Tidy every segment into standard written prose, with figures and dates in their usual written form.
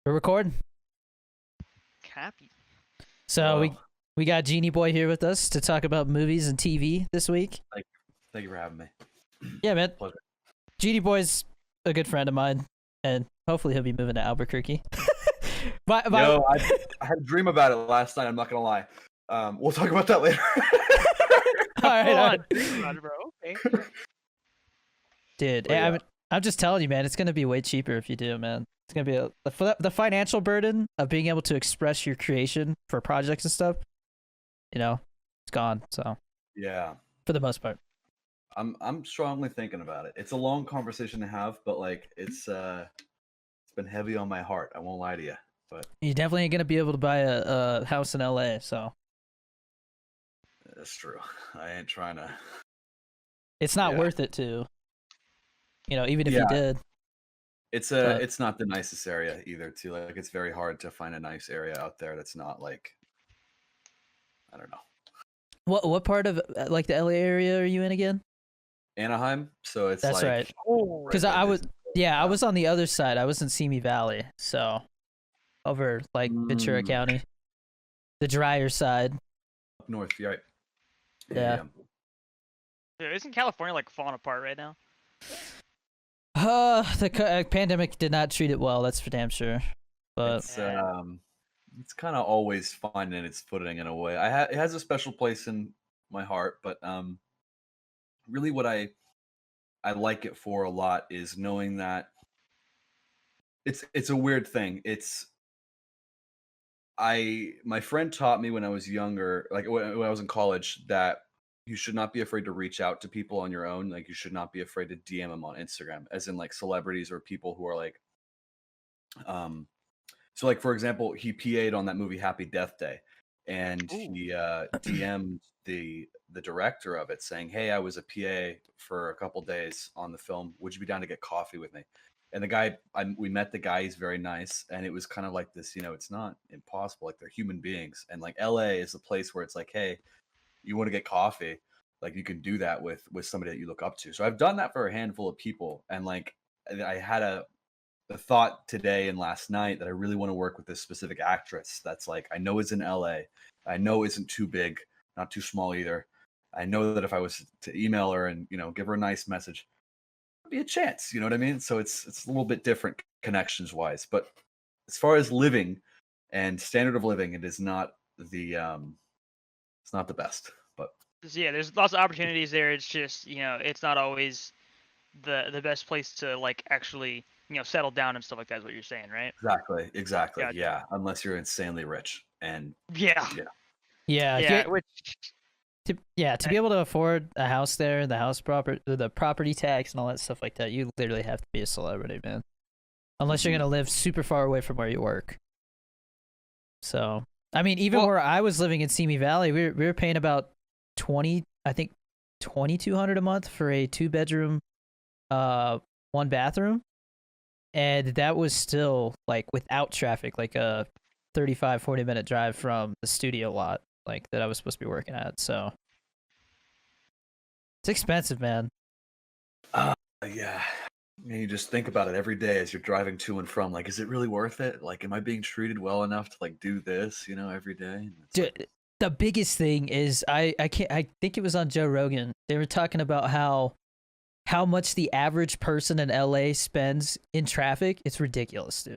We're recording. Happy. So Hello. we got Genie Boy here with us to talk about movies and TV this week. Thank you for having me. Yeah, man. Pleasure. Genie Boy's a good friend of mine, and hopefully he'll be moving to Albuquerque. Yo, I had a dream about it last night. I'm not gonna lie. We'll talk about that later. all right, Hold all on, right. think about it, bro. Okay. Dude. But yeah. I'm just telling you, man. It's gonna be way cheaper if you do, man. It's gonna be the financial burden of being able to express your creation for projects and stuff. It's gone. So Yeah, for the most part, I'm strongly thinking about it. It's a long conversation to have, but like it's been heavy on my heart. I won't lie to you. But you definitely ain't gonna be able to buy a house in LA. So that's true. I ain't trying to. it's not Yeah. worth it to. Even if Yeah. you did. It's not the nicest area either. Too like it's very hard to find a nice area out there that's not like I don't know What part of like the LA area are you in again? Anaheim. So it's That's like right. Oh, Because right I there. was I was on the other side. I was in Simi Valley, so over like Ventura Mm. County, the drier side. Up north. You're right. Yeah. dude, isn't California like falling apart right now? The pandemic did not treat it well. That's for damn sure. But It's kind of always finding its footing in a way. It has a special place in my heart, but really what I like it for a lot is knowing that it's a weird thing. My friend taught me when I was younger, like when I was in college, that you should not be afraid to reach out to people on your own. Like you should not be afraid to DM them on Instagram, as in like celebrities or people who are like, so like for example, he PA'd on that movie Happy Death Day, and he DM'd the director of it saying, "Hey, I was a PA for a couple days on the film. Would you be down to get coffee with me?" And the guy, we met the guy. He's very nice, and it was kind of like this. It's not impossible. Like they're human beings, and like LA is the place where it's like, hey, you want to get coffee, like you can do that with somebody that you look up to. So I've done that for a handful of people, and like I had a thought today and last night that I really want to work with this specific actress that's like I know is in LA. I know isn't too big, not too small either. I know that if I was to email her and give her a nice message, be a chance. You know what I mean? So it's a little bit different connections wise, but as far as living and standard of living, it is not the it's not the best. But Yeah, there's lots of opportunities there. It's just it's not always the best place to like actually settle down and stuff like that. Is what you're saying, right? exactly, Gotcha. yeah. Unless you're insanely rich, and Yeah. yeah, Yeah. Which to be able to afford a house there, the property tax and all that stuff like that, you literally have to be a celebrity, man. Unless you're Mhm. gonna live super far away from where you work. So, I mean, even Well- where I was living in Simi Valley, we were paying about 2,200 a month for a 2-bedroom, 1 bathroom, and that was still like without traffic, like a 35-40 minute drive from the studio lot, like that I was supposed to be working at. So it's expensive, man. Yeah. You just think about it every day as you're driving to and from. Like, is it really worth it? Like, am I being treated well enough to like do this, every day? And it's like, Dude, the biggest thing is I think it was on Joe Rogan. They were talking about how much the average person in LA spends in traffic. It's ridiculous, dude.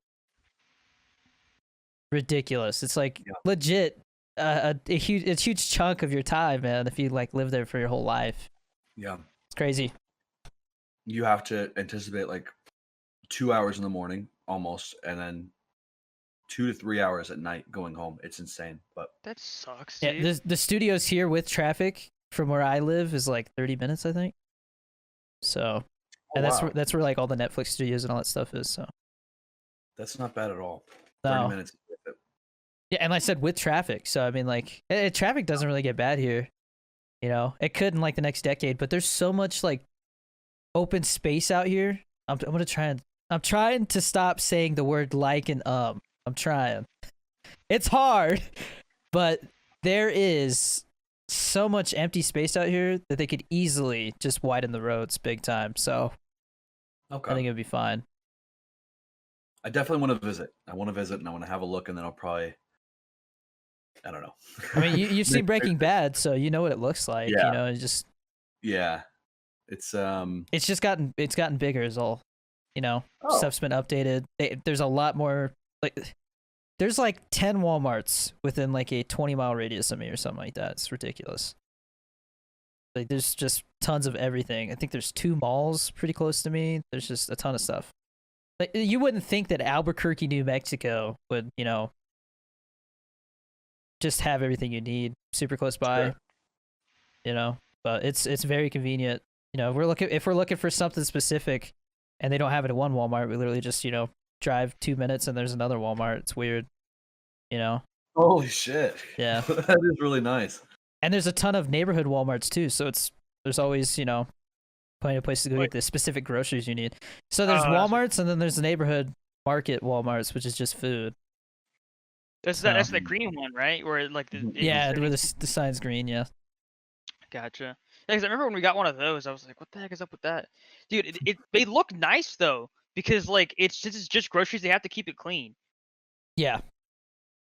Ridiculous. It's like Yeah. legit a huge chunk of your time, man, if you like live there for your whole life. yeah, It's crazy. you have to anticipate like 2 hours in the morning almost, and then 2 to 3 hours at night going home. It's insane, but that sucks, Yeah, dude. the studios here with traffic from where I live is like 30 minutes, I think. So, and wow. that's where like all the Netflix studios and all that stuff is. So, That's not bad at all. No. 30 minutes. Is worth it. yeah, and like I said, with traffic. So I mean, like traffic doesn't really get bad here. It could in like the next decade, but there's so much like open space out here. I'm trying to stop saying the word like and I'm trying. It's hard, but there is so much empty space out here that they could easily just widen the roads big time. So I think Okay. it'd be fine. I definitely want to visit. I want to visit, and I want to have a look, and then I'll probably, I don't know. I mean, you've seen Maybe- Breaking Bad, so you know what it looks like. You Yeah. know, it's just Yeah, it's gotten bigger is all. You know, Oh. stuff's been updated. There's a lot more like there's like 10 Walmarts within like a 20-mile radius of me or something like that. It's ridiculous. Like there's just tons of everything. I think there's 2 malls pretty close to me. There's just a ton of stuff. Like you wouldn't think that Albuquerque, New Mexico would, you know, just have everything you need super close by. Sure. You know, but it's very convenient. You know, if we're looking for something specific and they don't have it at one Walmart, we literally just, you know, drive 2 minutes and there's another Walmart. It's weird. You know? Holy shit. Yeah. That is really nice. And there's a ton of neighborhood Walmarts too, so there's always, you know, plenty of places to go get the specific groceries you need. So there's Walmarts and then there's the neighborhood market Walmarts, which is just food. That's the green one, right? Where like where the sign's green, yeah. Gotcha. Yeah, because I remember when we got one of those, I was like, "What the heck is up with that, dude?" They look nice though, because like it's just groceries. They have to keep it clean. Yeah.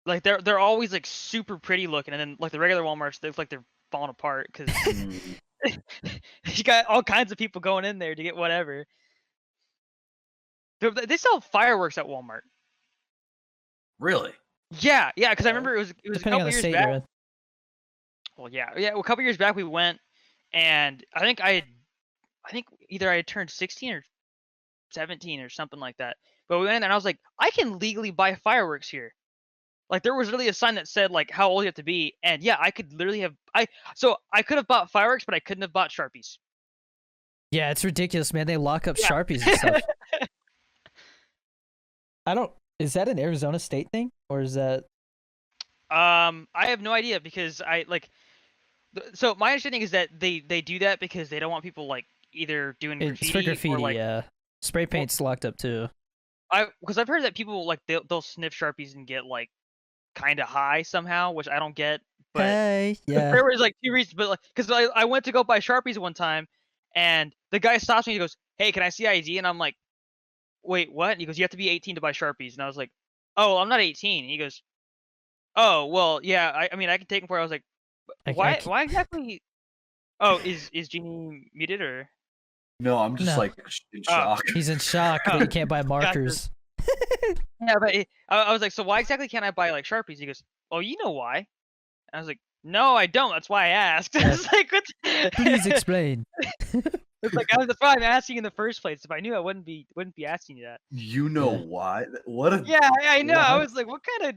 Like they're always like super pretty looking, and then like the regular Walmarts, they look like they're falling apart because you got all kinds of people going in there to get whatever. They sell fireworks at Walmart. Really? Yeah, because I remember it was depending a couple on the years state back. you're in. Well, yeah. Well, a couple years back we went, and I think either I had turned 16 or 17 or something like that. But we went in there and I was like, I can legally buy fireworks here. Like there was literally a sign that said like how old you have to be, and yeah, I could literally have I could have bought fireworks, but I couldn't have bought Sharpies. Yeah, it's ridiculous, man. They lock up Sharpies and stuff. Is that an Arizona State thing or is that? I have no idea because so my understanding is that they do that because they don't want people like either doing graffiti, it's for graffiti, or like yeah. Spray paint's locked up too. Because I've heard that people like they'll sniff Sharpies and get like kind of high somehow, which I don't get. But hey, yeah. there was like 2 reasons, but like because I went to go buy Sharpies one time, and the guy stops me. He goes, "Hey, can I see ID?" And I'm like, "Wait, what?" And he goes, "You have to be 18 to buy Sharpies." And I was like, "Oh, well, I'm not 18." And he goes, "Oh, well, yeah. I mean, I can take them for." I was like, "Why? Why exactly?" Oh, is Genie muted or? No, I'm just like in shock. He's in shock that you can't buy markers. Yeah, but I was like, so why exactly can't I buy like Sharpies? He goes, "Oh, you know why?" And I was like, "No, I don't. That's why I asked." I was like, "What?" Please explain. It's like that's why I'm asking in the first place. If I knew, I wouldn't be asking you that. You know why? What? Yeah, I know. I was like, what kind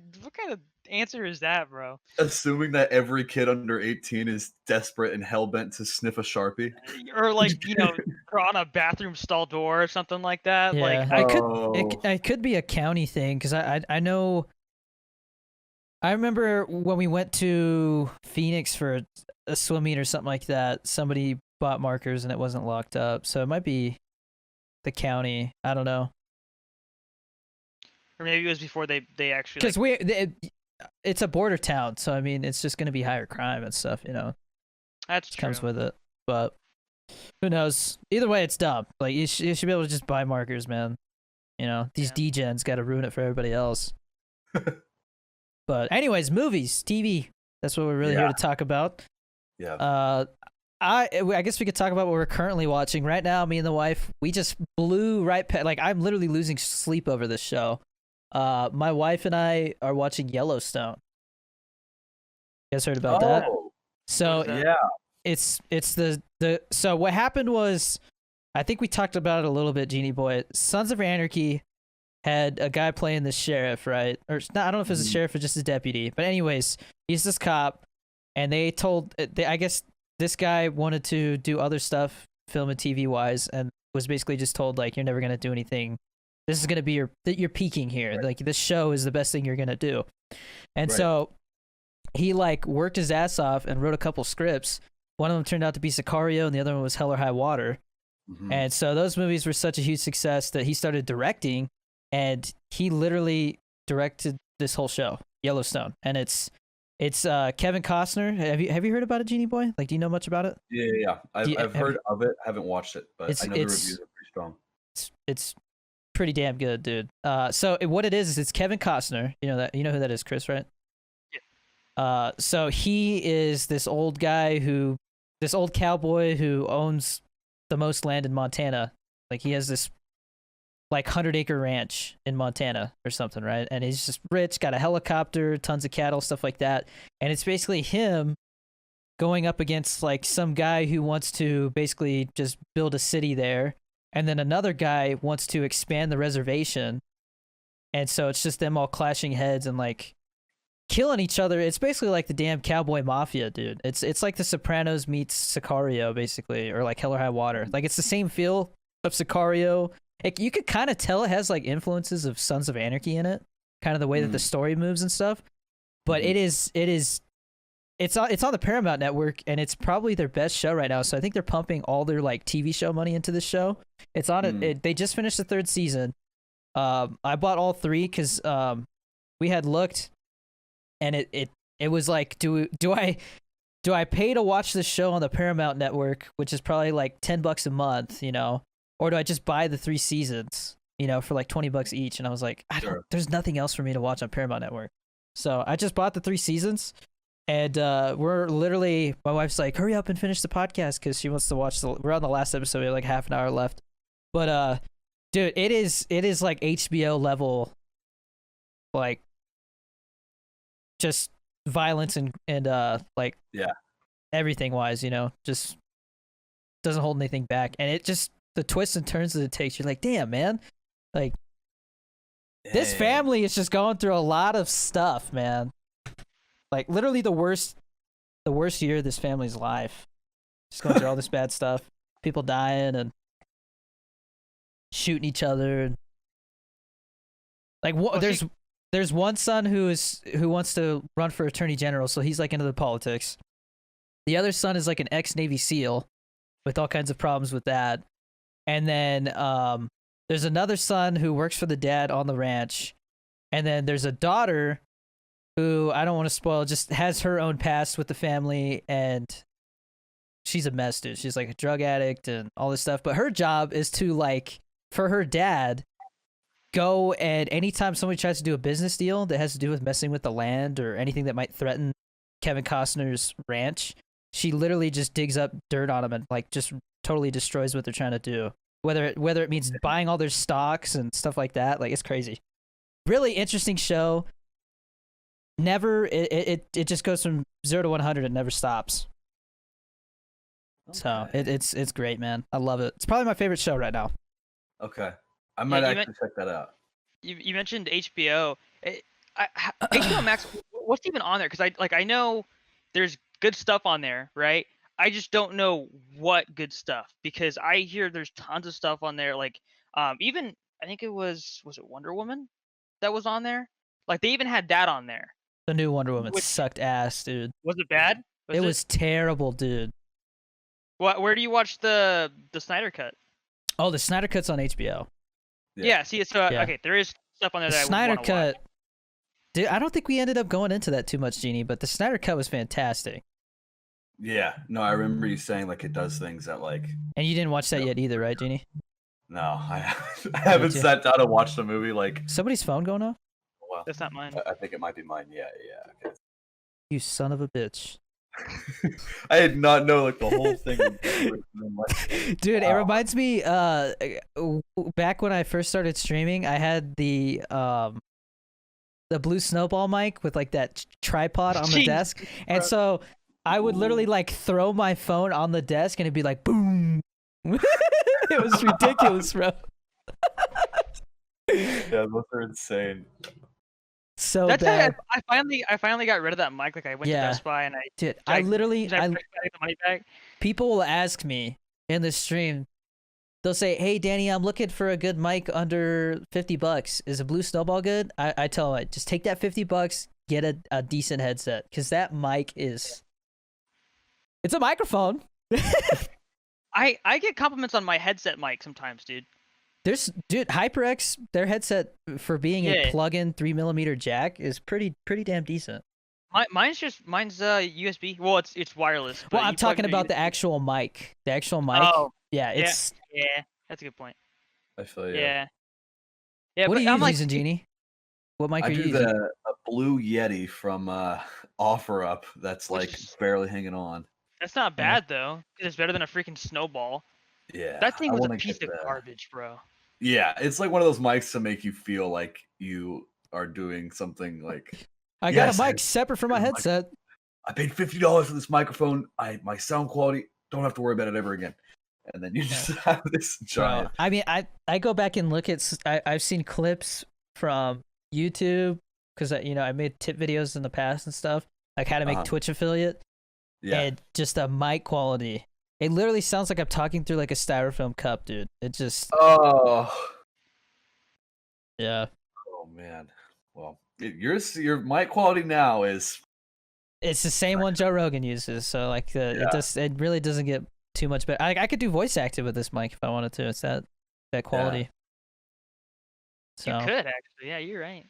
of answer is that, bro? Assuming that every kid under 18 is desperate and hell-bent to sniff a Sharpie? Or like, draw on a bathroom stall door or something like that. Yeah, Like it could be a county thing because I know. I remember when we went to Phoenix for a swim meet or something like that. Somebody bought markers and it wasn't locked up, so it might be the county. I don't know. Or maybe it was before they actually. Because it's a border town, so I mean, it's just gonna be higher crime and stuff. You know, that's true. Comes with it, but who knows? Either way, it's dumb. Like you should be able to just buy markers, man. You know, these degens got to ruin it for everybody else. But anyways, movies, TV. That's what we're really here to talk about. Yeah. I guess we could talk about what we're currently watching right now. Me and the wife, we just blew right past. Like I'm literally losing sleep over this show. My wife and I are watching Yellowstone. You guys heard about that? So yeah, it's the so what happened was, I think we talked about it a little bit. Genie Boy, Sons of Anarchy had a guy playing the sheriff, right? Or not, I don't know if it was a sheriff or just a deputy, but anyways, he's this cop, and I guess this guy wanted to do other stuff, film and TV wise, and was basically just told like, you're never gonna do anything. This is gonna be you're peaking here. Right. Like this show is the best thing you're gonna do. And so he like worked his ass off and wrote a couple scripts. One of them turned out to be Sicario, and the other one was Hell or High Water. Mm-hmm. And so those movies were such a huge success that he started directing, and he literally directed this whole show, Yellowstone. And it's Kevin Costner. Have you heard about it, Genie Boy? Like, do you know much about it? Yeah. I've heard of it. Haven't watched it, but I know the reviews are pretty strong. It's pretty damn good, dude. So what it is it's Kevin Costner. You know who that is, Chris, right? So he is this old cowboy who owns the most land in Montana. Like he has this like 100-acre ranch in Montana or something, right? And he's just rich, got a helicopter, tons of cattle, stuff like that. And it's basically him going up against like some guy who wants to basically just build a city there. And then another guy wants to expand the reservation. And so it's just them all clashing heads and like killing each other. It's basically like the damn cowboy mafia, dude. It's like The Sopranos meets Sicario, basically, or like Hell or High Water. Like it's the same feel of Sicario. You could kind of tell it has like influences of Sons of Anarchy in it, kind of the way that the story moves and stuff. But it's on the Paramount Network, and it's probably their best show right now. So I think they're pumping all their like TV show money into this show. It's on it. They just finished the 3rd season. I bought all 3 because we had looked, and it was like, do I pay to watch this show on the Paramount Network, which is probably like $10 a month, you know, or do I just buy the 3 seasons, you know, for like $20 each? And I was like, there's nothing else for me to watch on Paramount Network, so I just bought the 3 seasons. And we're literally, my wife's like, hurry up and finish the podcast because she wants to watch we're on the last episode. We have like half an hour left. But dude, it is like HBO level, like just violence and like everything wise, you know, just doesn't hold anything back. And it just, the twists and turns that it takes, you're like, damn, man, like this family is just going through a lot of stuff, man. Like literally the worst year of this family's life. Just going through all this bad stuff. People dying and shooting each other. And like there's one son who wants to run for attorney general, so he's like into the politics. The other son is like an ex-Navy SEAL with all kinds of problems with that. And then there's another son who works for the dad on the ranch. And then there's a daughter who, I don't want to spoil, just has her own past with the family, and she's a mess, dude. She's like a drug addict and all this stuff. But her job is to, like, for her dad, go and anytime somebody tries to do a business deal that has to do with messing with the land or anything that might threaten Kevin Costner's ranch, she literally just digs up dirt on them and, like, just totally destroys what they're trying to do. Whether it means buying all their stocks and stuff like that. Like, it's crazy. Really interesting show. Never it just goes from 0 to 100 and never stops. Okay. So it's great, man. I love it. It's probably my favorite show right now. Okay, I might actually check that out. You mentioned HBO. HBO Max. What's even on there? Because I know there's good stuff on there, right? I just don't know what good stuff, because I hear there's tons of stuff on there. Like even I think was it Wonder Woman that was on there? Like they even had that on there. The new Wonder Woman sucked ass, dude. Was it bad? It was terrible, dude. Where do you watch the Snyder Cut? Oh, the Snyder Cut's on HBO. Yeah. See, so okay, there is stuff on there that I Snyder would Cut. watch. Dude, I don't think we ended up going into that too much, Genie, but the Snyder Cut was fantastic. Yeah, no, I remember you saying like it does things that like. And you didn't watch that yet either, right, Genie? No, I haven't sat down and watched a movie like. Somebody's phone going off? Well, that's not mine. I think it might be mine. Yeah. Okay. You son of a bitch. I did not know like the whole thing. Dude, it reminds me. Back when I first started streaming, I had the blue snowball mic with like that tripod on the desk, and so I would literally like throw my phone on the desk, and it'd be like boom. It was ridiculous, bro. Yeah, those are insane. So that's bad. I finally got rid of that mic. Like I went to Best Buy and I literally the money back. People will ask me in the stream, they'll say, "Hey Danny, I'm looking for a good mic under $50. Is a blue snowball good?" I tell them, just take that $50, get a decent headset, because that mic it's a microphone. I get compliments on my headset mic sometimes, dude. Dude, HyperX, their headset for being a plug-in 3mm jack is pretty damn decent. Mine's USB. Well, it's wireless. Well, I'm talking about the actual mic. The actual mic. Oh, yeah, yeah, that's a good point. I feel you. Yeah. Yeah, What are but you I'm like, using, Genie? What mic I are you do using? a blue Yeti from OfferUp that's which like is barely hanging on. that's not Yeah. bad though. 'Cause it's better than a freaking snowball. Yeah, That thing I was a want to piece get of the. garbage, bro. Yeah, it's like one of those mics to make you feel like you are doing something like, I got a yes, mic separate from my headset. I paid $50 for this microphone. My sound quality, don't have to worry about it ever again. And then you just have this Bro, giant. I mean, I go back and look at I've seen clips from YouTube because I made tip videos in the past and stuff, like how to make Twitch affiliate, Yeah. and just the mic quality. It literally sounds like I'm talking through like a styrofoam cup, dude. It just Oh. yeah. Oh man. Well, your mic quality now is. It's the same one Joe Rogan uses, so like it really doesn't get too much better. I could do voice acting with this mic if I wanted to. It's that quality. You So could actually. Yeah, you're right.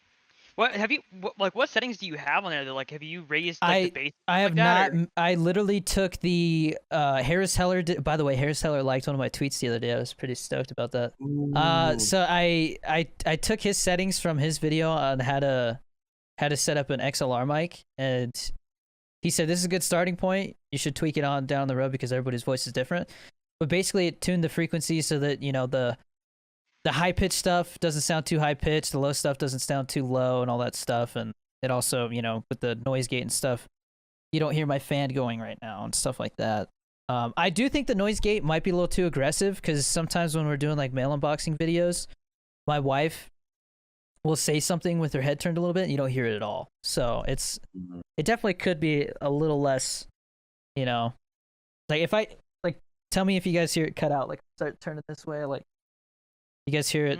What have you what settings do you have on there? Like, have you raised like the bass I like have that? not. Or? I literally took the Harris Heller. By the way, Harris Heller liked one of my tweets the other day. I was pretty stoked about that. Ooh. So I took his settings from his video on how to set up an XLR mic, and he said this is a good starting point. You should tweak it on down the road because everybody's voice is different. But basically, it tuned the frequency so that the high pitched stuff doesn't sound too high pitched, the low stuff doesn't sound too low, and all that stuff. And it also, with the noise gate and stuff, you don't hear my fan going right now and stuff like that. I do think the noise gate might be a little too aggressive because sometimes when we're doing like mail unboxing videos, my wife will say something with her head turned a little bit and you don't hear it at all. So it definitely could be a little less, like if I like, tell me if you guys hear it cut out, like start turning this way, like you guys hear it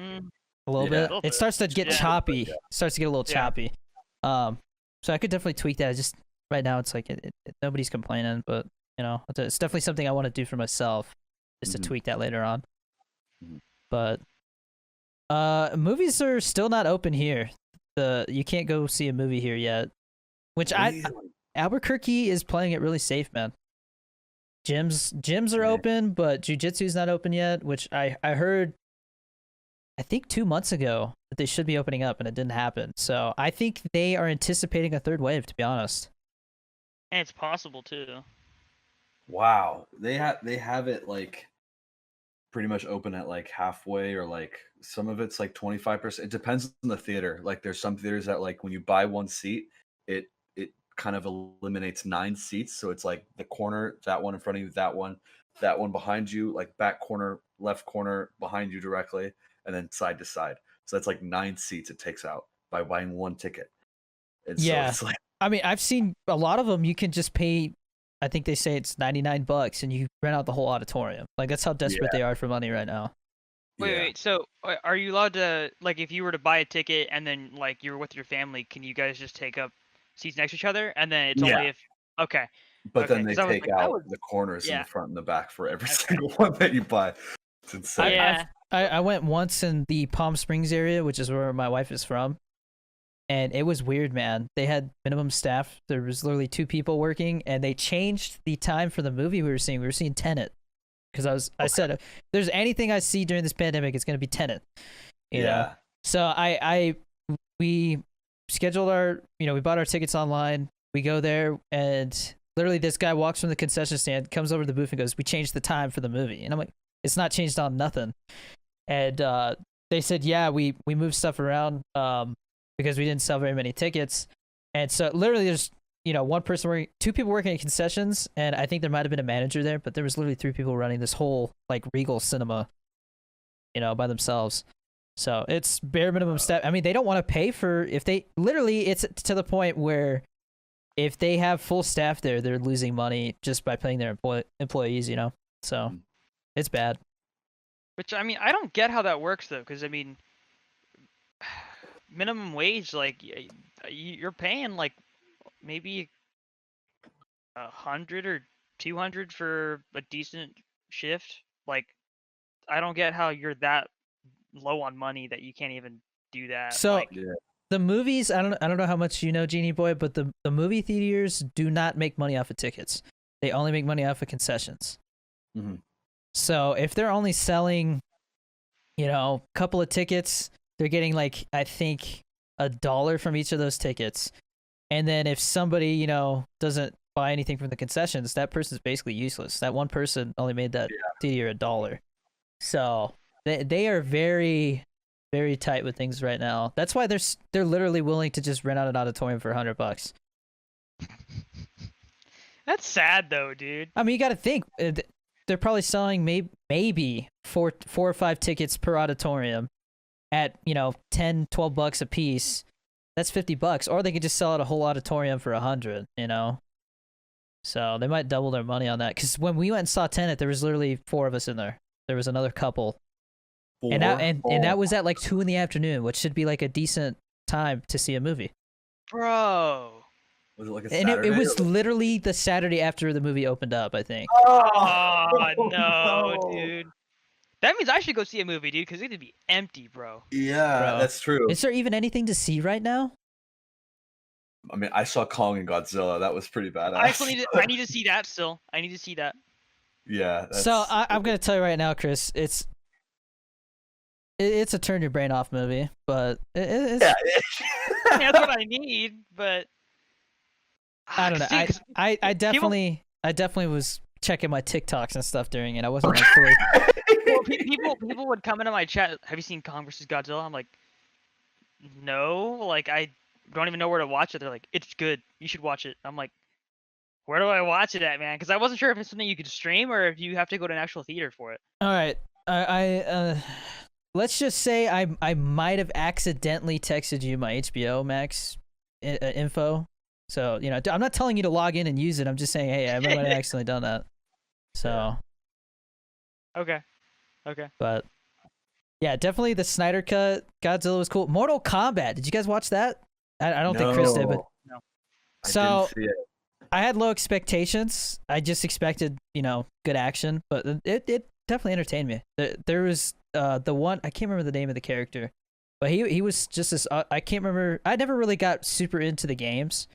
a little bit. It starts to get choppy. Yeah. Starts to get a little choppy. So I could definitely tweak that. Just right now, it's like nobody's complaining, but it's definitely something I want to do for myself, is to tweak that later on. But movies are still not open here. You can't go see a movie here yet. Which Albuquerque is playing it really safe, man. Gyms are open, but jiu-jitsu's not open yet, which I heard I think 2 months ago that they should be opening up and it didn't happen. So I think they are anticipating a third wave, to be honest. And it's possible too. Wow. They have it like pretty much open at like halfway, or like some of it's like 25%. It depends on the theater. Like there's some theaters that like when you buy one seat, it kind of eliminates 9 seats. So it's like the corner, that one in front of you, that one behind you, like back corner, left corner behind you directly, and then side to side. So that's like 9 seats it takes out by buying one ticket. And yeah. So it's like, I mean, I've seen a lot of them. You can just pay, I think they say it's $99 and you rent out the whole auditorium. Like that's how desperate they are for money right now. Wait. So are you allowed to, like, if you were to buy a ticket and then like you're with your family, can you guys just take up seats next to each other? And then it's only if okay. But Okay, then they 'cause I was take like, out the corners in yeah. the front and the back for every single one that you buy. It's insane. Yeah. I went once in the Palm Springs area, which is where my wife is from, and it was weird, man. They had minimum staff. There was literally 2 people working, and they changed the time for the movie we were seeing. We were seeing Tenet, because I said, if there's anything I see during this pandemic, it's gonna be Tenet. You know? So we scheduled our, we bought our tickets online. We go there, and literally this guy walks from the concession stand, comes over to the booth and goes, "We changed the time for the movie." And I'm like, "It's not changed on nothing." And they said, "Yeah, we moved stuff around because we didn't sell very many tickets." And so literally there's, 1 person working, 2 people working at concessions, and I think there might have been a manager there, but there was literally 3 people running this whole like Regal cinema, by themselves. So it's bare minimum staff. I mean, they don't want to pay for, if they literally, it's to the point where if they have full staff there, they're losing money just by paying their employees, so it's bad. Which, I mean, I don't get how that works though, because I mean, minimum wage, like you're paying like maybe 100 or 200 for a decent shift. Like, I don't get how you're that low on money that you can't even do that. So like, the movies, I don't know how much you know, Genie Boy, but the movie theaters do not make money off of tickets. They only make money off of concessions. Mm-hmm. So if they're only selling, a couple of tickets they're getting like I think $1 from each of those tickets, and then if somebody doesn't buy anything from the concessions, that person's basically useless. That one person only made that theater $1. So they are very, very tight with things right now. That's why they're literally willing to just rent out an auditorium for $100. That's sad though, dude. I mean, you got to think they're probably selling maybe four or five tickets per auditorium at $10-12 a piece. That's $50, or they could just sell out a whole auditorium for $100. So they might double their money on that. Because when we went and saw Tenet, there was literally 4 of us in there. There was another couple, and that was at like 2 p.m, which should be like a decent time to see a movie. Bro. Was it like a And Saturday? it was literally the Saturday after the movie opened up, I think. Oh no, dude. That means I should go see a movie, dude, because it'd be empty, bro. Yeah, Bro. that's true. Is there even anything to see right now? I mean, I saw Kong and Godzilla. That was pretty badass. I need to see that still. I need to see that. Yeah. So I'm gonna tell you right now, Chris. It's a turn your brain off movie, but it's That's what I need, but I don't know. See, I definitely was checking my TikToks and stuff during it. I wasn't like fully. well, people would come into my chat. Have you seen Kong vs. Godzilla? I'm like, no. Like I don't even know where to watch it. They're like, it's good. You should watch it. I'm like, where do I watch it at, man? Because I wasn't sure if it's something you could stream or if you have to go to an actual theater for it. All right. Let's just say I might have accidentally texted you my HBO Max info. So, I'm not telling you to log in and use it. I'm just saying, hey, I might have accidentally done that. So. Okay. But, yeah, definitely the Snyder Cut, Godzilla was cool. Mortal Kombat, did you guys watch that? I don't think Chris did, but. No. So, I didn't see it. I had low expectations. I just expected, good action, but it definitely entertained me. There was the one, I can't remember the name of the character, but he was just this, I can't remember, I never really got super into the games,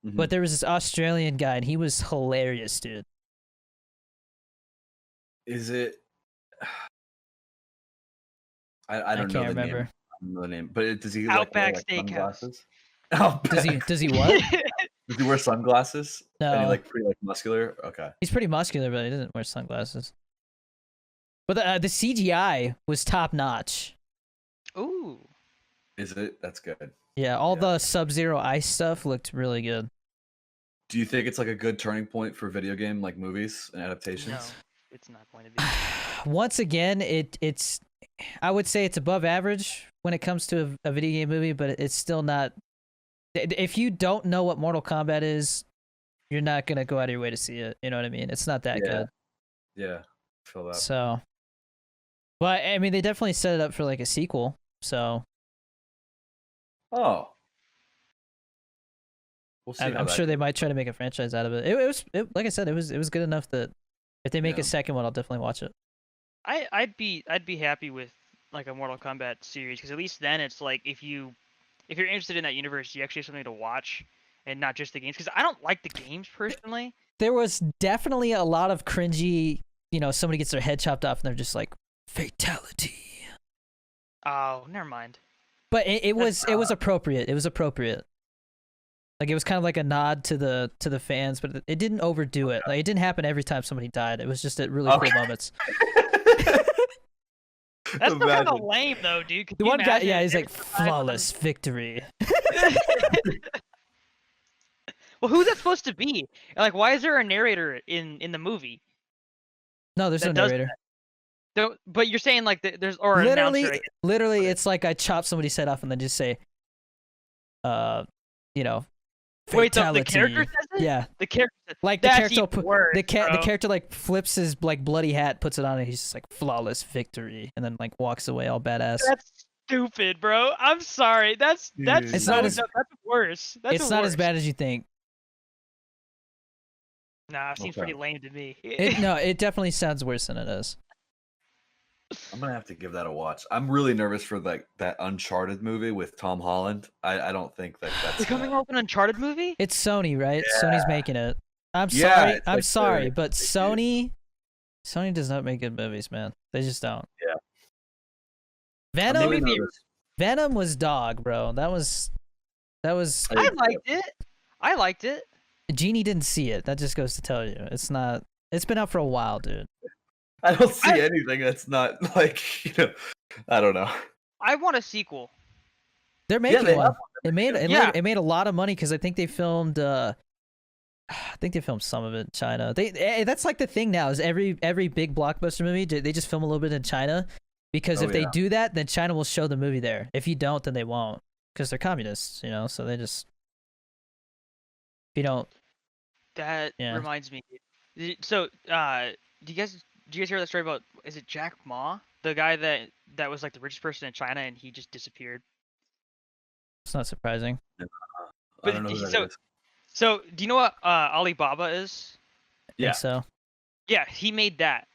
but there was this Australian guy and he was hilarious, dude. Is it? I don't know can't the remember. name. I don't know the name, but does he Outback wear Steakhouse. sunglasses? Does he what? Does he wear sunglasses? No. And he pretty muscular? Okay. He's pretty muscular, but he doesn't wear sunglasses. But the CGI was top notch. Ooh. Is it? That's good. Yeah, all the Sub-Zero ice stuff looked really good. Do you think it's like a good turning point for video game movies and No, adaptations? it's not going to be. Once again, it's I would say it's above average when it comes to a video game movie, but it's still not. If you don't know what Mortal Kombat is, you're not gonna go out of your way to see it. You know what I mean? It's not that good. Yeah. Feel that. So, but I mean, they definitely set it up for like a sequel. So, Oh. We'll see. I'm sure they might try to make a franchise out of it. It was like I said, it was good enough that if they make a second one, I'll definitely watch it. I'd be happy with like a Mortal Kombat series because at least then it's like if you're interested in that universe, you actually have something to watch and not just the games. Because I don't like the games personally. There was definitely a lot of cringy. Somebody gets their head chopped off and they're just like fatality. Oh, never mind. But it was appropriate. It was appropriate. Like it was kind of like a nod to the fans, but it didn't overdo it. Like it didn't happen every time somebody died. It was just at really cool moments. That's still kind of lame though, dude. The one guy, yeah, he's like flawless victory. Well, who's that supposed to be? Like, why is there a narrator in the movie? No, there's no narrator. But you're saying like there's or an announcer. Literally, it's like I chop somebody's head off and then just say, Wait, the fatality. character says it? Yeah. The character says like that's the character even worse, the bro. character like flips his like bloody hat, puts it on, and he's just like flawless victory, and then like walks away all badass. That's stupid, bro. I'm sorry. That's It's not as- that's worse. That's It's not as worse. bad as you think. Nah, it seems Okay. pretty lame to me. No, it definitely sounds worse than it is. I'm gonna have to give that a watch. I'm really nervous for that Uncharted movie with Tom Holland. I don't think that's They're coming up with an Uncharted movie? It's Sony, right? Yeah. Sony's making it. I'm Yeah, sorry. it's I'm like sorry, they're- but they do. Sony does not make good movies, man. They just don't. Yeah. Venom, I'm really Maybe- nervous. Venom was dog, bro. That was I liked it. I liked it. Genie didn't see it. That just goes to tell you. It's not. It's been out for a while, dude. I don't see anything that's not like I don't know. I want a sequel. They're making they one. have It made a lot of money because I think they filmed. I think they filmed some of it in China. That's like the thing now is every big blockbuster movie they just film a little bit in China because if they do that, then China will show the movie there. If you don't, then they won't because they're communists, so they just if you don't. That reminds me. So, do you guys hear that story about is it Jack Ma, the guy that was like the richest person in China and he just disappeared? It's not surprising. I don't know who that is. So, do you know what Alibaba is? Yeah. So. Yeah, he made that.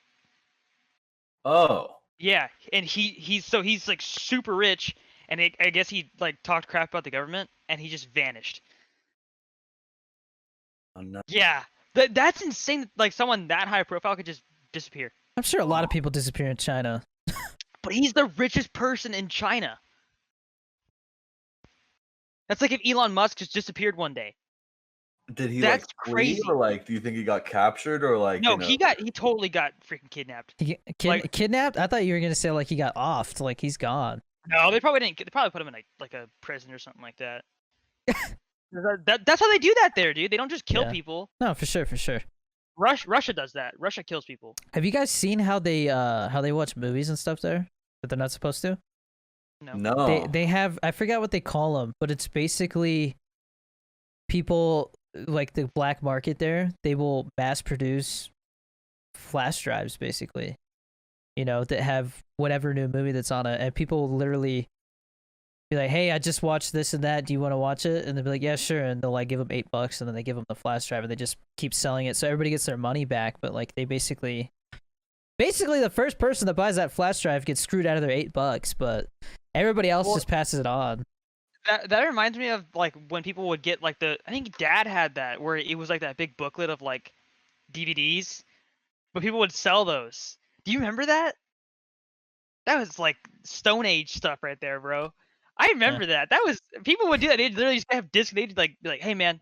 Oh. Yeah, and he's like super rich, and I guess he like talked crap about the government, and he just vanished. Oh, no. Yeah, that's insane. Like someone that high profile could just disappear. I'm sure a lot of people disappear in China. But he's the richest person in China. That's like if Elon Musk just disappeared one day. Did he That's flee, crazy. or like do you think he got captured or like No, he totally got freaking kidnapped. Kidnapped? I thought you were gonna say like he got offed, like he's gone. No, they probably didn't. They probably put him in like a prison or something like that. That's how they do that there, dude. They don't just kill people. No, for sure. Russia does that. Russia kills people. Have you guys seen how they watch movies and stuff there that they're not supposed to? No. They have, I forgot what they call them, but it's basically people like the black market there. They will mass produce flash drives basically, that have whatever new movie that's on it, and people will literally be like, "Hey, I just watched this and that. Do you want to watch it?" And they'll be like, "Yeah, sure." And they'll like give them $8, and then they give them the flash drive, and they just keep selling it, so everybody gets their money back. But like they basically the first person that buys that flash drive gets screwed out of their $8, but everybody else just passes it on. That reminds me of like when people would get like I think Dad had that where it was like that big booklet of like DVDs, but people would sell those. Do you remember that? That was like Stone Age stuff right there, bro. I remember that. That was people would do that. They'd literally just have discs. They'd be like, "Hey man,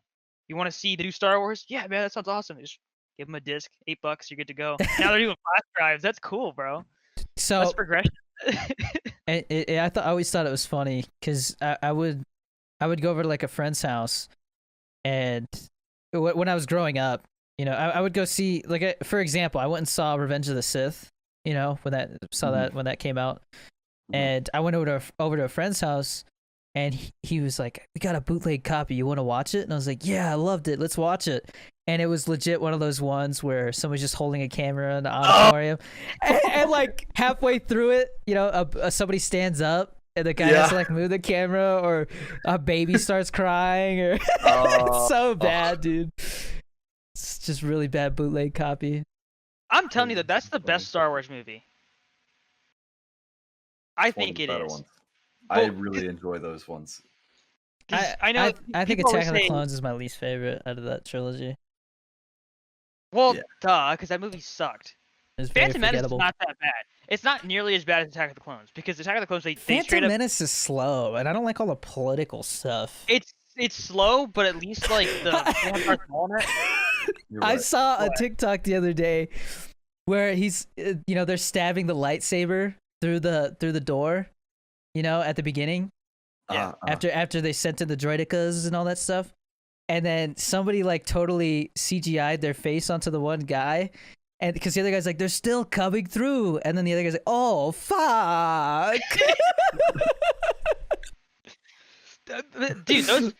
you want to see the new Star Wars? Yeah, man, that sounds awesome." Just give them a disc, $8, you're good to go. Now they're doing flash drives. That's cool, bro. So that's progression. I always thought it was funny because I would go over to like a friend's house, and when I was growing up, I would go see like for example, I went and saw Revenge of the Sith, when that came out, and I went over to a friend's house, and he was like, "We got a bootleg copy. You want to watch it?" And I was like, "Yeah, I loved it. Let's watch it." And it was legit one of those ones where someone's just holding a camera in the auditorium, and like halfway through it, somebody stands up and the guy has to like move the camera, or a baby starts crying, or it's so bad, dude. It's just really bad bootleg copy. I'm telling you that's the best Star Wars movie. I think it is. I really enjoy those ones. I know. I think Attack of the Clones is my least favorite out of that trilogy. Well, duh, because that movie sucked. Phantom Menace is not that bad. It's not nearly as bad as Attack of the Clones because Attack of the Clones Phantom Menace is slow, and I don't like all the political stuff. It's slow, but at least like the I saw a TikTok the other day where he's they're stabbing the lightsaber through the door, at the beginning. Yeah. After they sent in the droidicas and all that stuff. And then somebody like totally CGI'd their face onto the one guy, and because the other guy's like, "They're still coming through," and then the other guy's like, "Oh fuck!" Dude,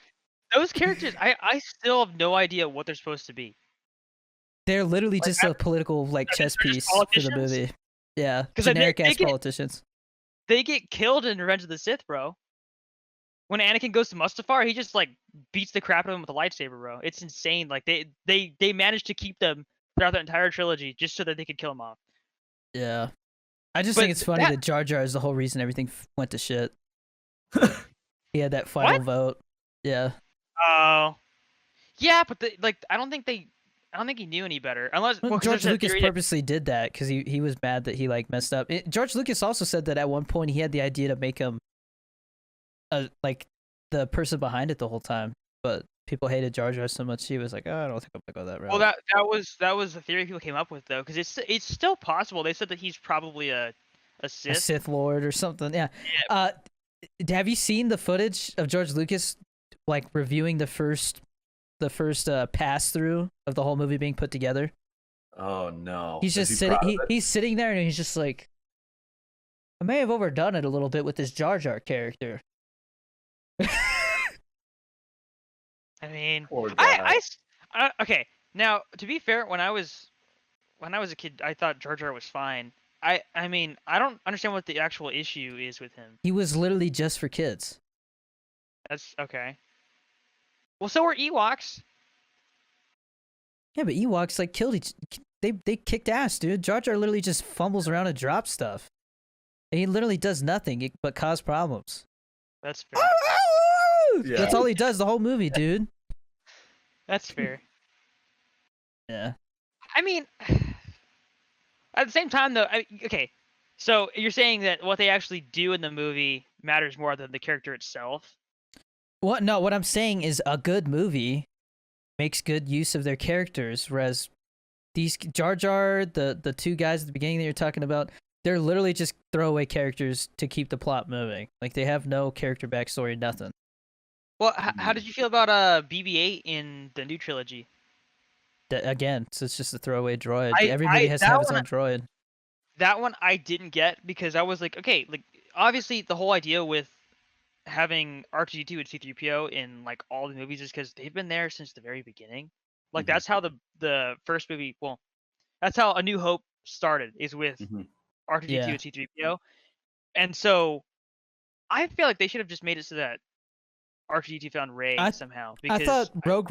those characters, I still have no idea what they're supposed to be. They're literally just a political like chess piece for the movie. Yeah, generic ass politicians. They get killed in Revenge of the Sith, bro. When Anakin goes to Mustafar, he just like beats the crap out of him with a lightsaber, bro. It's insane. Like they managed to keep them throughout the entire trilogy just so that they could kill him off. Yeah, I just think it's funny that Jar Jar is the whole reason everything went to shit. He had that final vote. Yeah. Oh. Yeah, but I don't think he knew any better. Unless George Lucas purposely did that because he was mad that he like messed up. George Lucas also said that at one point he had the idea to make him like the person behind it the whole time, but people hated Jar Jar so much he was like, oh, I don't think I'm gonna go that route. Well, that was the theory people came up with though, because it's still possible. They said that he's probably a a Sith. Sith Lord or something. Yeah. Have you seen the footage of George Lucas like reviewing the first pass through of the whole movie being put together? Oh no. He's just sitting. He's sitting there and he's just like, I may have overdone it a little bit with this Jar Jar character. I mean, Poor guy. okay. Now, to be fair, when I was a kid, I thought Jar Jar was fine. I mean, I don't understand what the actual issue is with him. He was literally just for kids. That's okay. Well, so were Ewoks. Yeah, but Ewoks like killed each. They kicked ass, dude. Jar Jar literally just fumbles around and drops stuff. And he literally does nothing but cause problems. That's fair. Yeah. That's all he does the whole movie, dude. That's fair. Yeah. I mean, at the same time, though, okay. So you're saying that what they actually do in the movie matters more than the character itself? What? No, what I'm saying is a good movie makes good use of their characters, whereas these Jar Jar, the two guys at the beginning that you're talking about, they're literally just throwaway characters to keep the plot moving. Like they have no character backstory, nothing. Well, how did you feel about BB-8 in the new trilogy? Again, so it's just a throwaway droid. I- Everybody I- has to that have his one- own droid. That one I didn't get because I was like, okay, like obviously the whole idea with having R2-D2 and C-3PO in like all the movies is because they've been there since the very beginning. Like Mhm. that's how the first movie, well, that's how A New Hope started, is with Mhm. R2-D2 Yeah. and C-3PO. And so I feel like they should have just made it so that R2-D2 found Rey somehow. Because I thought Rogue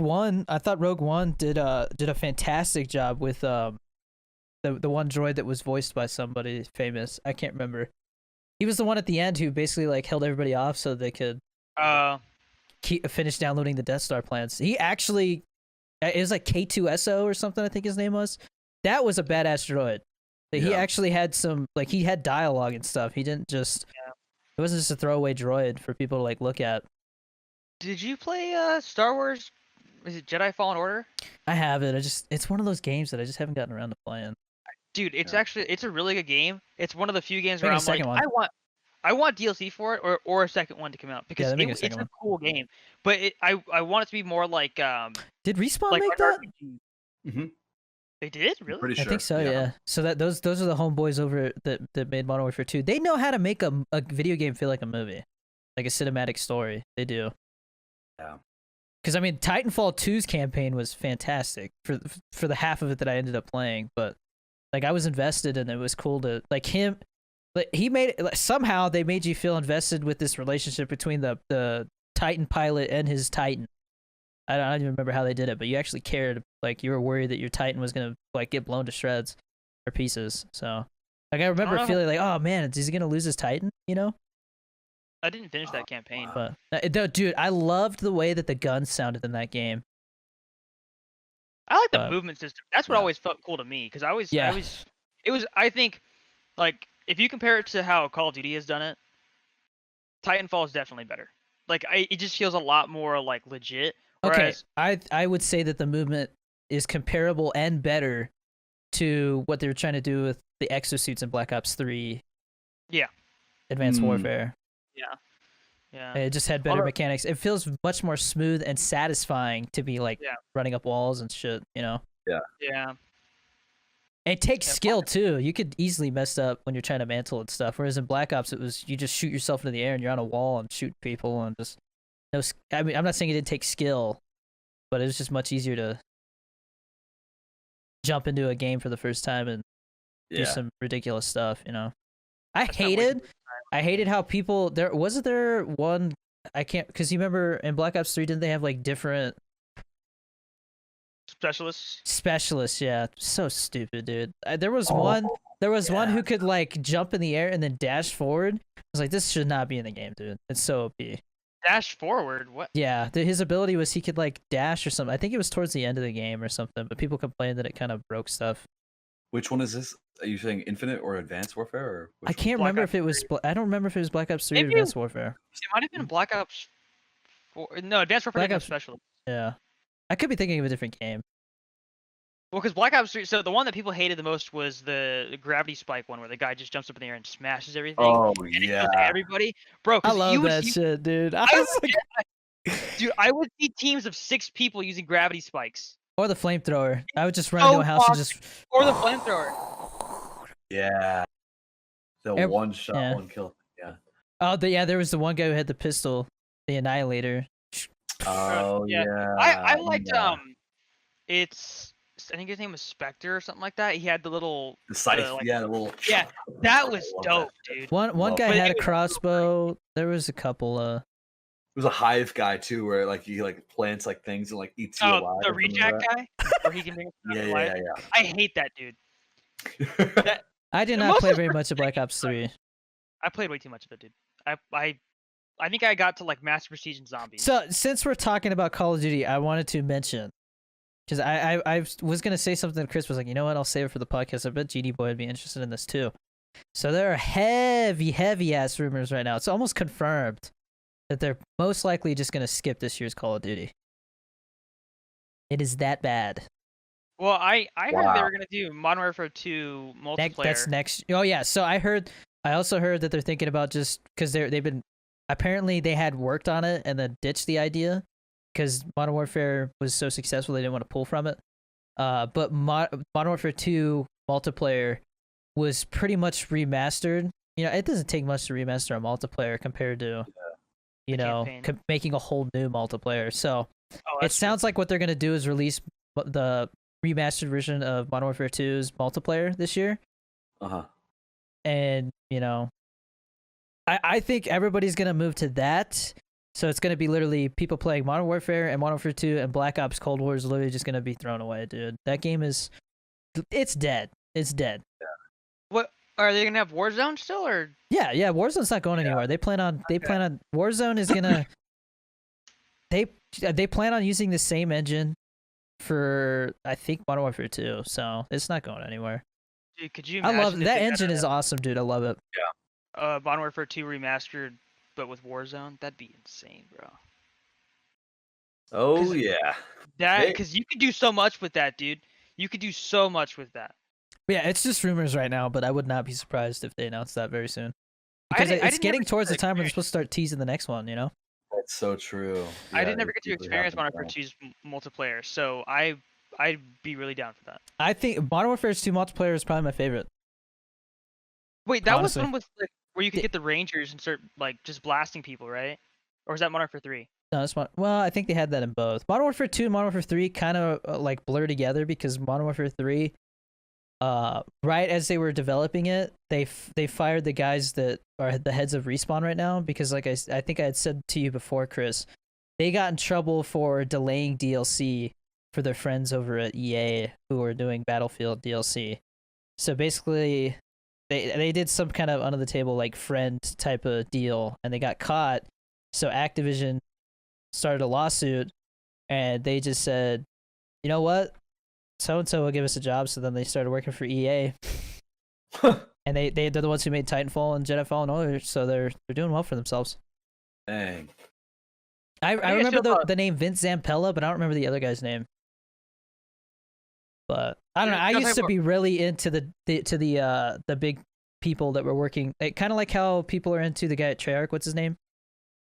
One did a fantastic job with the one droid that was voiced by somebody famous. I can't remember. He was the one at the end who basically like held everybody off so they could finish downloading the Death Star plans. He actually, it was like K2SO or something, I think his name was. That was a badass droid. He actually had some, like he had dialogue and stuff. He didn't just, it wasn't just a throwaway droid for people to like look at. Did you play Star Wars? Is it Jedi Fallen Order? I have it. It's one of those games that I just haven't gotten around to playing. Dude, it's a really good game. It's one of the few games Make where a I'm like, second one. I want DLC for it or a second one to come out because make a it's second a one. cool game. But I want it to be more like Did Respawn like make an that? RPG. Mhm. They did? I'm Really? pretty I sure. think so, yeah. So that those are the homeboys over that made Modern Warfare 2. They know how to make a video game feel like a movie, like a cinematic story. They do. Yeah. Because I mean, Titanfall 2's campaign was fantastic for the half of it that I ended up playing, but like I was invested and it was cool to like him. Like he made it, like, somehow they made you feel invested with this relationship between the Titan pilot and his Titan. I don't even remember how they did it, but you actually cared. Like you were worried that your Titan was gonna like get blown to shreds or pieces. So like I remember feeling like, oh man, is he gonna lose his Titan? You know? I didn't finish that campaign. But dude, I loved the way that the guns sounded in that game. I like the movement system. That's what always felt cool to me because I think like if you compare it to how Call of Duty has done it, Titanfall is definitely better. Like it just feels a lot more like legit. Whereas, okay, I would say that the movement is comparable and better to what they were trying to do with the exosuits in Black Ops 3. Yeah. Advanced Warfare. Yeah. Yeah. It just had better mechanics. It feels much more smooth and satisfying to be like running up walls and shit, you know? Yeah. Yeah. It takes skill too. You could easily mess up when you're trying to mantle and stuff. Whereas in Black Ops, it was you just shoot yourself into the air and you're on a wall and shoot people and just no. I mean, I'm not saying it didn't take skill, but it was just much easier to jump into a game for the first time and do some ridiculous stuff. You know, I hated how people there one. I can't because you remember in Black Ops 3 didn't they have like different specialists? Yeah, so stupid, dude. There was one who could like jump in the air and then dash forward. I was like, this should not be in the game, dude. It's so OP. Dash forward? What? Yeah, his ability was he could like dash or something. I think it was towards the end of the game or something, but people complained that it kind of broke stuff. Which one is this? Are you saying Infinite or Advanced Warfare? Or I which one? can't Black remember Ops if it was. 3. I don't remember if it was Black Ops 3 or Maybe Advanced Warfare. it might have been Black Ops 4. No, Advanced Warfare Black didn't have Ops. special. Yeah, I could be thinking of a different game. Well, because Black Ops 3, so the one that people hated the most was the gravity spike one, where the guy just jumps up in the air and smashes everything. Oh And it yeah. kills everybody, bro. I Because love you would that see, shit, dude. I I was would, like, dude, I would see teams of 6 people using gravity spikes. or the flamethrower. I would just run So into a house and just. Or the flamethrower. Yeah. The Ev- one shot, yeah. one kill. Yeah. Oh, yeah. There was the one guy who had the pistol, the Annihilator. Oh yeah. yeah. I liked yeah. I think his name was Spectre or something like that. He had the little The scythe. like- yeah, the little. Yeah, that was I love dope, that. dude. One Love guy it. had a But it was crossbow. There was a couple. It was a hive guy too, where like he like plants like things and like eats you Oh, alive. the or something reject like guy, where he can bring us that. back Yeah, to yeah, life. yeah, I hate that dude. yeah. I did The not most play is very for much of Black taking Ops 3. I played way too much of it, dude. I think I got to like Master Prestige and Zombies. So since we're talking about Call of Duty, I wanted to mention because I was gonna say something. Chris was like, you know what? I'll save it for the podcast. I bet Genie Boy would be interested in this too. So there are heavy ass rumors right now. It's almost confirmed that they're most likely just gonna skip this year's Call of Duty. It is that bad. Well, I heard they Wow. were gonna do Modern Warfare 2 multiplayer. That's next. Oh yeah. So I also heard that they're thinking about just because they've been apparently they had worked on it and then ditched the idea because Modern Warfare was so successful they didn't want to pull from it. But Modern Warfare 2 multiplayer was pretty much remastered. You know, it doesn't take much to remaster a multiplayer compared to, you The know, campaign. making a whole new multiplayer. So Oh, it that's true. sounds like what they're gonna do is release the remastered version of Modern Warfare 2's multiplayer this year. Uh-huh. And you know, I think everybody's gonna move to that. So it's gonna be literally people playing Modern Warfare and Modern Warfare 2 and Black Ops Cold War is literally just gonna be thrown away, dude. That game is, it's dead. It's dead. What are they gonna have Warzone still or? Yeah. Warzone's not going anywhere. They plan on Warzone is gonna. They plan on using the same engine for I think Modern Warfare 2, so it's not going anywhere. Dude, could you I imagine love if that they had engine is awesome, dude. I love it. Modern Warfare 2 remastered, but with Warzone? That'd be insane, bro. Oh 'Cause- yeah. That Hey. because you could do so much with that, dude. You could do so much with that. But yeah, it's just rumors right now, but I would not be surprised if they announce that very soon. I Because didn't- I it's didn't getting ever towards the get to time when they're experience- supposed to start teasing the next one, you know? That's so true. I Yeah, didn't ever it get to usually experience Modern happens Warfare now. 2's multiplayer, so I'd be really down for that. I think Modern Warfare 2 multiplayer is probably my favorite. Wait, that Honestly. was one with like where you could get the Rangers and start like just blasting people, right? Or was that Modern Warfare 3? No, it's well, I think they had that in both. Modern Warfare 2 and Modern Warfare 3 kind of like blur together because Modern Warfare 3, right as they were developing it, they fired the guys that are the heads of Respawn right now because like I think I had said to you before, Chris, they got in trouble for delaying DLC for their friends over at EA who were doing Battlefield DLC. So basically, they did some kind of under the table like friend type of deal and they got caught. So Activision started a lawsuit and they just said, you know what? So and so will give us a job. So then they started working for EA. And they're the ones who made Titanfall and Jedi Fallen Order, so they're doing well for themselves. Dang. I do you guys remember feel about- the name Vince Zampella, but I don't remember the other guy's name. But I don't know. I You're used talking to be really into the big people that were working, kind of like how people are into the guy at Treyarch. What's his name?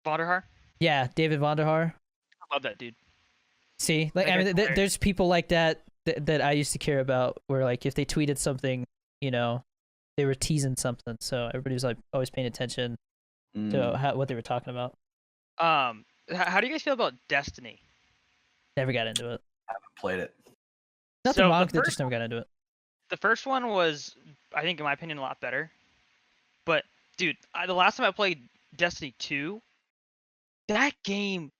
Vonderhaar? Yeah, David Vonderhaar. I love that dude. See, like That I guy's mean, hilarious. there's people like that that I used to care about. Where like if they tweeted something, you know, they were teasing something, so everybody was like always paying attention Mm. to what they were talking about. How do you guys feel about Destiny? Never got into it. Haven't played it. Nothing So wrong the with it, just never got into it. The first one was, I think, in my opinion, a lot better. But dude, the last time I played Destiny 2, that game,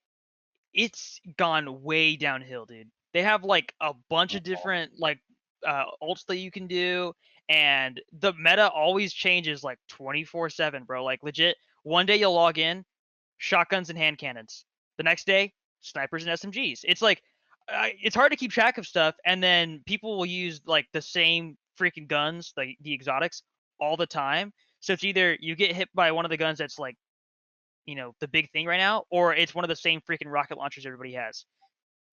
it's gone way downhill, dude. They have like a bunch of different like ults that you can do, and the meta always changes like 24/7, bro. Like legit, one day you'll log in, shotguns and hand cannons. The next day, snipers and SMGs. It's like it's hard to keep track of stuff, and then people will use like the same freaking guns, like the exotics, all the time. So it's either you get hit by one of the guns that's like, the big thing right now, or it's one of the same freaking rocket launchers everybody has.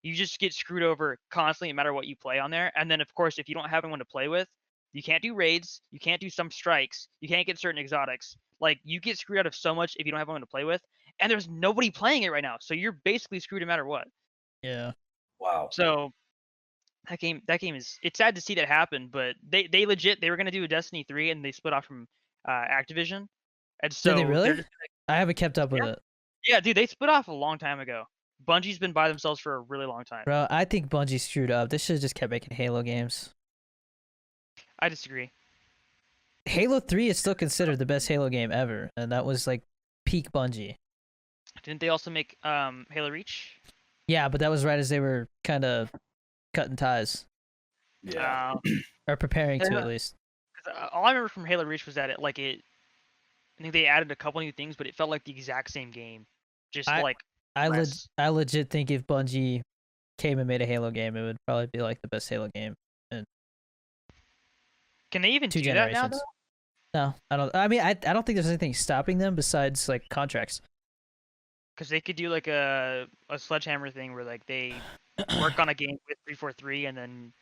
You just get screwed over constantly, no matter what you play on there. And then, of course, if you don't have anyone to play with, you can't do raids, you can't do some strikes, you can't get certain exotics. Like, you get screwed out of so much if you don't have anyone to play with. And there's nobody playing it right now, so you're basically screwed no matter what. Yeah. Wow. So that game is, it's sad to see that happen, but they legit, they were gonna do a Destiny 3 and they split off from Activision. And so Did they really? they're just, I haven't kept up with it. yeah, dude, they split off a long time ago. Bungie's been by themselves for a really long time. Bro, I think Bungie screwed up. They should have just kept making Halo games. I disagree. Halo 3 is still considered the best Halo game ever, and that was like peak Bungie. Didn't they also make Halo Reach? Yeah, but that was right as they were kind of cutting ties, Yeah. or preparing to Yeah. at least. All I remember from Halo Reach was that I think they added a couple new things, but it felt like the exact same game. Just I legit think if Bungie came and made a Halo game, it would probably be like the best Halo game in Can they even 2 do that now, generations. though? No, I don't. I mean, I don't think there's anything stopping them besides like contracts. Because they could do like a Sledgehammer thing where like they work on a game with 343 and then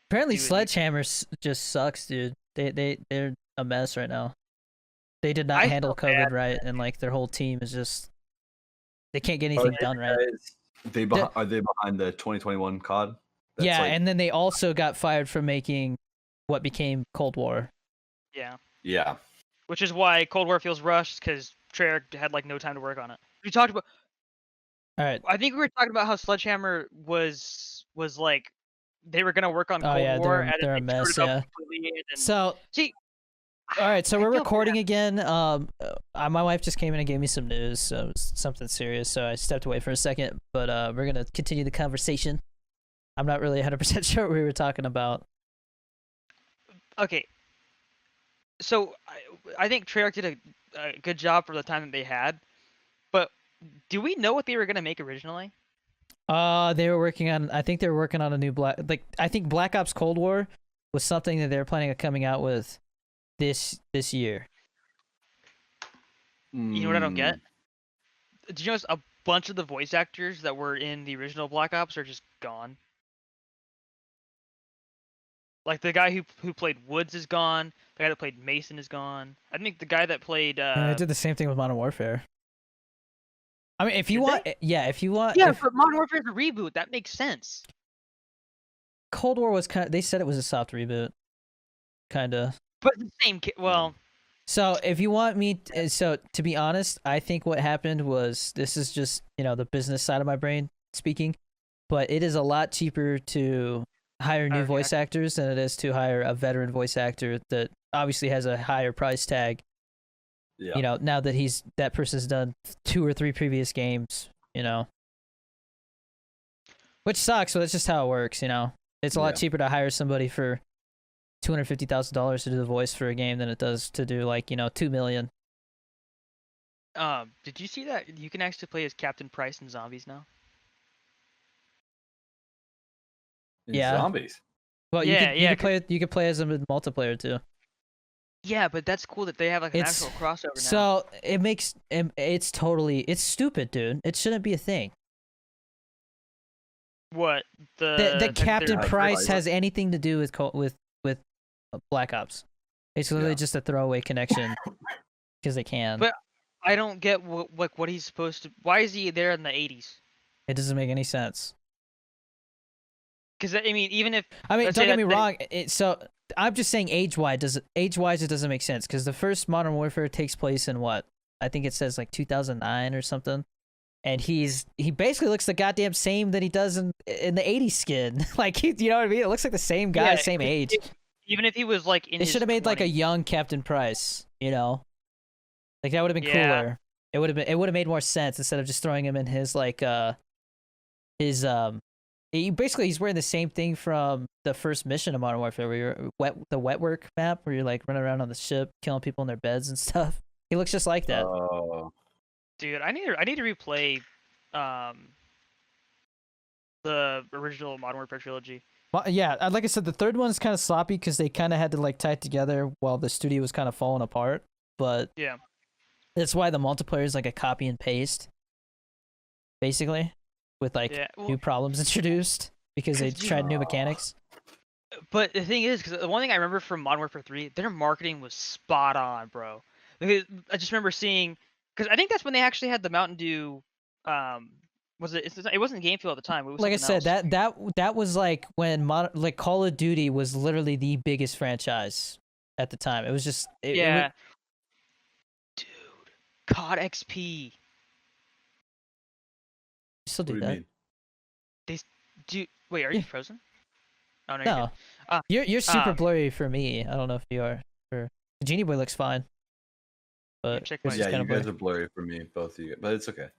Apparently, do it. Sledgehammer just sucks, dude. They're a mess right now. They did not I handle feel COVID bad, right, and like their whole team is just they can't get anything done right. Are they behind the 2021 COD? That's Yeah, like- and then they also got fired for making what became Cold War. yeah. which is why Cold War feels rushed because Treyarch had like no time to work on it. We talked about. All right. I think we were talking about how Sledgehammer was like they were gonna work on Oh Cold yeah, War they're and a then they mess. screwed it Yeah. up completely, and then, So see. all right, so I we're feel recording bad. again. My wife just came in and gave me some news, so it's something serious. So I stepped away for a second, but we're gonna continue the conversation. I'm not really 100% sure what we were talking about. Okay. So I think Treyarch did a good job for the time that they had, but do we know what they were gonna make originally? They were working on. I think they were working on a new I think Black Ops Cold War was something that they were planning on coming out with this year. You know what I don't get? Did you notice a bunch of the voice actors that were in the original Black Ops are just gone? Like the guy who played Woods is gone. The guy that played Mason is gone. I think the guy that played. I did the same thing with Modern Warfare. I mean, if you Did want, they? yeah, if you want, Yeah, if but Modern Warfare is a reboot. That makes sense. Cold War was they said it was a soft reboot, kind of. But the same. Well, So if you want me, so to be honest, I think what happened was this is just the business side of my brain speaking, but it is a lot cheaper to hire new Okay. voice actors than it is to hire a veteran voice actor that obviously has a higher price tag. Yeah. Now that that person's done 2 or 3 previous games, which sucks, but that's just how it works. It's a lot Yeah. cheaper to hire somebody for $250,000 to do the voice for a game than it does to do like $2 million. did you see that you can actually play as Captain Price in Zombies now? Yeah. Zombies. Well, Yeah, you could play as them in multiplayer too. Yeah, but that's cool that they have like an It's- actual crossover now. So it makes it's stupid, dude. It shouldn't be a thing. What That Captain Price- Price has anything to do with Black Ops. It's literally Yeah. just a throwaway connection because they can. But- I don't get what he's supposed to. Why is he there in the 80s? It doesn't make any sense. Because I mean, even if I mean, let's don't say get me that they- wrong. So I'm just saying age-wise, it doesn't make sense because the first Modern Warfare takes place in what? I think it says like 2009 or something. And he basically looks the goddamn same that he does in the 80s skin. Like you know what I mean? It looks like the same guy, Yeah, same age. even if he was like in They his should have made like a 20s. young Captain Price, Like that would have been Yeah. cooler. It would have made more sense instead of just throwing him in his he's wearing the same thing from the first mission of Modern Warfare where you're the wet work map where you're like running around on the ship killing people in their beds and stuff. He looks just like that. Oh. Dude, I need to replay the original Modern Warfare trilogy Well, yeah, like I said, the third one's kind of sloppy because they kind of had to like tie it together while the studio was kind of falling apart. But Yeah. that's why the multiplayer is like a copy and paste, basically, with like Yeah. Well, new problems introduced because they 'cause, dude, tried new mechanics. but the thing is, because the one thing I remember from Modern Warfare 3, their marketing was spot on, bro. Because I just remember seeing, because I think that's when they actually had the Mountain Dew. Um, was it? It wasn't Game Fuel at the time. It was Like I something said, else. that was like when like Call of Duty was literally the biggest franchise at the time. It was just it was Yeah, dude, COD XP. still What do do you that. mean? They do. Wait, are Yeah. you frozen? Oh no, you're good. No, Uh, you're super um, blurry for me. I don't know if you are. For Genie Boy looks fine, yeah, but check yours my. is Yeah, kind you of blurry. guys are blurry for me, both of you, but it's okay.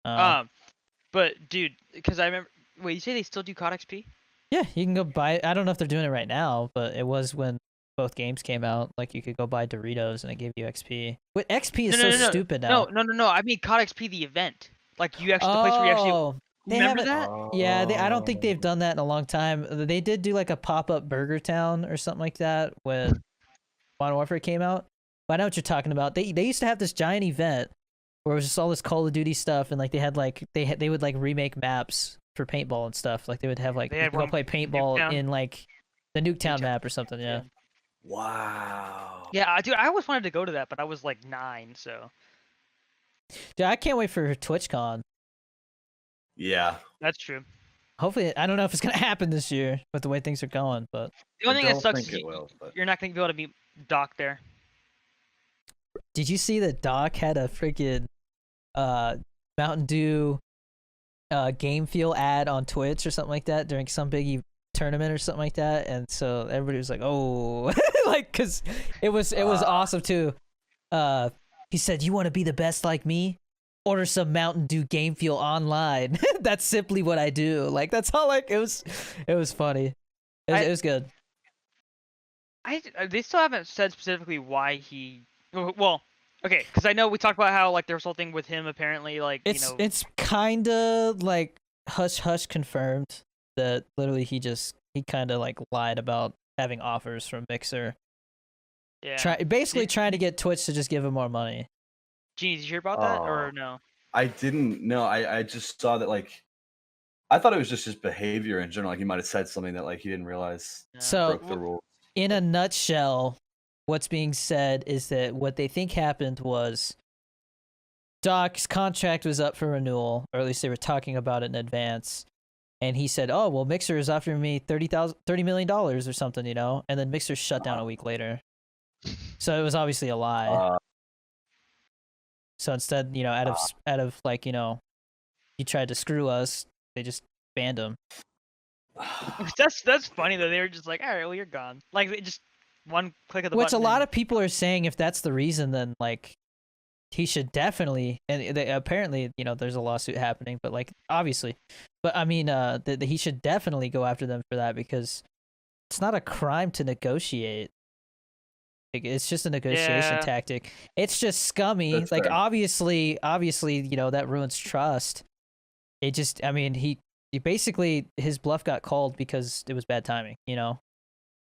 Uh, But dude, because I remember. Wait, you say they still do COD XP? yeah, you can go buy. I don't know if they're doing it right now, but it was when both games came out. Like you could go buy Doritos and it gave you XP. But XP is No, no, so no, no, stupid no, now. no, no, no. I mean COD XP the event. Like you actually, the place where you actually Oh, they remember haven't. that? Yeah, I don't think Oh, they've done that in a long time. They did do like a pop up Burger Town or something like that when Modern Warfare came out. But I know what you're talking about. They used to have this giant event where it was just all this Call of Duty stuff, and like they had like they would like remake maps for paintball and stuff. Like they would have like They you had could go one play in paintball Nuketown. in like the Nuketown Nuketown. map or something. Yeah. Yeah. wow. Yeah, dude, I always wanted to go to that, but I was like 9, so Dude, I can't wait for TwitchCon. Yeah. that's true. Hopefully, I don't know if it's gonna happen this year with the way things are going, but The only I thing that don't sucks think is it will, but you're not gonna be able to meet Doc there. did you see that Doc had a freaking Mountain Dew game feel ad on Twitch or something like that during some big tournament or something like that, and so everybody was like, "Oh," like because it was awesome too. He said, "You want to be the best like me? Order some Mountain Dew Game Fuel online." That's simply what I do. Like that's all. Like it was funny. It was good. They still haven't said specifically why he. Well, okay, because I know we talked about how like there was whole thing with him apparently like It's kind of like hush hush confirmed that literally he kind of like lied about having offers from Mixer. yeah. Basically trying to get Twitch to just give him more money. Genie, did you hear about that or no? I didn't know. I just saw that like I thought it was just his behavior in general. Like he might have said something that like he didn't realize No. So broke the rules. in a nutshell, what's being said is that what they think happened was Doc's contract was up for renewal, or at least they were talking about it in advance. And he said, "Oh, well, Mixer is offering me $30 million or something, you know." And then Mixer shut down a week later. So it was obviously a lie. So instead, you know, out of like, you know, he tried to screw us, they just banned him. That's funny though. They were just like, all right, well, you're gone. Like they just one click of the Which a button. lot of people are saying if that's the reason, then like he should definitely, and they, apparently, you know, there's a lawsuit happening, but like obviously, but I mean, that he should definitely go after them for that because it's not a crime to negotiate. It's just a negotiation tactic. It's just scummy. That's like fair. obviously, you know, that ruins trust. It just, I mean, he basically his bluff got called because it was bad timing, you know.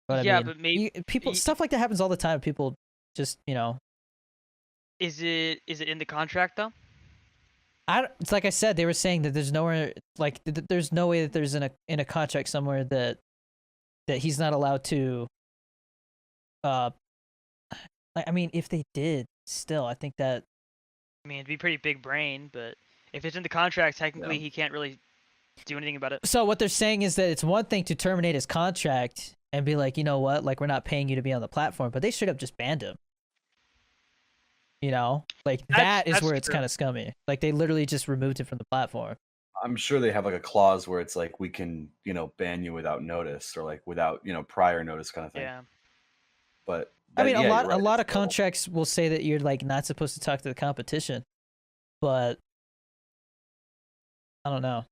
But Yeah, I mean, but maybe people stuff like that happens all the time. People just, you know, is it in the contract though? it's like I said, they were saying that there's nowhere like there's no way that there's in a contract somewhere that he's not allowed to I mean, if they did, still, I think that. I mean, it'd be pretty big brain, but if it's in the contract, technically he can't really do anything about it. So what they're saying is that it's one thing to terminate his contract and be like, you know what, like we're not paying you to be on the platform, but they straight up just banned him. You know, like that is where it's kind of scummy. Like they literally just removed him from the platform. I'm sure they have like a clause where it's like we can, you know, ban you without notice or like without, you know, prior notice kind of thing. Yeah. But I mean, yeah, a lot of contracts will say that you're like not supposed to talk to the competition, but I don't know.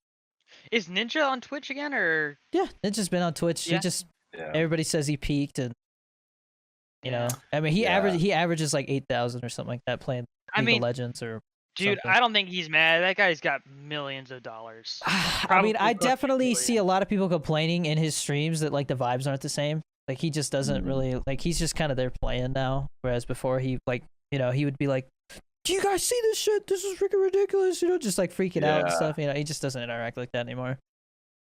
Is Ninja on Twitch again, or? Yeah, Ninja's been on Twitch. Yeah. He just everybody says he peaked, and you know, I mean, he averages like 8,000 or something like that playing League of Legends or. Dude, something. I don't think he's mad. That guy's got millions of dollars. I mean, I Probably close to definitely see a billion. lot of people complaining in his streams that like the vibes aren't the same. Like he just doesn't really like he's just kind of there playing now, whereas before he like he would be like, "Do you guys see this shit? This is freaking ridiculous," just like freaking out and Yeah. stuff. He just doesn't interact like that anymore.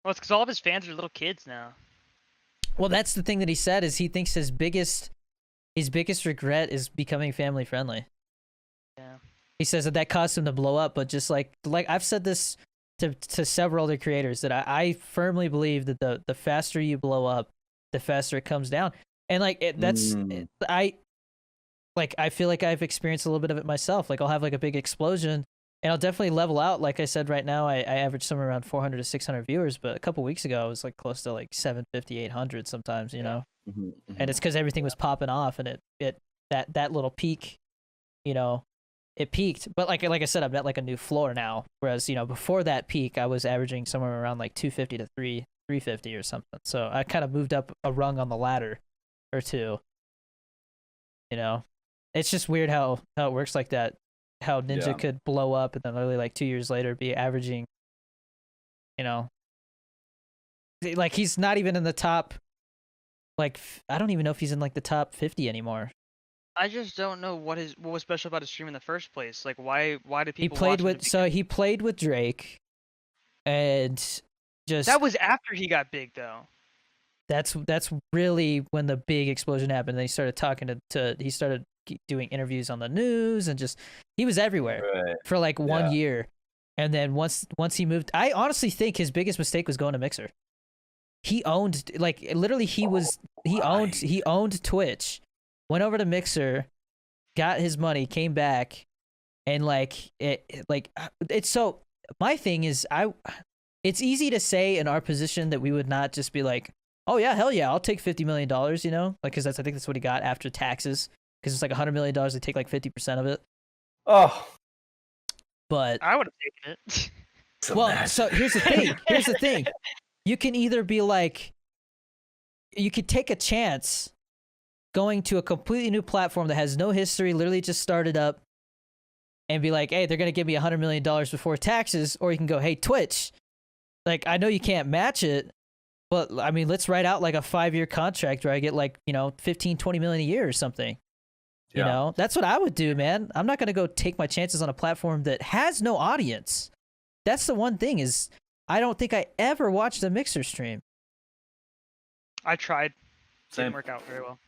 Well, it's because all of his fans are little kids now. Well, that's the thing that he said is he thinks his biggest regret is becoming family friendly. Yeah. He says that caused him to blow up, but just like I've said this to several other creators that I firmly believe that the faster you blow up, the faster it comes down. And like I feel like I've experienced a little bit of it myself. Like I'll have like a big explosion and I'll definitely level out. Like I said, right now I average somewhere around 400 to 600 viewers, but a couple weeks ago I was like close to like 750, 800 sometimes, and it's because everything was popping off and that little peak, it peaked. But like I said, I'm at like a new floor now. Whereas, before that peak, I was averaging somewhere around like 250 to 350 or something. So I kind of moved up a rung on the ladder or two. It's just weird how it works like that. How Ninja could blow up and then literally like 2 years later be averaging, like he's not even in the top. Like I don't even know if he's in like the top 50 anymore. I just don't know what was special about his stream in the first place. Like, why did people? He played with Drake, and just that was after he got big, though. That's really when the big explosion happened. Then he started talking he started doing interviews on the news, and just he was everywhere for like 1 year, and then once he moved, I honestly think his biggest mistake was going to Mixer. He owned literally he owned Twitch. Went over to Mixer, got his money, came back, and it's so. My thing is, it's easy to say in our position that we would not just be like, oh yeah, hell yeah, I'll take $50 million, because I think that's what he got after taxes, because it's like $100 million, they take like 50% of it. Oh, but I would have taken it. Well, so here's the thing. You can either be like, you could take a chance going to a completely new platform that has no history, literally just started up, and be like, hey, they're going to give me $100 million before taxes. Or you can go, hey, Twitch, like, I know you can't match it, but I mean, let's write out like a 5-year contract where I get like, 15, 20 million a year or something. That's what I would do, man. I'm not going to go take my chances on a platform that has no audience. That's the one thing is I don't think I ever watched a Mixer stream. I tried. Same. Didn't work out very well.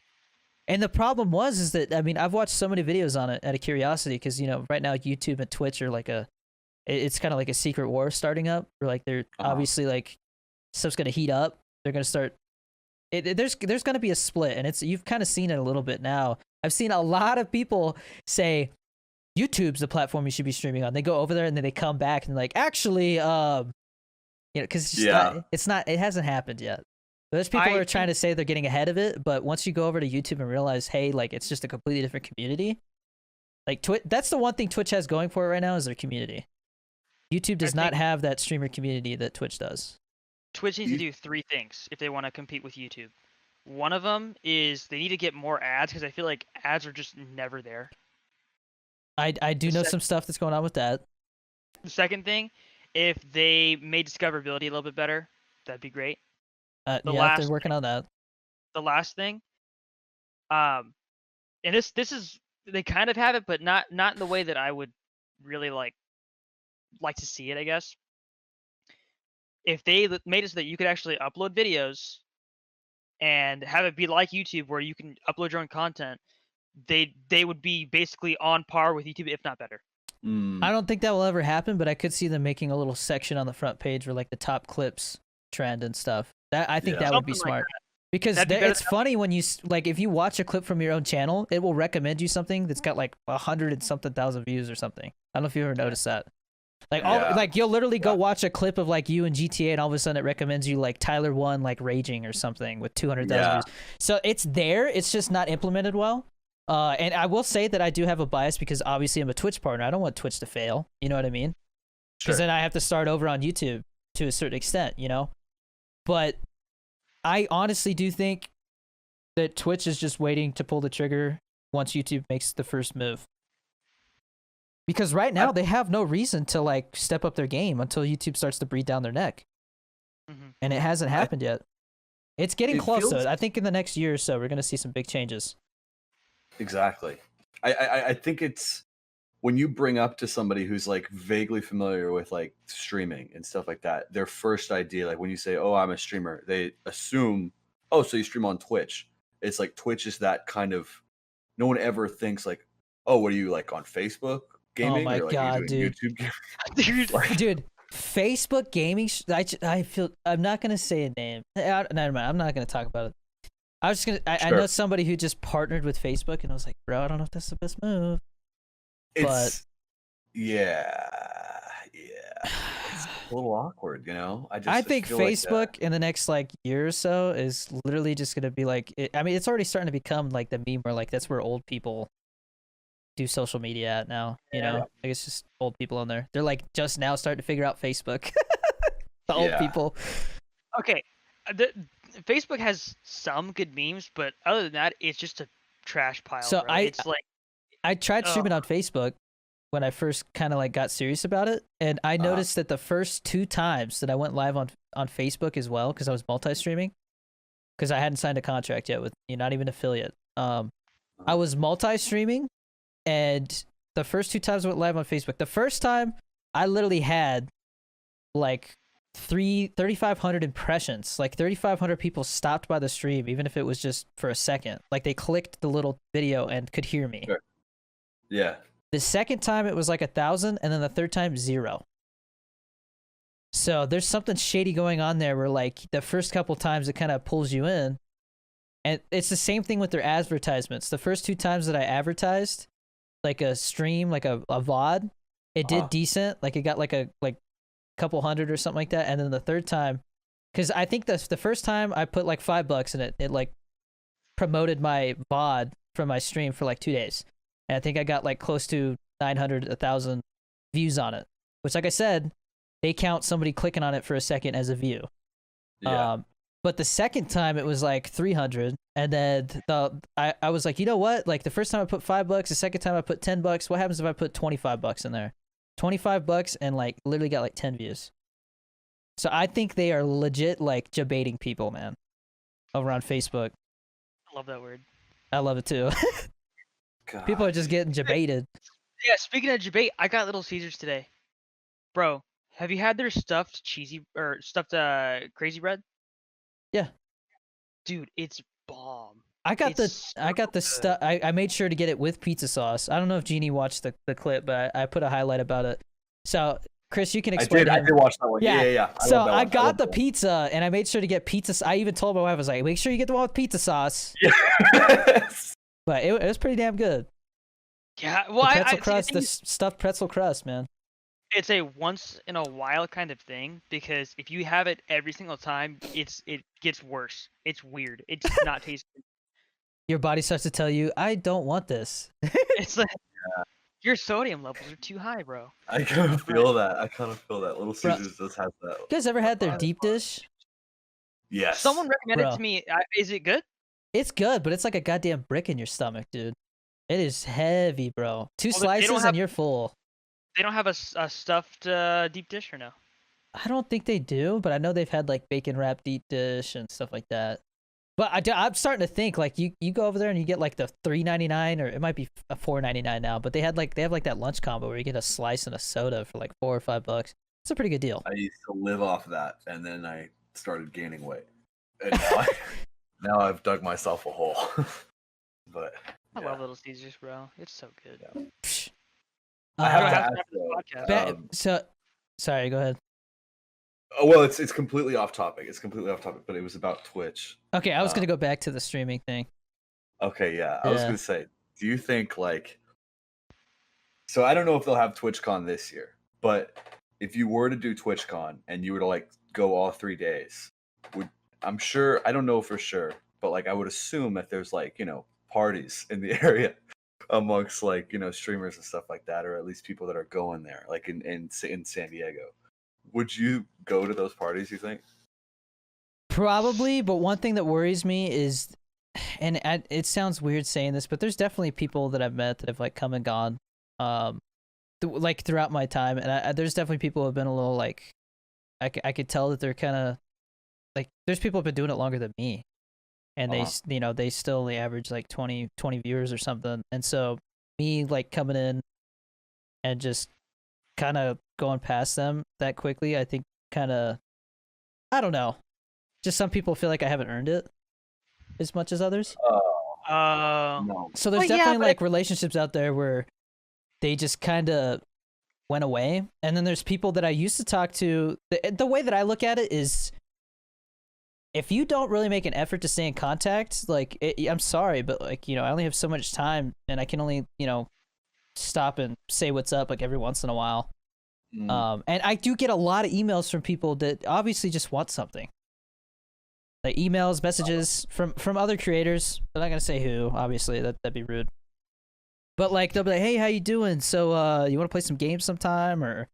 And the problem is that, I mean, I've watched so many videos on it out of curiosity because, right now YouTube and Twitch are like it's kind of like a secret war starting up. Where like they're obviously like stuff's going to heat up. They're going to start. There's going to be a split, and you've kind of seen it a little bit now. I've seen a lot of people say YouTube's the platform you should be streaming on. They go over there and then they come back and like, actually, because it hasn't happened yet. There's people who are trying to say they're getting ahead of it, but once you go over to YouTube and realize, hey, like it's just a completely different community. Like that's the one thing Twitch has going for it right now is their community. YouTube does not have that streamer community that Twitch does. Twitch needs to do 3 things if they want to compete with YouTube. One of them is they need to get more ads because I feel like ads are just never there. I do know some stuff that's going on with that. The second thing, if they made discoverability a little bit better, that'd be great. They're working on that. The last thing, and this is they kind of have it, but not in the way that I would really like to see it, I guess. If they made it so that you could actually upload videos and have it be like YouTube where you can upload your own content, they would be basically on par with YouTube, if not better. I don't think that will ever happen, but I could see them making a little section on the front page where like the top clips trend and stuff. I think that would be smart. Because it's funny when you like if you watch a clip from your own channel, it will recommend you something that's got like 100 and something thousand views or something. I don't know if you ever noticed that. Like you'll literally go watch a clip of like you and GTA, and all of a sudden it recommends you like Tyler 1 like raging or something with 200,000 views. So it's there. It's just not implemented well. And I will say that I do have a bias because obviously I'm a Twitch partner. I don't want Twitch to fail. You know what I mean? Because then I have to start over on YouTube to a certain extent. But I honestly do think that Twitch is just waiting to pull the trigger once YouTube makes the first move. Because right now they have no reason to like step up their game until YouTube starts to breathe down their neck, and it hasn't happened yet. It's getting close though. I think in the next year or so we're gonna see some big changes. Exactly. I think it's when you bring up to somebody who's like vaguely familiar with like streaming and stuff like that, their first idea, like when you say, "Oh, I'm a streamer," they assume, "Oh, so you stream on Twitch." It's like Twitch is that kind of. No one ever thinks like, "Oh, what are you like on Facebook gaming?" Oh my or like god, are you doing dude! YouTube gaming? Dude, Facebook gaming. I feel I'm not gonna say a name. Never mind. I'm not gonna talk about it. I was just gonna. I know somebody who just partnered with Facebook, and I was like, bro, I don't know if that's the best move. It's it's a little awkward, you know. I think feel Facebook in the next like year or so is literally just gonna be like. I mean, it's already starting to become like the meme where like that's where old people do social media at now. You know, like it's just old people on there. They're like just now starting to figure out Facebook. The old people. Okay, Facebook has some good memes, but other than that, it's just a trash pile. So bro. It's like I tried streaming on Facebook when I first kind of like got serious about it, and I noticed that the first 2 times that I went live on Facebook as well, because I was multi-streaming, because I hadn't signed a contract yet with not even affiliate. I was multi-streaming, and the first 2 times I went live on Facebook. The first time I literally had like 3,500 impressions. Like 3,500 people stopped by the stream, even if it was just for a second. Like they clicked the little video and could hear me. Sure. Yeah. The second time it was like 1,000, and then the third time 0. So there's something shady going on there where like the first couple times it kind of pulls you in, and it's the same thing with their advertisements. The first 2 times that I advertised like a stream, like a VOD, it did decent. Like it got like a couple hundred or something like that, and then the third time, because I think the first time I put like $5 in it like promoted my VOD from my stream for like 2 days. And I think I got like close to 900, 1,000 views on it, which, like I said, they count somebody clicking on it for a second as a view. Yeah. But the second time it was like 300, and then I was like, you know what? Like the first time I put $5, the second time I put $10. What happens if I put $25 in there? $25 and like literally got like 10 views. So I think they are legit like debating people, man, over on Facebook. I love that word. I love it too. God. People are just getting debated. Yeah, speaking of debate, I got Little Caesars today. Bro, have you had their stuffed crazy bread? Yeah. Dude, it's bomb. I got It's the stuff. I made sure to get it with pizza sauce. I don't know if Genie watched the clip, but I put a highlight about it. So Chris, you can explain. I did watch that one. Yeah. So I got the pizza, and I made sure to get pizza. I even told my wife, I was like, make sure you get the one with pizza sauce. Yes. But it was pretty damn good. Yeah, well, the pretzel crust, the stuffed pretzel crust, man. It's a once in a while kind of thing, because if you have it every single time, it gets worse. It's weird. It's not tasty. Your body starts to tell you, I don't want this. It's like your sodium levels are too high, bro. I kind of feel that. Little Caesars does have that. You guys ever had their deep dish? Yes. Someone recommended it to me. Is it good? It's good, but it's like a goddamn brick in your stomach, dude. It is heavy, bro. 2 slices and you're full. They don't have a stuffed deep dish, or no? I don't think they do, but I know they've had like bacon wrapped deep dish and stuff like that. But I'm starting to think like you go over there and you get like the $3.99, or it might be a $4.99 now. But they have like that lunch combo where you get a slice and a soda for like $4 or $5. It's a pretty good deal. I used to live off that, and then I started gaining weight. And now I've dug myself a hole. But I love Little Caesars, bro. It's so good. Yeah. I have to ask, so, sorry, go ahead. Oh, well, it's completely off topic. But it was about Twitch. Okay, I was gonna go back to the streaming thing. Okay, yeah. I was gonna say, do you think like? So I don't know if they'll have TwitchCon this year, but if you were to do TwitchCon and you were to like go all 3 days, I'm sure, I don't know for sure, but like I would assume that there's like parties in the area amongst like streamers and stuff like that, or at least people that are going there, like in San Diego. Would you go to those parties, you think? Probably, but one thing that worries me is, and it sounds weird saying this, but there's definitely people that I've met that have like come and gone. like throughout my time, and there's definitely people who have been a little like, I could tell that they're kind of like, there's people who've been doing it longer than me, and they still only average like 20 viewers or something, and so me like coming in and just kind of going past them that quickly, I think kind of, I don't know, just some people feel like I haven't earned it as much as others. No. So there's definitely like relationships out there where they just kind of went away, and then there's people that I used to talk to. The way that I look at it is, if you don't really make an effort to stay in contact, like I'm sorry, but like, I only have so much time, and I can only stop and say what's up like every once in a while. And I do get a lot of emails from people that obviously just want something. Like emails, messages from other creators. I'm not gonna say who, obviously, that'd be rude. But like they'll be like, "Hey, how you doing? So you want to play some games sometime?" Or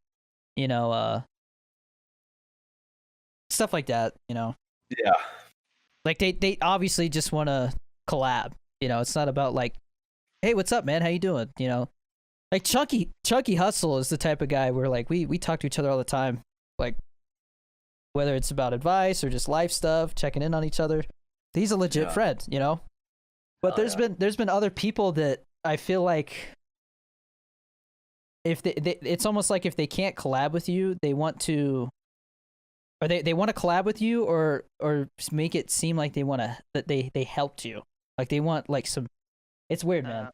stuff like that, Yeah. Like they obviously just want to collab. It's not about like, "Hey, what's up, man? How you doing?" Like Chunky Hustle is the type of guy where like we talk to each other all the time, like whether it's about advice or just life stuff, checking in on each other. He's a legit friend, But there's been other people that I feel like if they it's almost like if they can't collab with you, they want to, or they want to collab with you, or make it seem like that they helped you, like they want like some. It's weird, man.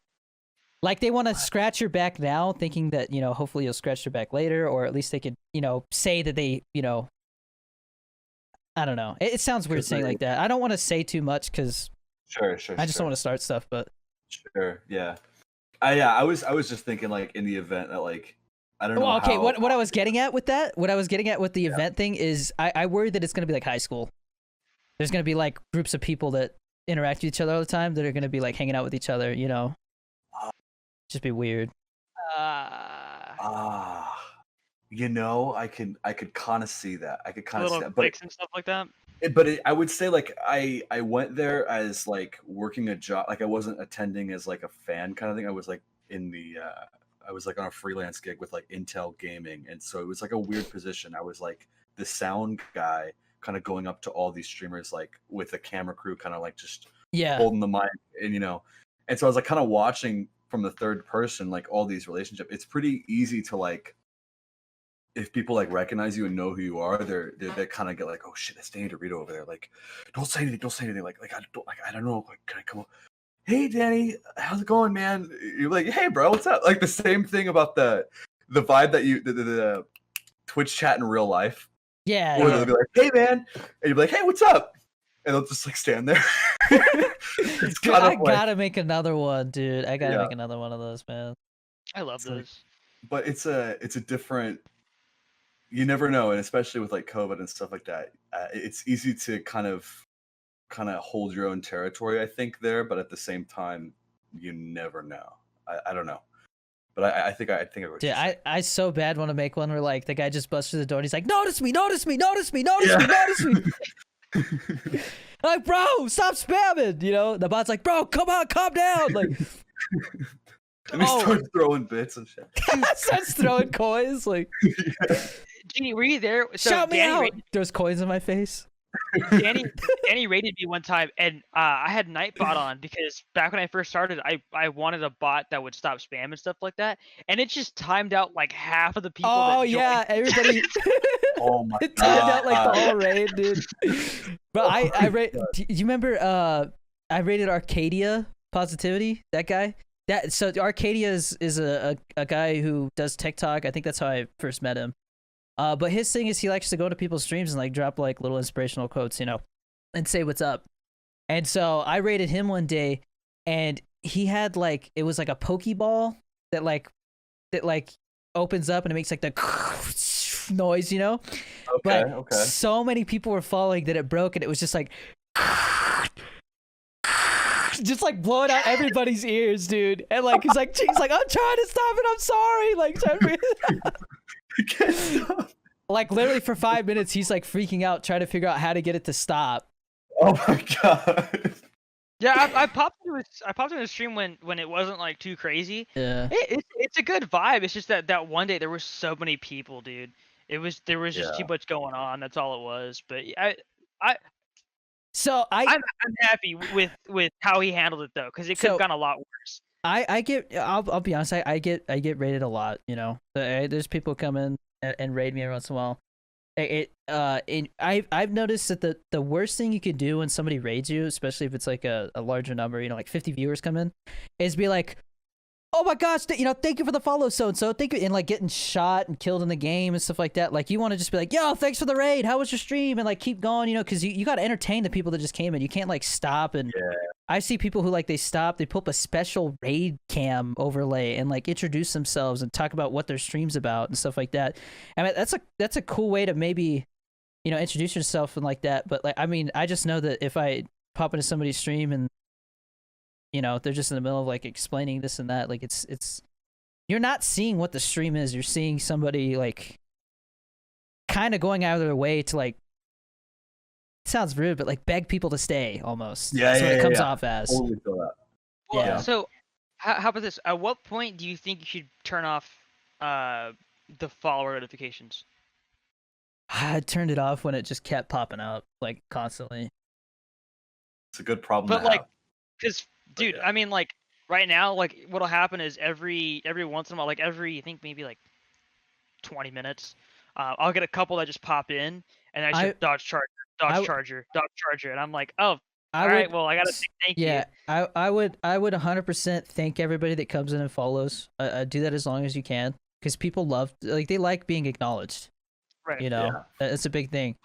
Like they want to scratch your back now, thinking that hopefully you'll scratch your back later, or at least they could say that they I don't know. It sounds weird saying like that. I don't want to say too much because Sure. I just don't want to start stuff. But Sure, yeah. I was just thinking like in the event that like I don't know. Well, okay. What I was getting at with that, what I was getting at with the event thing is, I worry that it's gonna be like high school. There's gonna be like groups of people that interact with each other all the time that are gonna be like hanging out with each other. Just be weird. I could kind of see that. I could kind of see little that, but cliques and stuff like that. I would say like I went there as like working a job. Like I wasn't attending as like a fan kind of thing. I was like I was like on a freelance gig with like Intel Gaming, and so it was like a weird position. I was like the sound guy, kind of going up to all these streamers like with a camera crew, kind of like just holding the mic, and and so I was like kind of watching from the third person like all these relationships. It's pretty easy to like, if people like recognize you and know who you are, they kind of get like, oh shit, that's Danny DeVito over there. Like, don't say anything. Like I don't know. Like, can I come up? Hey Danny, how's it going, man? You're like, hey bro, what's up? Like the same thing about the vibe that the Twitch chat in real life. Yeah. Where they'll be like, hey man, and you'll be like, hey, what's up? And they'll just like stand there. It's Dude, I gotta make another one, dude. I gotta make another one of those, man. I love those. But it's a different. You never know, and especially with like COVID and stuff like that, it's easy to kind of hold your own territory, I think, there. But at the same time, you never know. I don't know, but I think I would. Dude, I so bad want to make one where like the guy just busts through the door and he's like, notice me. Like, bro, stop spamming. The bot's like, bro, come on, calm down. Like, and he starts throwing bits and shit. Starts throwing coins. Like, Genie, were you there? So shout me out. Throws coins in my face. Danny raided me one time, and I had Nightbot on because back when I first started, I wanted a bot that would stop spam and stuff like that, and it just timed out like half of the people. Oh yeah, everybody. Oh my it timed out like the whole raid, dude. But I do you remember? I rated Arcadia Positivity. That guy. So Arcadia is a guy who does TikTok. I think that's how I first met him. But his thing is he likes to go to people's streams and like drop like little inspirational quotes, and say what's up. And so I rated him one day, and he had like, it was like a Pokeball that opens up and it makes like the noise, But so many people were following that it broke, and it was just like just like blowing out everybody's ears, dude. And like he's like I'm trying to stop it, I'm sorry. Like like literally for 5 minutes he's like freaking out trying to figure out how to get it to stop. Oh my god. Yeah, I popped into a stream when it wasn't like too crazy. Yeah. It's a good vibe. It's just that one day there were so many people, dude. There was just too Yeah. much going on. That's all it was. But I So I'm happy with how he handled it though, because it could have so gone a lot worse. I get I'll be honest, I get raided a lot, you know. There's people come in and raid me every once in a while. I've noticed that the worst thing you could do when somebody raids you, especially if it's like a larger number, you know, like 50 viewers come in, is be like, oh my gosh, you know, thank you for the follow, so and so, thank you, and like getting shot and killed in the game and stuff like that. Like, you want to just be like, yo, thanks for the raid, how was your stream, and like keep going, you know, because you got to entertain the people that just came in. You can't like stop. And Yeah. I see people who like they stop, they put up a special raid cam overlay and like introduce themselves and talk about what their stream's about and stuff like that. I mean, that's a cool way to maybe, you know, introduce yourself and like that. But like, I mean, I just know that if I pop into somebody's stream and, you know, they're just in the middle of like explaining this and that, like it's you're not seeing what the stream is. You're seeing somebody like kind of going out of their way to like, it sounds rude, but like beg people to stay almost. Yeah, That's what yeah, it comes yeah. off as. Totally feel that. Well, Yeah. so how about this? At what point do you think you should turn off the follower notifications? I turned it off when it just kept popping up like constantly. It's a good problem But to like, have. because dude, yeah. I mean, like right now, like what'll happen is every once in a while, like I think maybe like 20 minutes, I'll get a couple that just pop in, and I should dodge charger, and I'm like, oh, all right, well, I gotta say thank you. Yeah, I would 100% thank everybody that comes in and follows. Do that as long as you can, because people love, like, they like being acknowledged. Right. You know, Yeah. that's a big thing.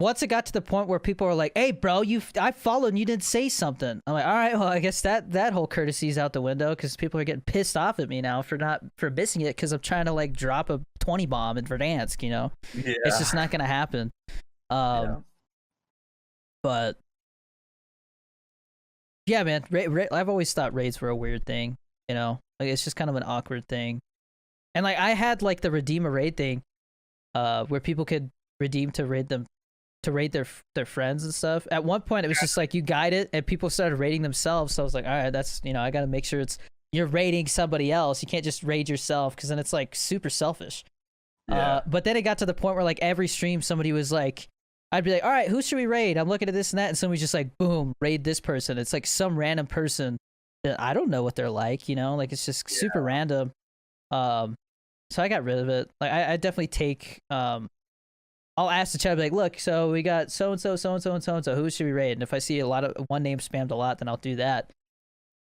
Once it got to the point where people were like, "Hey, bro, I followed and you didn't say something," I'm like, "All right, well, I guess that whole courtesy is out the window," because people are getting pissed off at me now for missing it because I'm trying to like drop a 20 bomb in Verdansk. You know, Yeah. it's just not gonna happen. Yeah. But yeah, man, I've always thought raids were a weird thing. You know, like it's just kind of an awkward thing. And like I had like the redeem a raid thing, where people could redeem to raid them, to raid their friends and stuff. At one point, it was just like you guide it, and people started raiding themselves. So I was like, all right, that's, you know, I got to make sure you're raiding somebody else. You can't just raid yourself, because then it's like super selfish. Yeah. But then it got to the point where like every stream somebody was like, I'd be like, all right, who should we raid? I'm looking at this and that, and somebody's just like, boom, raid this person. It's like some random person that I don't know what they're like, you know, like it's just super random. So I got rid of it. Like I definitely take I'll ask the chat, I'll be like, look, so we got so and so, so and so, and so and so. Who should we raid? And if I see a lot of one name spammed a lot, then I'll do that.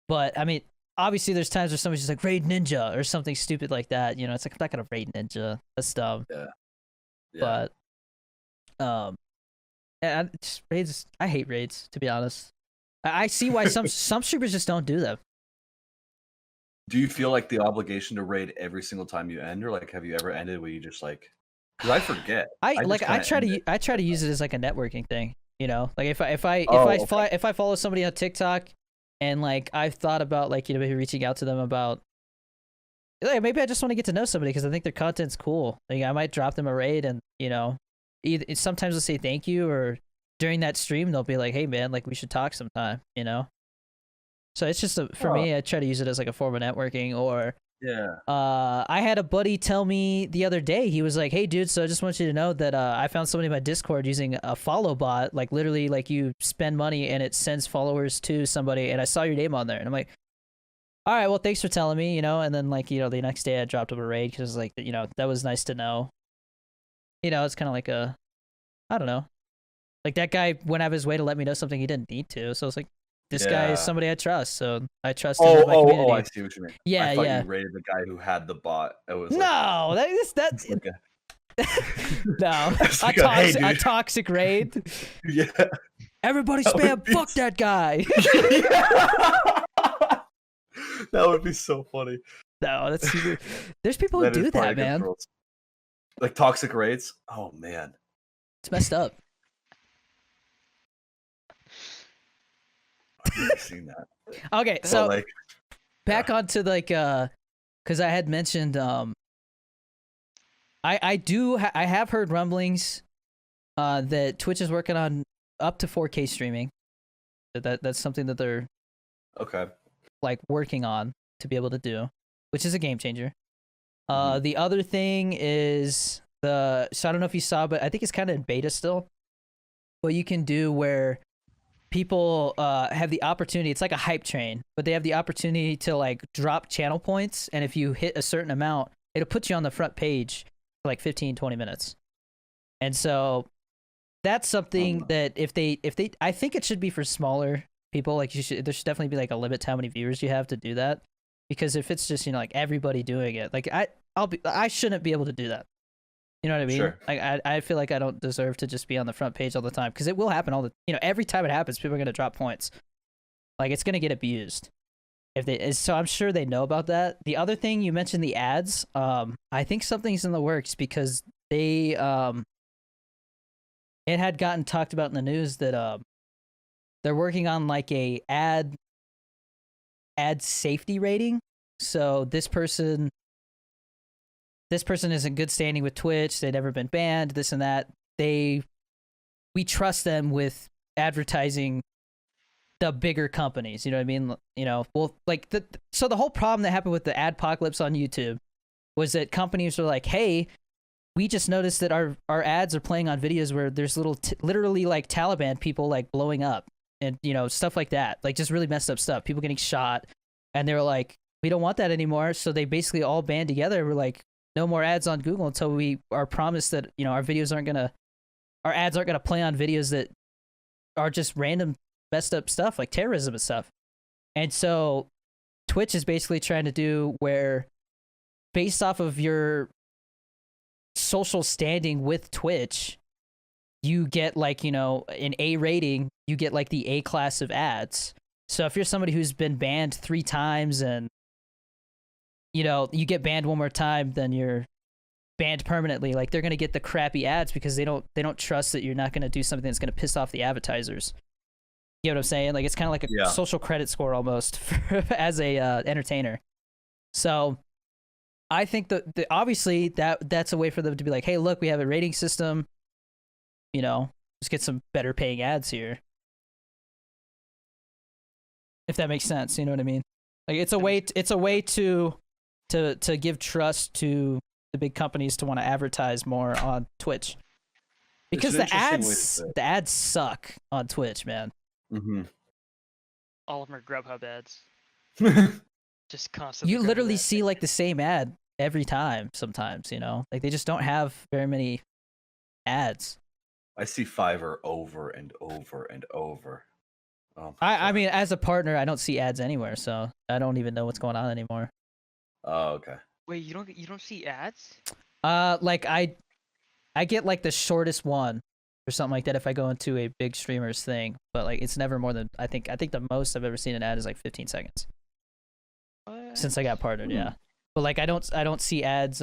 But I mean, obviously, there's times where somebody's just like raid Ninja or something stupid like that. You know, it's like I'm not gonna raid Ninja. That's dumb. Yeah. Yeah. But and raids. I hate raids, to be honest. I see why some streamers just don't do them. Do you feel like the obligation to raid every single time you end, or like have you ever ended where you just like? Because I forget. I try to use it as like a networking thing. You know, like if I follow somebody on TikTok, and like I've thought about like, you know, maybe reaching out to them about, like, maybe I just want to get to know somebody because I think their content's cool. Like I might drop them a raid, and you know, sometimes they'll say thank you, or during that stream they'll be like, hey man, like we should talk sometime. You know. So it's just for me, I try to use it as like a form of networking. Or I had a buddy tell me the other day, he was like, hey dude, so I just want you to know that I found somebody in my Discord using a follow bot, like literally like you spend money and it sends followers to somebody, and I saw your name on there. And I'm like, all right, well thanks for telling me, you know. And then like, you know, the next day I dropped him a raid because like, you know, that was nice to know. You know, it's kind of like I don't know, like that guy went out of his way to let me know something he didn't need to. So it's like, this guy is somebody I trust, so I trust him in my community. I see what you mean. Yeah, I thought you rated the guy who had the bot. It was no, like, that's like no, like a toxic raid. Yeah, Everybody spam. Fuck that guy. That would be so funny. No, that's super. There's people who do that, man. Like toxic raids. Oh man, it's messed up. I've never seen that. Okay, so like, back onto like because I had mentioned I have heard rumblings that Twitch is working on up to 4K streaming. That's something that they're Okay. like working on to be able to do, which is a game changer. Mhm. The other thing is so I don't know if you saw, but I think it's kind of in beta still. What you can do where people have the opportunity, it's like a hype train, but they have the opportunity to like drop channel points, and if you hit a certain amount, it'll put you on the front page for like 15-20 minutes. And so that's something that if they I think it should be for smaller people. Like there should definitely be like a limit to how many viewers you have to do that, because if it's just, you know, like everybody doing it, like I shouldn't be able to do that. You know what I mean? Sure. Like I feel like I don't deserve to just be on the front page all the time, because it will happen every time it happens, people are gonna drop points. Like it's gonna get abused. So I'm sure they know about that. The other thing you mentioned, the ads. I think something's in the works, because it had gotten talked about in the news that they're working on like a ad safety rating. So this person is in good standing with Twitch. They've never been banned, this and that. We trust them with advertising the bigger companies. You know what I mean? You know, well, like so the whole problem that happened with the adpocalypse on YouTube was that companies were like, hey, we just noticed that our ads are playing on videos where there's literally like Taliban people like blowing up, and, you know, stuff like that. Like just really messed up stuff. People getting shot. And they were like, we don't want that anymore. So they basically all band together. We're like, no more ads on Google until we are promised that, you know, our ads aren't gonna play on videos that are just random messed up stuff like terrorism and stuff. And so Twitch is basically trying to do where, based off of your social standing with Twitch, you get like, you know, an A rating, you get like the A class of ads. So if you're somebody who's been banned 3 times and, you know, you get banned one more time, then you're banned permanently. Like they're gonna get the crappy ads because they don't trust that you're not gonna do something that's gonna piss off the advertisers. You know what I'm saying? Like it's kind of like a social credit score almost as a entertainer. So I think that obviously that's a way for them to be like, hey, look, we have a rating system. You know, let's get some better paying ads here. If that makes sense, you know what I mean? Like it's a way to give trust to the big companies to want to advertise more on Twitch. Because the ads suck on Twitch, man. Mm-hmm. All of them are Grubhub ads. Just constantly. You literally see like the same ad every time sometimes, you know? Like they just don't have very many ads. I see Fiverr over and over and over. Oh, I mean, as a partner, I don't see ads anywhere, so I don't even know what's going on anymore. Oh, okay. Wait, you don't see ads? Like I get like the shortest one or something like that if I go into a big streamer's thing, but like it's never more than I think the most I've ever seen an ad is like 15 seconds. What? Since I got partnered, yeah. But like I don't see ads.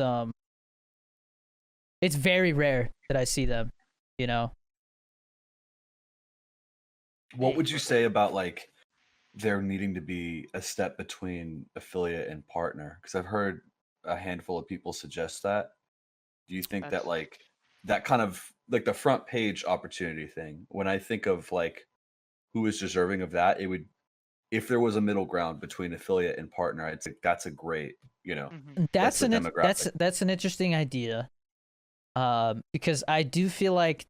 It's very rare that I see them, you know. What would you say about like there needing to be a step between affiliate and partner? Because I've heard a handful of people suggest that. Do you think that like that kind of like the front page opportunity thing, when I think of like who is deserving of that, it would, if there was a middle ground between affiliate and partner, I'd say that's a great, you know, that's an demographic. Interesting idea. Because I do feel like,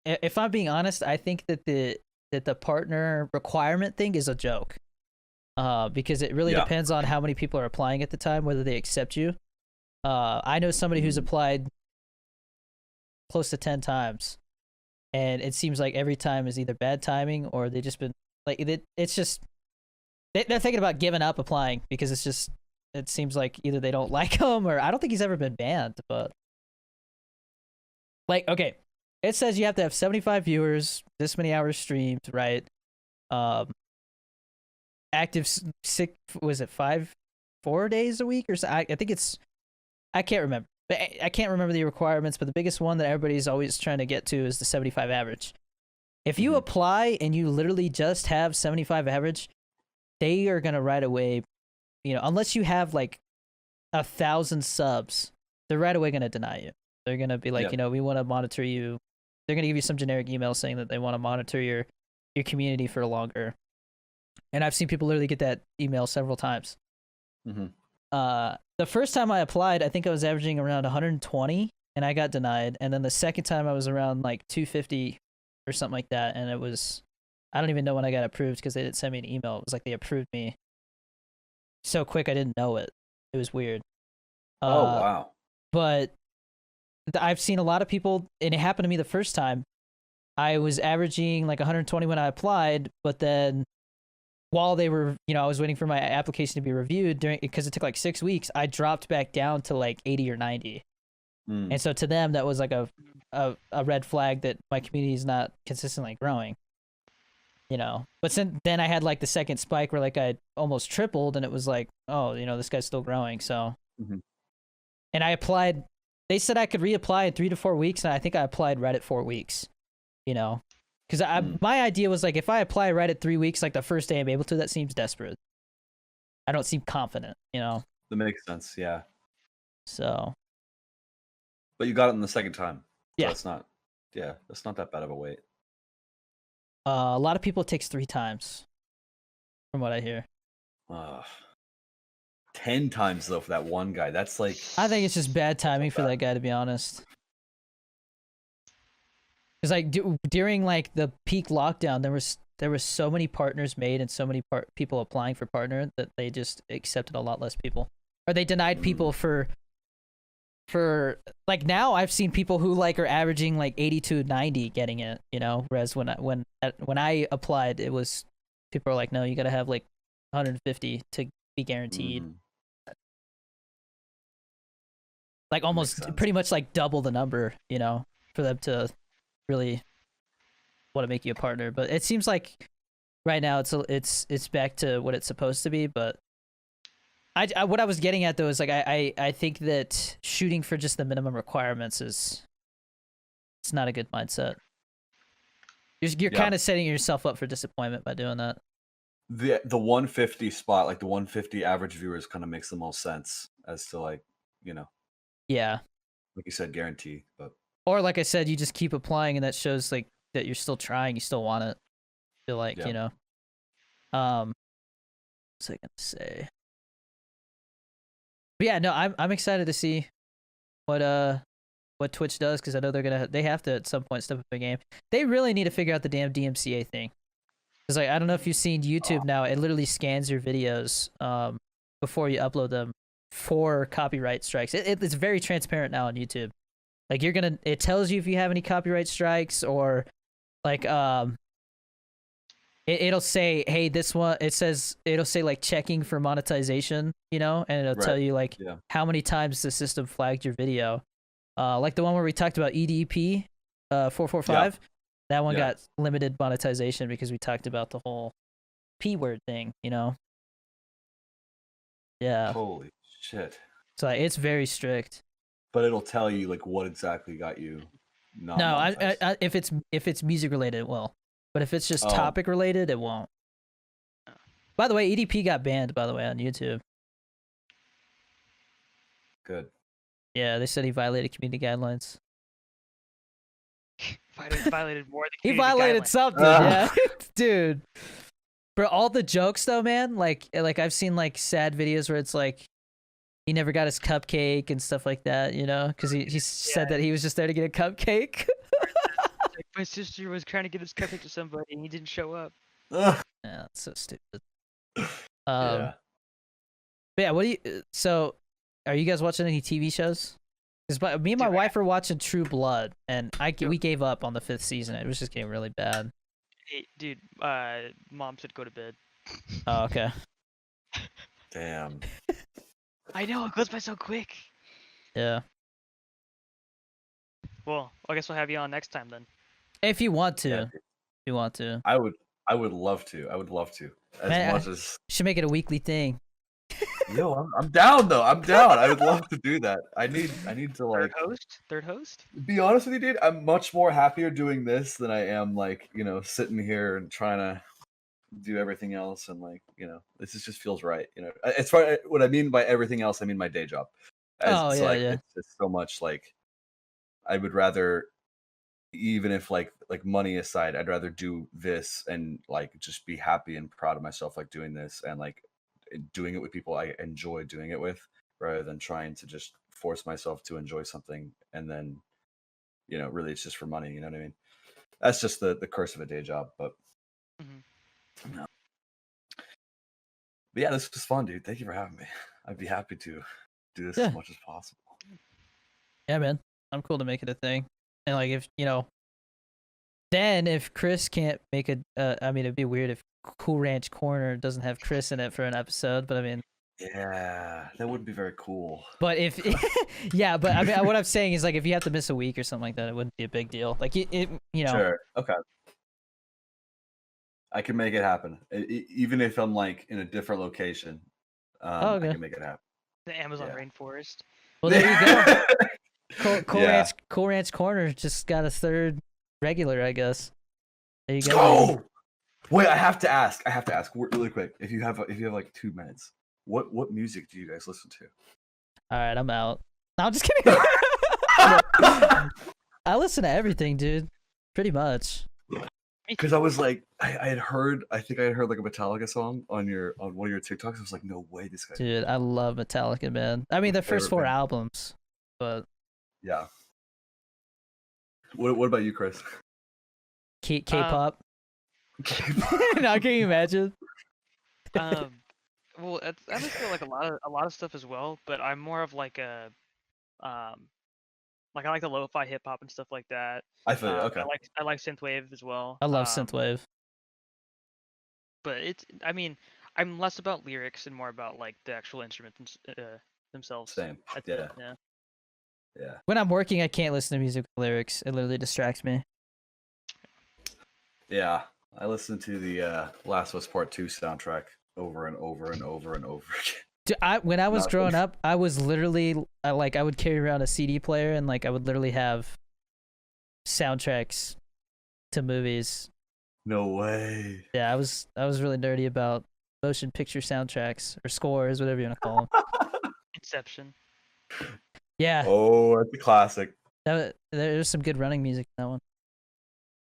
if I'm being honest, I think that the partner requirement thing is a joke. Because it really depends on how many people are applying at the time, whether they accept you. I know somebody who's applied close to 10 times, and it seems like every time is either bad timing or they just been like it's just they're thinking about giving up applying, because it seems like either they don't like him, or I don't think he's ever been banned, but like, okay, it says you have to have 75 viewers, this many hours streamed, right? Active 4 days a week or so. I think it's, I can't remember. But I can't remember the requirements, but the biggest one that everybody's always trying to get to is the 75 average. If you apply and you literally just have 75 average, they are gonna right away, you know, unless you have like 1,000 subs, they're right away gonna deny you. They're gonna be like, you know, we want to monitor you. They're gonna give you some generic email saying that they want to monitor your your community for longer. And I've seen people literally get that email several times. Mm-hmm. The first time I applied, I think I was averaging around 120 and I got denied. And then the second time I was around like 250 or something like that. And it was, I don't even know when I got approved because they didn't send me an email. It was like they approved me so quick I didn't know it. It was weird. Oh, wow. But I've seen a lot of people, and it happened to me the first time. I was averaging like 120 when I applied, but then while they were, I was waiting for my application to be reviewed because it took like 6 weeks, I dropped back down to like 80 or 90. And so to them, that was like a red flag that my community is not consistently growing, But then I had like the second spike where like I almost tripled, and it was like, oh, this guy's still growing. So, and I applied. They said I could reapply in 3 to 4 weeks, and I think I applied right at 4 weeks. Because my idea was like, if I apply right at 3 weeks, like the first day I'm able to, that seems desperate. I don't seem confident, That makes sense, yeah. So. But you got it in the second time. So yeah. That's not that bad of a wait. A lot of people it takes 3 times, from what I hear. 10 times though for that one guy. That's like. I think it's just bad timing for that guy, to be honest. Because like during like the peak lockdown, there was so many partners made and so many people applying for partner that they just accepted a lot less people, or they denied people for like now I've seen people who like are averaging like 80 to 90 getting it, whereas when I applied, it was people are like, no, you got to have like 150 to be guaranteed. Like almost pretty much like double the number, for them to really want to make you a partner. But it seems like right now it's back to what it's supposed to be. But I what I was getting at though is like I think that shooting for just the minimum requirements it's not a good mindset. You're kind of setting yourself up for disappointment by doing that. The 150 spot, like the 150 average viewers, kind of makes the most sense as to like, yeah, like you said, guarantee. But or like I said, you just keep applying, and that shows like that you're still trying, you still want it. Feel like what's I gonna say? But yeah, no, I'm excited to see what Twitch does, because I know they have to at some point step up the game. They really need to figure out the damn DMCA thing. Because like I don't know if you've seen YouTube now, it literally scans your videos before you upload them for copyright strikes. It's very transparent now on YouTube. Like it tells you if you have any copyright strikes, or like it'll say, hey, this one, it'll say like checking for monetization, and it'll tell you like how many times the system flagged your video. Like the one where we talked about EDP 445. That one got limited monetization because we talked about the whole P word thing, Yeah. Holy shit. So like, it's very strict. But it'll tell you like what exactly got you not No, monetized. if it's music related, it will. But if it's just topic related, it won't. By the way, EDP got banned, by the way, on YouTube. Good. Yeah, they said he violated community guidelines. Violated more than he violated something, yeah. Dude. For all the jokes though, man, like I've seen like sad videos where it's like he never got his cupcake and stuff like that, because he said that he was just there to get a cupcake. Like my sister was trying to get his cupcake to somebody and he didn't show up. Yeah, that's so stupid. Yeah. But yeah, so are you guys watching any TV shows? Because me and my wife are watching True Blood, and we gave up on the 5th season. It was just getting really bad. Hey, dude, mom said go to bed. Oh, okay. Damn. I know, it goes by so quick. Yeah. Well, I guess we'll have you on next time then. If you want to. Yeah. If you want to. I would love to. I would love to. Much as should make it a weekly thing. Yo, I'm down though. I'm down. I would love to do that. I need to like third host. Be honest with you, dude. I'm much more happier doing this than I am like, sitting here and trying to do everything else, and like, this just feels right. As far what I mean by everything else, I mean my day job. Yeah. It's so much like I would rather even if like money aside, I'd rather do this and like just be happy and proud of myself like doing this and like doing it with people I enjoy doing it with rather than trying to just force myself to enjoy something and then really it's just for money, you know what I mean? That's just the curse of a day job, but Mhm. no. But yeah, this was fun, dude. Thank you for having me. I'd be happy to do this Yeah. as much as possible. Yeah, man. I'm cool to make it a thing. And like if then if Chris can't make a, I mean, it'd be weird if Cool Ranch Corner doesn't have Chris in it for an episode. But I mean, Yeah, that wouldn't be very cool. but if, yeah, but I mean, what I'm saying is like if you have to miss a week or something like that, it wouldn't be a big deal. Like Sure. Okay. I can make it happen. Even if I'm like in a different location, Oh, okay. I can make it happen. The Amazon Yeah. rainforest. Well, there you go. Cool Yeah. Ranch Corner just got a third regular, I guess. There you Let's go. go. Wait, I have to ask really quick. If you have like 2 minutes, what music do you guys listen to? All right, I'm out. No, I'm just kidding. I listen to everything, dude. Pretty much. Because I was like, I had heard, I think I had heard like a Metallica song on one of your TikToks. I was like, no way, this guy. Dude, I love Metallica, man. I mean, the first 4 albums, but yeah. What about you, Chris? K-pop. No, can you imagine? Well, I listen to like a lot of stuff as well, but I'm more of like a like I like the lo-fi hip hop and stuff like that. I feel you. Okay. I like synthwave as well. I love synthwave. But I mean, I'm less about lyrics and more about like the actual instruments themselves. Same. Yeah. Yeah. When I'm working, I can't listen to music with lyrics. It literally distracts me. Yeah. I listened to the Last of Us Part 2 soundtrack over and over and over and over again. Dude, when I was growing up, I was literally I would carry around a CD player and like I would literally have soundtracks to movies. No way. Yeah, I was really nerdy about motion picture soundtracks or scores, whatever you want to call them. Inception. Yeah. Oh, that's a classic. There's some good running music in that one.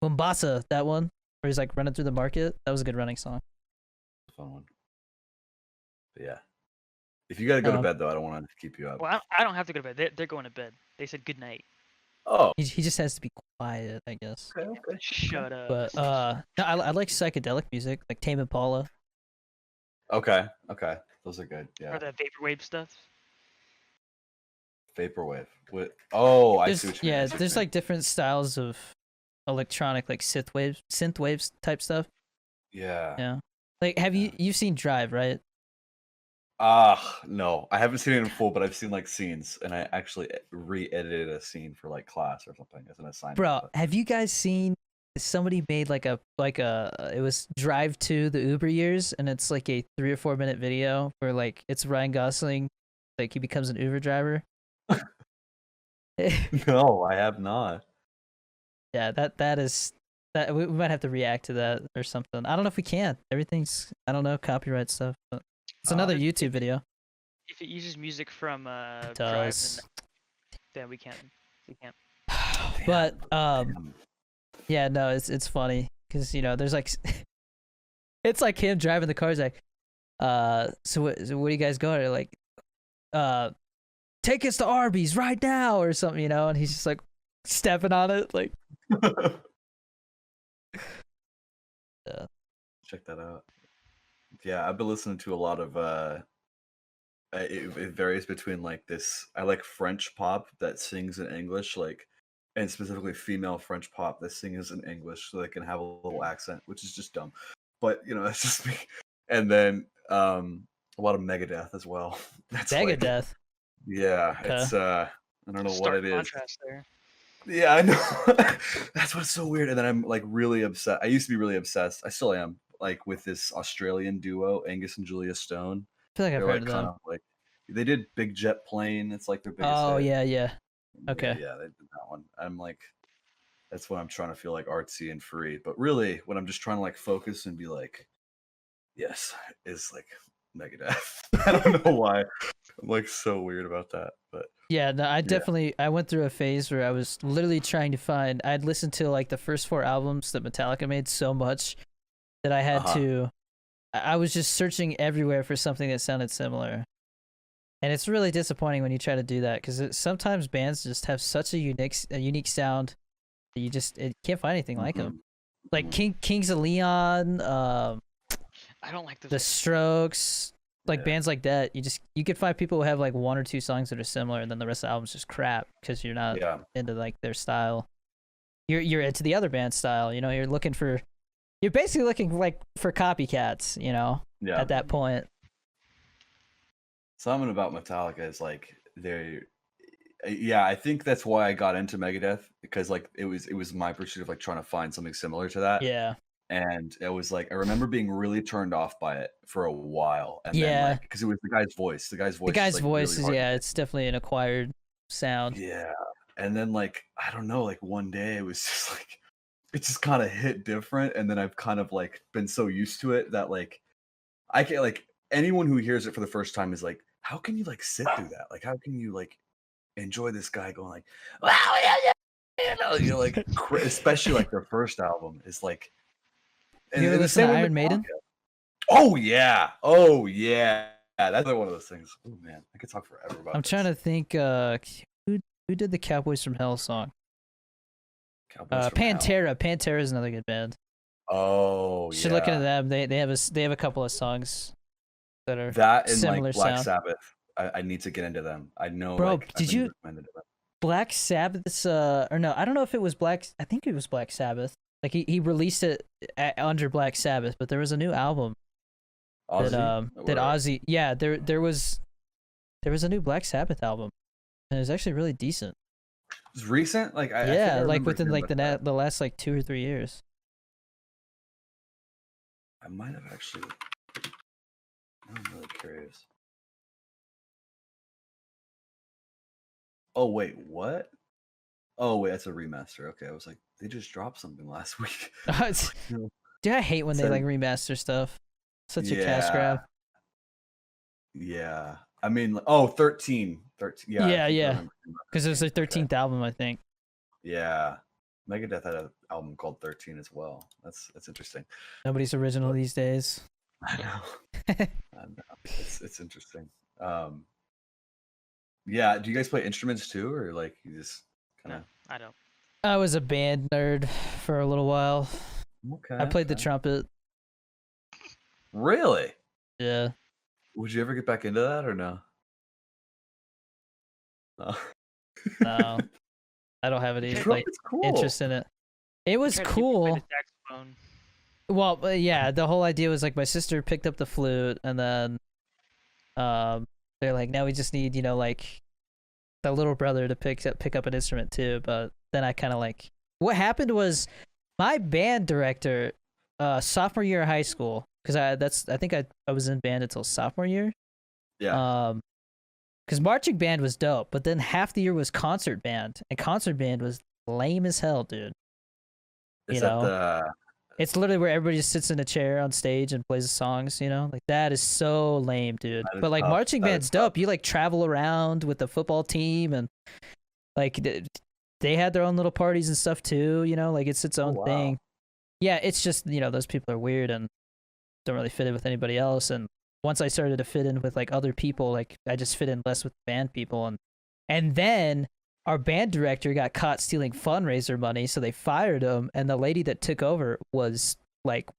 Mombasa, that one where he's like running through the market. That was a good running song. Fun one. But yeah. If you gotta go to bed though, I don't want to keep you up. Well, I don't have to go to bed. They're going to bed. They said good night. Oh. He just has to be quiet, I guess. Okay. Shut up. But no, I like psychedelic music, like Tame Impala. Okay. Those are good. Yeah. Or the vaporwave stuff. Vaporwave. What? Oh, I see what you mean. Yeah, there's like different styles of electronic, like synthwaves type stuff. Yeah. Yeah. Like, have you've seen Drive, right? No, I haven't seen it in full, but I've seen like scenes, and I actually re-edited a scene for like class or something as an assignment. Bro, have you guys seen? Somebody made like a it was Drive to the Uber years, and it's like a 3 or 4 minute video where like it's Ryan Gosling, like he becomes an Uber driver. No, I have not. Yeah, that is that we might have to react to that or something. I don't know if we can. Everything's I don't know copyright stuff, but it's another YouTube video. If it uses music from It Drive, does. then we can't. But yeah, no, it's funny because there's like it's like him driving the car. He's like, so what are you guys going? They're like, take us to Arby's right now or something, and he's just like stepping on it, like. Yeah. Check that out. Yeah, I've been listening to a lot of it varies between like this. I like French pop that sings in English, like, and specifically female French pop that sings in English, so they can have a little accent, which is just dumb. But that's just me. And then a lot of Megadeth as well. That's Megadeth. Yeah, Okay. it's I don't know what it is. Contrast there. Yeah, I know. That's what's so weird. And then I'm like really obsessed. I used to be really obsessed. I still am, like with this Australian duo, Angus and Julia Stone. I feel like I've They're heard like of them. kind of like they did Big Jet Plane. It's like their biggest. Oh hit. yeah. Okay. Yeah, they did that one. I'm like, that's when I'm trying to feel like artsy and free. But really, when I'm just trying to like focus and be like, yes, is like Megadeth. I don't know why. I'm like so weird about that, but Yeah, no, I yeah. definitely I went through a phase where I was literally trying to find. I'd listened to like the first 4 albums that Metallica made so much that I had Uh-huh. to. I was just searching everywhere for something that sounded similar, and it's really disappointing when you try to do that because sometimes bands just have such a unique sound that you can't find anything like them. Like Kings of Leon, I don't like those. The Strokes, like Yeah. bands like that. You could find people who have like 1 or 2 songs that are similar, and then the rest of the album's just crap because you're not Yeah. into like their style. You're into the other band's style. You know, you're basically looking like for copycats. You know, Yeah. at that point. Something about Metallica is like yeah, I think that's why I got into Megadeth, because like it was my pursuit of like trying to find something similar to that. Yeah. And it was like I remember being really turned off by it for a while, and Yeah. then like because it was the guy's voice. The guy's voice. The guy's is, like, voice really is hard to get. it's definitely an acquired sound. Yeah. And then like I don't know, like one day it was just like it just kind of hit different, and then I've kind of like been so used to it that like I can't, like, anyone who hears it for the first time is like, how can you like sit through that? Like how can you like enjoy this guy going like, wow, yeah, you know, like especially like their first album is like, You ever the listen same to with Iron Maiden? Metallica. Oh yeah, that's another one of those things. Oh man, I could talk forever about. I'm trying to think. Who did the Cowboys from Hell song? Cowboys from Hell. Pantera. Pantera is another good band. Oh You should look into them. They have a couple of songs that are that and similar like Black sound. Sabbath. I need to get into them. I know, Bro, like, did I've been you- recommended them. Black Sabbath's or no, I don't know if it was I think it was Black Sabbath. Like he released it under Black Sabbath, but there was a new album Ozzy? that Ozzy, yeah, there was a new Black Sabbath album, and it was actually really decent. It's recent, like I think I Yeah, like remember within hearing like about that. the last like 2 or 3 years. I might have actually. I'm really curious. Oh wait, what? Oh wait, that's a remaster. Okay, I was like, they just dropped something last week. No. Dude, I hate when they So- like remaster stuff. Such a cash grab. Yeah. I mean, oh, 13. 13. Yeah. I Yeah, think I yeah. remember hearing about Because it was their 13. 13th album, I think. Yeah. Megadeth had an album called 13 as well. That's interesting. Nobody's original these days. I know. I know. It's interesting. Yeah. Do you guys play instruments too, or like you just kind of? I don't. I was a band nerd for a little while. Okay. I played the okay. trumpet. Really? Yeah. Would you ever get back into that or no? No. No. I don't have any like Trumpet's cool. interest in it. It was Tried to get me to play cool. the saxophone. Well, yeah, the whole idea was like my sister picked up the flute, and then they're like, now we just need, like the little brother to pick up an instrument too. But then I kind of like, what happened was my band director, sophomore year of high school, because I think I was in band until sophomore year. Yeah. Because marching band was dope, but then half the year was concert band, and concert band was lame as hell, dude. Is you that know? It's literally where everybody just sits in a chair on stage and plays the songs, Like that is so lame, dude. That is But like tough. marching That is band's dope. You like travel around with the football team, and like they had their own little parties and stuff too, Like it's its own wow. thing. Yeah, it's just, those people are weird and don't really fit in with anybody else. And once I started to fit in with like other people, like I just fit in less with band people, and then our band director got caught stealing fundraiser money, so they fired him, and the lady that took over was like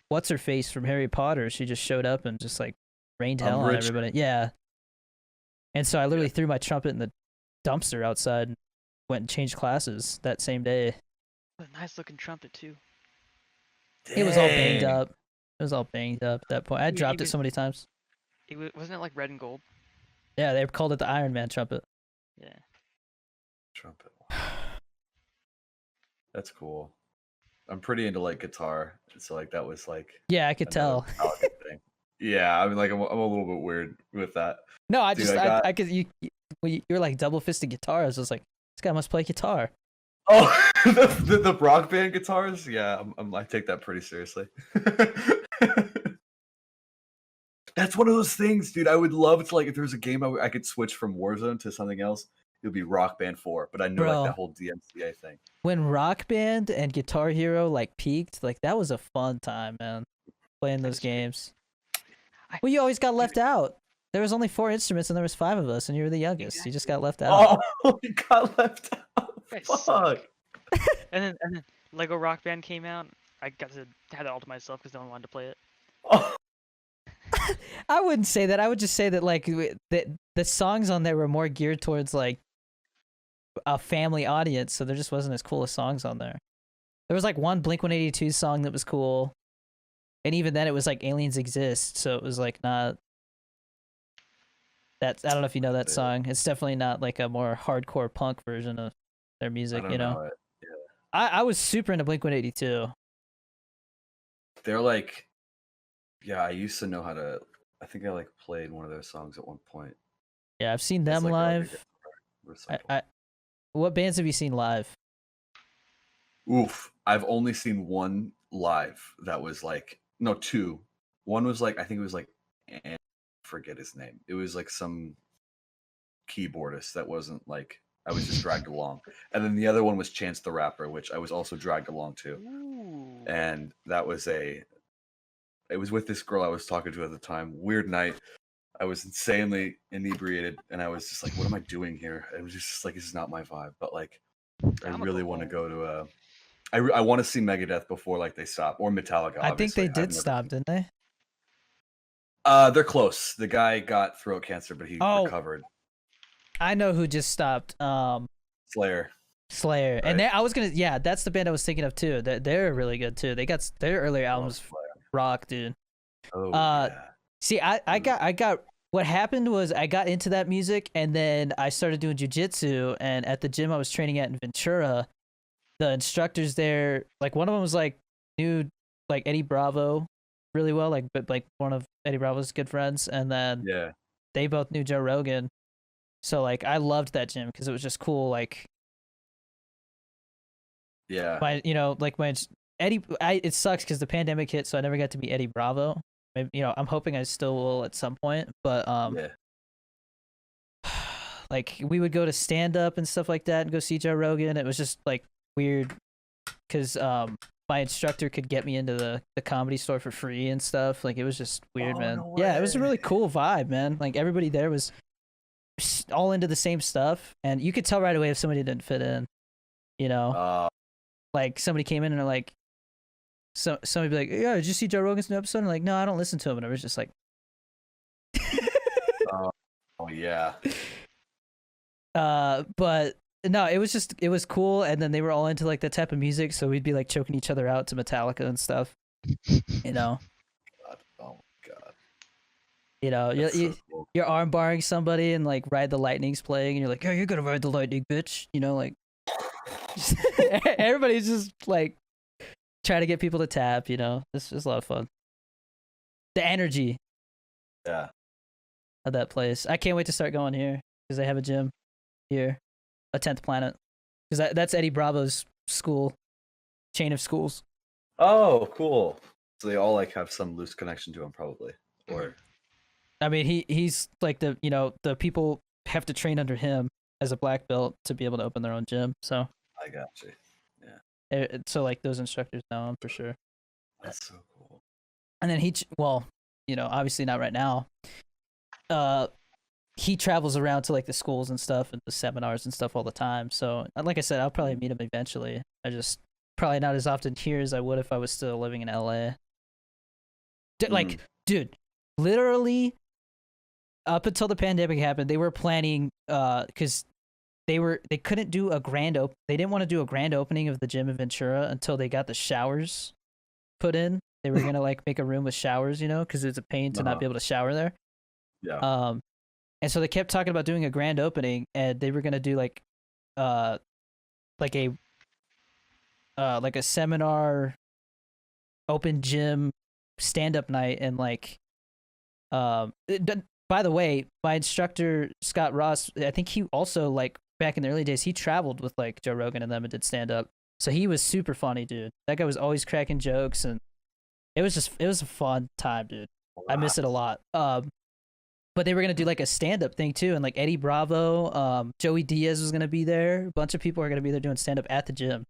what's her face from Harry Potter. She just showed up and just like rained hell on everybody. Yeah. And so I literally threw my trumpet in the dumpster outside and went and changed classes that same day. A nice looking trumpet too. It was all banged up. It was all banged up at that point. I dropped it so many times. Wasn't it like red and gold? Yeah, they called it the Iron Man trumpet. Yeah. Trumpet. That's cool. I'm pretty into like guitar, so like that was like. Yeah, I could tell. Thing. Yeah, I mean, like I'm a little bit weird with that. No, I Dude, just I could you're like double fisted guitar. I was just like, this guy must play guitar. Oh, the rock band guitars. Yeah, I take that pretty seriously. That's one of those things, dude. I would love to, like, if there was a game I could switch from Warzone to something else, it would be Rock Band 4. But I know like Bro. that whole DMCA thing. When Rock Band and Guitar Hero like peaked, like that was a fun time, man. Playing those games. Well, you always got left out. There was only 4 instruments and there was 5 of us, and you were the youngest. Exactly. You just got left out. Oh, you got left out. Guys Fuck. suck. And then Lego Rock Band came out. I got to have it all to myself because no one wanted to play it. Oh, I wouldn't say that. I would just say that like the songs on there were more geared towards like a family audience, so there just wasn't as cool as songs on there. There was like one Blink-182 song that was cool, and even then it was like Aliens Exist, so it was like not that. I don't know if you know that song. It's definitely not like a more hardcore punk version of their music, I don't you know. it. Yeah. I was super into Blink-182. They're like, yeah, I used to know how to. I think I like played one of their songs at one point. Yeah, I've seen them It's like a live. recital. What bands have you seen live? Oof, I've only seen one live that was like, no, 2. One was like, I think it was like, I forget his name. It was like some keyboardist that wasn't like, I was just dragged along. And then the other one was Chance the Rapper, which I was also dragged along to. Ooh. And that was it was with this girl I was talking to at the time. Weird night. I was insanely inebriated, and I was just like, what am I doing here? It was just like, this is not my vibe. But like, I really want to go to I want to see Megadeth before like they stop, or Metallica. I think they obviously. did stop, didn't they? They're close. The guy got throat cancer, but he recovered. I know who just stopped. Slayer. Slayer, Right. and I was gonna, yeah, that's the band I was thinking of too. They're really good too. They got their earlier albums rock, dude. Oh, yeah. See, I got what happened was I got into that music, and then I started doing jujitsu, and at the gym I was training at in Ventura, the instructors there, like one of them was like knew like Eddie Bravo really well, like but like one of Eddie Bravo's good friends, and then Yeah. they both knew Joe Rogan, so like I loved that gym because it was just cool, like Yeah. it sucks because the pandemic hit, so I never got to meet Eddie Bravo. Maybe, I'm hoping I still will at some point, but Yeah. like we would go to stand up and stuff like that and go see Joe Rogan. It was just like weird because my instructor could get me into the comedy store for free and stuff. Like it was just weird, man. No Yeah, it was a really way. cool vibe, man. Like everybody there was all into the same stuff, and you could tell right away if somebody didn't fit in. Like somebody came in and they're like, somebody be like, "Yeah, did you see Joe Rogan's new episode?" And like, "No, I don't listen to him." And I was just like, oh yeah. But no, it was cool, and then they were all into like that type of music, so we'd be like choking each other out to Metallica and stuff. God. Oh my god. You're, That's so cool. you're arm barring somebody and like Ride the Lightning's playing, and you're like, "Oh, you're gonna ride the lightning, bitch!" Like everybody's just like trying to get people to tap. It's just a lot of fun. The energy Yeah. of that place. I can't wait to start going here because they have a gym here, a 10th Planet, because that's Eddie Bravo's school, chain of schools. Oh, cool. So they all like have some loose connection to him, probably. Or I mean, he's like the people have to train under him as a black belt to be able to open their own gym. So I got you. so like those instructors know him for sure. That's so cool. And then obviously not right now. He travels around to like the schools and stuff and the seminars and stuff all the time. So like I said, I'll probably meet him eventually. I just probably not as often here as I would if I was still living in LA. Like, dude, literally up until the pandemic happened, they were planning because they couldn't do a they didn't want to do a grand opening of the gym in Ventura until they got the showers put in. They were gonna like make a room with showers, because it's a pain to not be able to shower there. Yeah. And so they kept talking about doing a grand opening, and they were gonna do like a seminar, open gym, stand up night, and like by the way, my instructor Scott Ross, I think he also like back in the early days he traveled with like Joe Rogan and them and did stand up. So he was super funny, dude. That guy was always cracking jokes, and it was a fun time, dude. I miss it a lot. But they were gonna do like a stand-up thing too, and like Eddie Bravo, Joey Diaz was gonna be there. A bunch of people are gonna be there doing stand-up at the gym,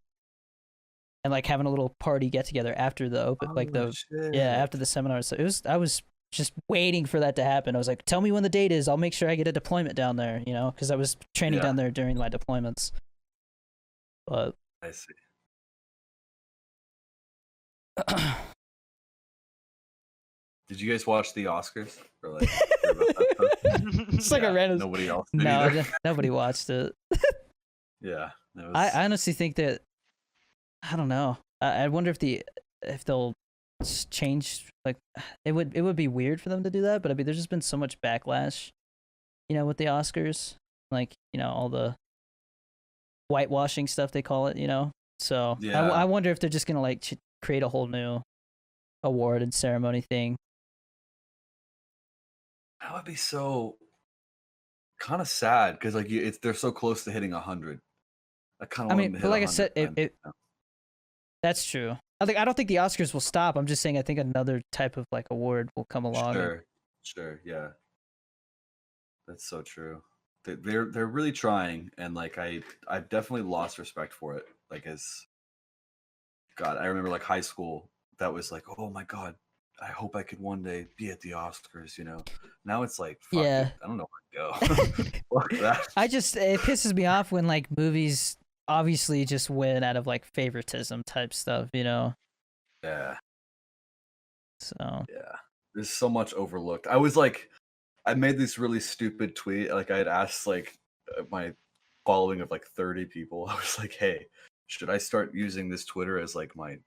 and like having a little party get together after the open, like Oh, after the seminar. So I was just waiting for that to happen. I was like, tell me when the date is. I'll make sure I get a deployment down there. You know, because I was training down there during my deployments. But I see. Did you guys watch the Oscars? Or like, hear about that stuff? it's like a random. Nobody else did No, either. nobody watched it. Yeah. That was... I honestly think that I don't know. I wonder if they'll change. Like it would be weird for them to do that, but I mean, there's just been so much backlash, you know, with the Oscars, like you know all the whitewashing stuff they call it, you know. So Yeah. I wonder if they're just gonna like create a whole new award and ceremony thing. That would be so kind of sad because like they're so close to hitting 100. I kind I of mean, but like I said, man. that's true. I don't think the Oscars will stop. I'm just saying I think another type of like award will come along. Sure, yeah. That's so true. They're really trying, and like I've definitely lost respect for it. Like God, I remember like high school. That was like, oh my God, I hope I could one day be at the Oscars. You know. Now it's like, fuck it, I don't know where to go. Fuck that. It pisses me off when like movies obviously just win out of like favoritism type stuff, you know. Yeah. So yeah, there's so much overlooked. I made this really stupid tweet. Like I had asked like my following of like 30 people. I was like, hey, should I start using this Twitter as like my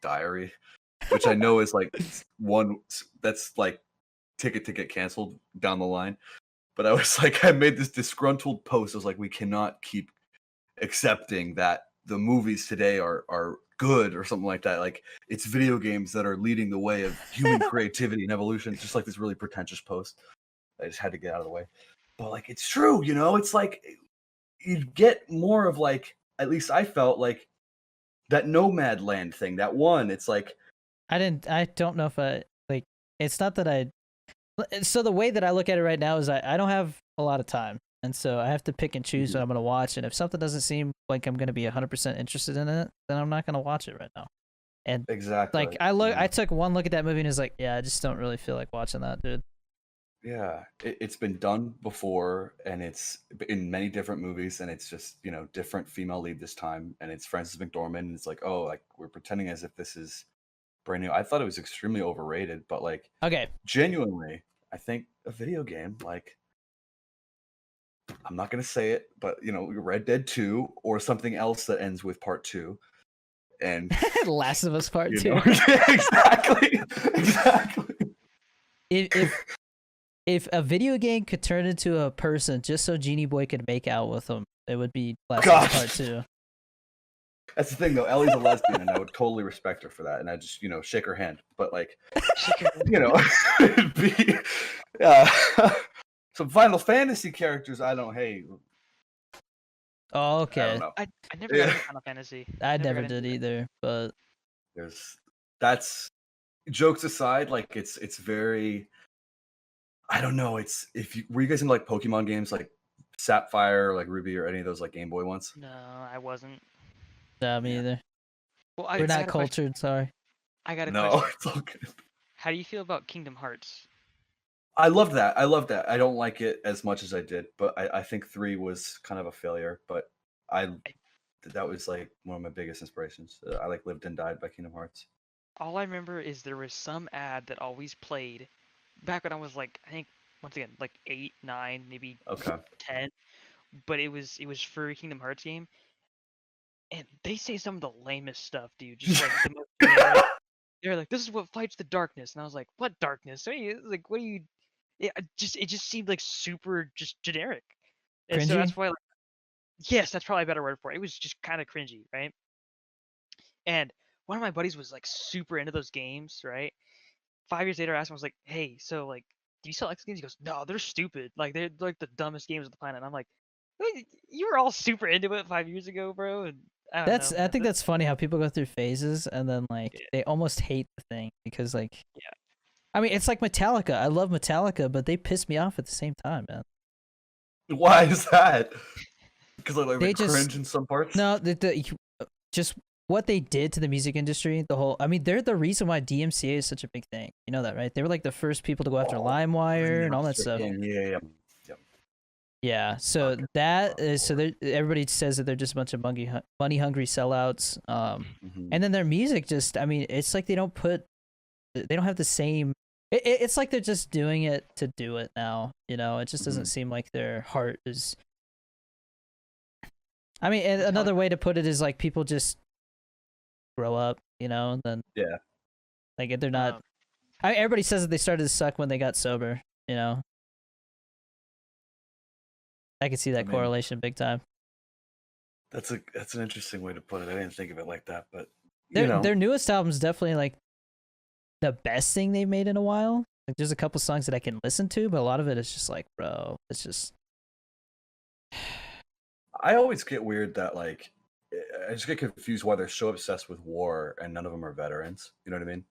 diary? Which I know is like one that's like ticket to get canceled down the line. But I was like, I made this disgruntled post. I was like, we cannot keep accepting that the movies today are good or something like that. Like it's video games that are leading the way of human creativity and evolution. Just like this really pretentious post. I just had to get out of the way. But like it's true, you know, it's like you get more of like, at least I felt like that Nomad Land thing, that one, it's like I don't know if like it's not that so the way that I look at it right now is I don't have a lot of time. And so I have to pick and choose what I'm going to watch. And if something doesn't seem like I'm going to be 100% interested in it, then I'm not going to watch it right now. And exactly, like I took one look at that movie and was like, yeah, I just don't really feel like watching that, dude. Yeah, it's been done before, and it's in many different movies, and it's just, you know, different female lead this time, and it's Frances McDormand, and it's like, oh, like we're pretending as if this is brand new. I thought it was extremely overrated, but like, okay, genuinely, I think a video game, like, I'm not gonna say it, but you know, Red Dead 2 or something else that ends with Part 2, and Last of Us Part 2. exactly. If a video game could turn into a person just so Genie Boy could make out with him, it would be Last of Us Part 2. That's the thing, though. Ellie's a lesbian, and I would totally respect her for that, and I just, you know, shake her hand. But like, you know, it'd be some Final Fantasy characters. I don't hate. Oh, okay. I never got into Final Fantasy. I never did either, but that's jokes aside, like it's very. I don't know. Were you guys into like Pokemon games, like Sapphire, like Ruby, or any of those like Game Boy ones? No, I wasn't. No, me either. Well, we're not cultured. Sorry. I got a question. No, it's all good. How do you feel about Kingdom Hearts? I loved that. I don't like it as much as I did, but I think 3 was kind of a failure. But that was like one of my biggest inspirations. I like Lived and Died by Kingdom Hearts. All I remember is there was some ad that always played back when I was like, I think once again like 8, 9, maybe 10. But it was for a Kingdom Hearts game, and they say some of the lamest stuff, dude. Just like the most. They're like, this is what fights the darkness, and I was like, what darkness? What are you? It just seemed like super just generic, and so that's why. Like, yes, that's probably a better word for it. It was just kind of cringy, right? And one of my buddies was like super into those games, right? 5 years later, I asked him, I was like, hey, so like, do you sell X games? He goes, no, they're stupid. Like they're like the dumbest games on the planet. And I'm like, you were all super into it 5 years ago, bro. And I think that's funny how people go through phases and then like they almost hate the thing because like I mean, it's like Metallica. I love Metallica, but they piss me off at the same time, man. Why is that? Because I like They the just cringe in some parts. no, just what they did to the music industry. The whole, I mean, they're the reason why DMCA is such a big thing. You know that, right? They were like the first people to go after Oh, LimeWire and all that Monster stuff. King, yeah. Yeah, so Okay. that is so everybody says that they're just a bunch of money hungry sellouts. Mhm. And then their music just, I mean, it's like they don't have the same. It's like they're just doing it to do it now. You know, it just doesn't seem like their heart is. I mean, and another way to put it is like people just grow up, you know, and then Yeah. like they're not. Everybody says that they started to suck when they got sober. You know, I can see that correlation big time. That's an interesting way to put it. I didn't think of it like that, but Their newest album is definitely like the best thing they've made in a while. Like, there's a couple songs that I can listen to, but a lot of it is just like, bro, it's just. I always get weird that like I just get confused why they're so obsessed with war and none of them are veterans. You know what I mean?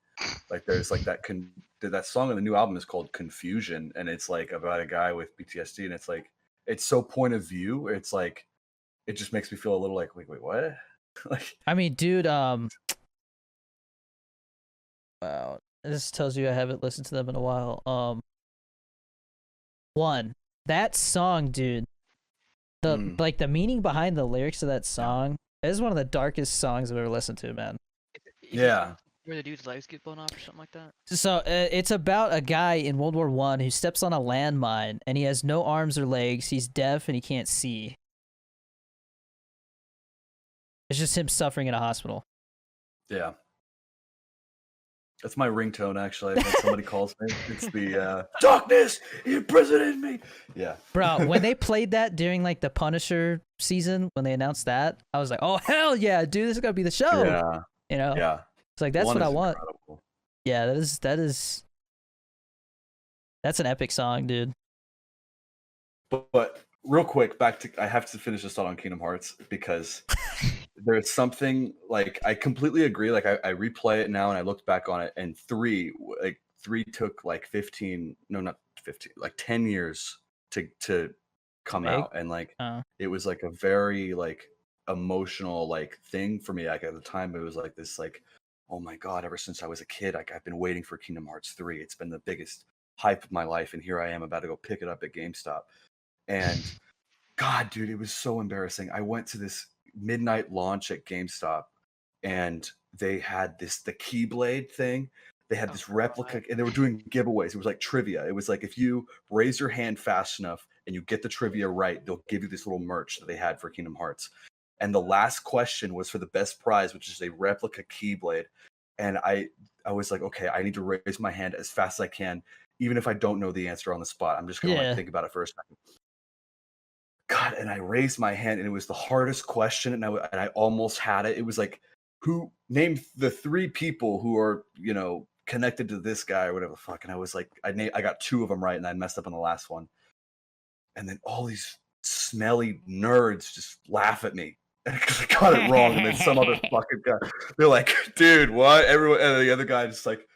Like there's like that song on the new album is called Confusion, and it's like about a guy with PTSD, and it's like it's so point of view. It's like it just makes me feel a little like wait what? Like I mean, dude, wow, this tells you I haven't listened to them in a while. One, that song, dude, like the meaning behind the lyrics of that song is one of the darkest songs I've ever listened to, man. Yeah. Where the dude's legs get blown off or something like that. So it's about a guy in World War I who steps on a landmine and he has no arms or legs. He's deaf and he can't see. It's just him suffering in a hospital. Yeah. That's my ringtone, actually. When somebody calls me, it's the darkness imprisoned me. Yeah, bro. When they played that during like the Punisher season, when they announced that, I was like, "Oh hell yeah, dude! This is gonna be the show." Yeah, you know. Yeah, it's like that's what I want. Incredible. Yeah, that's an epic song, dude. But real quick, I have to finish this thought on Kingdom Hearts because there's something like I completely agree. Like I replay it now and I looked back on it, and three took like 15, no, not 15, like 10 years to come out, and like it was like a very like emotional like thing for me. Like at the time, it was like this like, oh my god, ever since I was a kid, like I've been waiting for Kingdom Hearts 3. It's been the biggest hype of my life, and here I am about to go pick it up at GameStop. And God, dude, it was so embarrassing. I went to this midnight launch at GameStop, and they had the Keyblade thing. They had this replica, and they were doing giveaways. It was like trivia. It was like if you raise your hand fast enough and you get the trivia right, they'll give you this little merch that they had for Kingdom Hearts. And the last question was for the best prize, which is a replica Keyblade. And I was like, okay, I need to raise my hand as fast as I can, even if I don't know the answer on the spot. I'm just gonna like think about it for a second. God, and I raised my hand, and it was the hardest question, and I almost had it. It was like, who named the 3 people who are connected to this guy or whatever the fuck? And I was like, I got 2 of them right, and I messed up on the last one. And then all these smelly nerds just laugh at me because I got it wrong, and then some other fucking guy, they're like, dude, what? Everyone, and the other guy just like,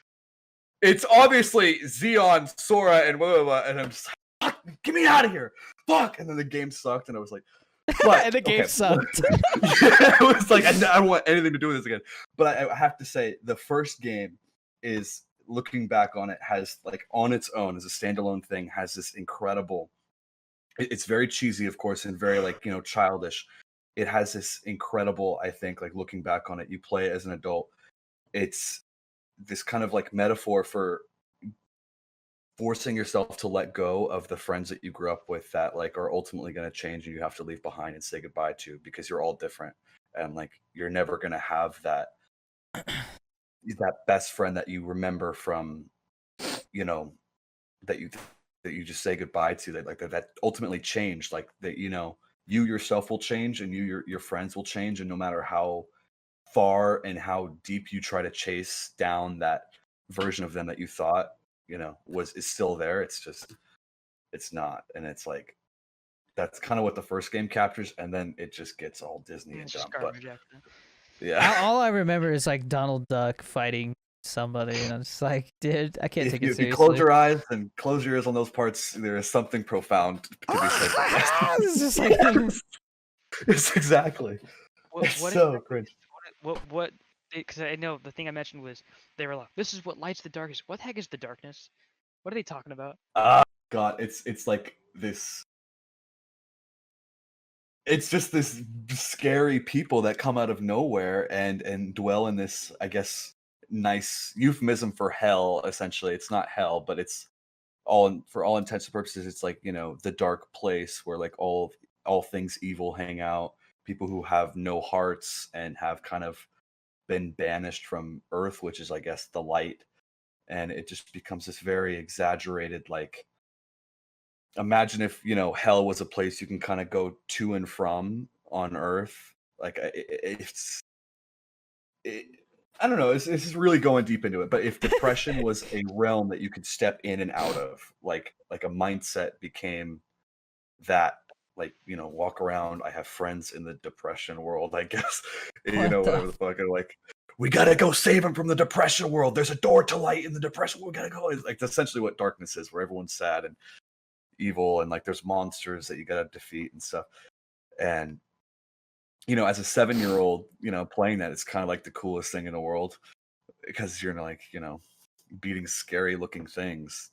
it's obviously Xeon, Sora, and blah blah blah, and I'm just like, get me out of here, fuck. And then the game sucked, and I was like, and the game sucked. Yeah, it was like I don't want anything to do with this again. But I have to say, the first game is, looking back on it, has like on its own as a standalone thing, has this incredible, it's very cheesy, of course, and very like childish. It has this incredible, I think, like looking back on it, you play it as an adult, it's this kind of like metaphor for forcing yourself to let go of the friends that you grew up with that like are ultimately going to change and you have to leave behind and say goodbye to, because you're all different, and like you're never going to have that best friend that you remember from that you just say goodbye to, that ultimately changed, like that you yourself will change, and your friends will change, and no matter how far and how deep you try to chase down that version of them that you thought is still there, it's not. And it's like that's kind of what the first game captures, and then it just gets all Disney and dumb. But yeah, all I remember is like Donald Duck fighting somebody, and I'm just like, dude, I can't If take you, it if you close seriously. your eyes and close your ears on those parts, there is something profound to be said. It's just like It's exactly. What It's what so exactly? cringe. What? Because I know the thing I mentioned was they were like, "This is what lights the darkness." What the heck is the darkness? What are they talking about? God, it's like this. It's just this scary people that come out of nowhere and dwell in this, I guess, nice euphemism for hell. Essentially, it's not hell, but it's for all intents and purposes, it's like, the dark place where like all things evil hang out. People who have no hearts and have kind of been banished from Earth, which is, I guess, the light, and it just becomes this very exaggerated, like, imagine if hell was a place you can kind of go to and from on Earth. Like, it, I don't know. This is really going deep into it. But if depression was a realm that you could step in and out of, like a mindset became that, like, walk around. I have friends in the depression world, I guess. Whatever the fuck. And like, we gotta go save him from the depression world. There's a door to light in the depression. We gotta go. It's like that's essentially what darkness is, where everyone's sad and evil, and like there's monsters that you gotta defeat and stuff. And as a 7-year-old, playing that, it's kind of like the coolest thing in the world, because you're like, beating scary looking things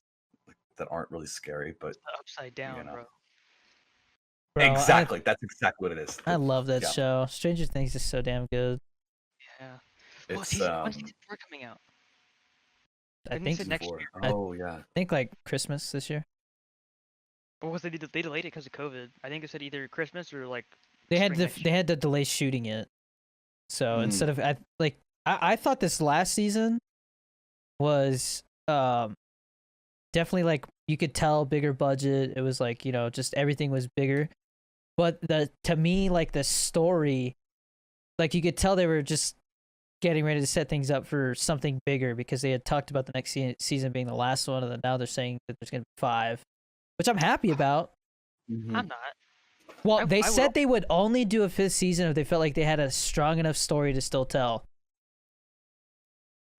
that aren't really scary, but Upside down, bro. Bro, exactly. That's exactly what it is. I love that Yeah. show. Stranger Things is so damn good. Yeah. Well, When's season 4 coming out? I Didn't they think say next year? Oh yeah. I think like Christmas this year. Or was they delayed it because of COVID? I think it said either Christmas or like They had spring next they year. had to delay shooting it. So instead of I thought this last season was definitely like you could tell bigger budget. It was like, just everything was bigger. But to me, like the story, like you could tell they were just getting ready to set things up for something bigger, because they had talked about the next season being the last one, and then now they're saying that there's going to be 5, which I'm happy about. Mhm. I'm not. Well, they said they would only do a 5th season if they felt like they had a strong enough story to still tell.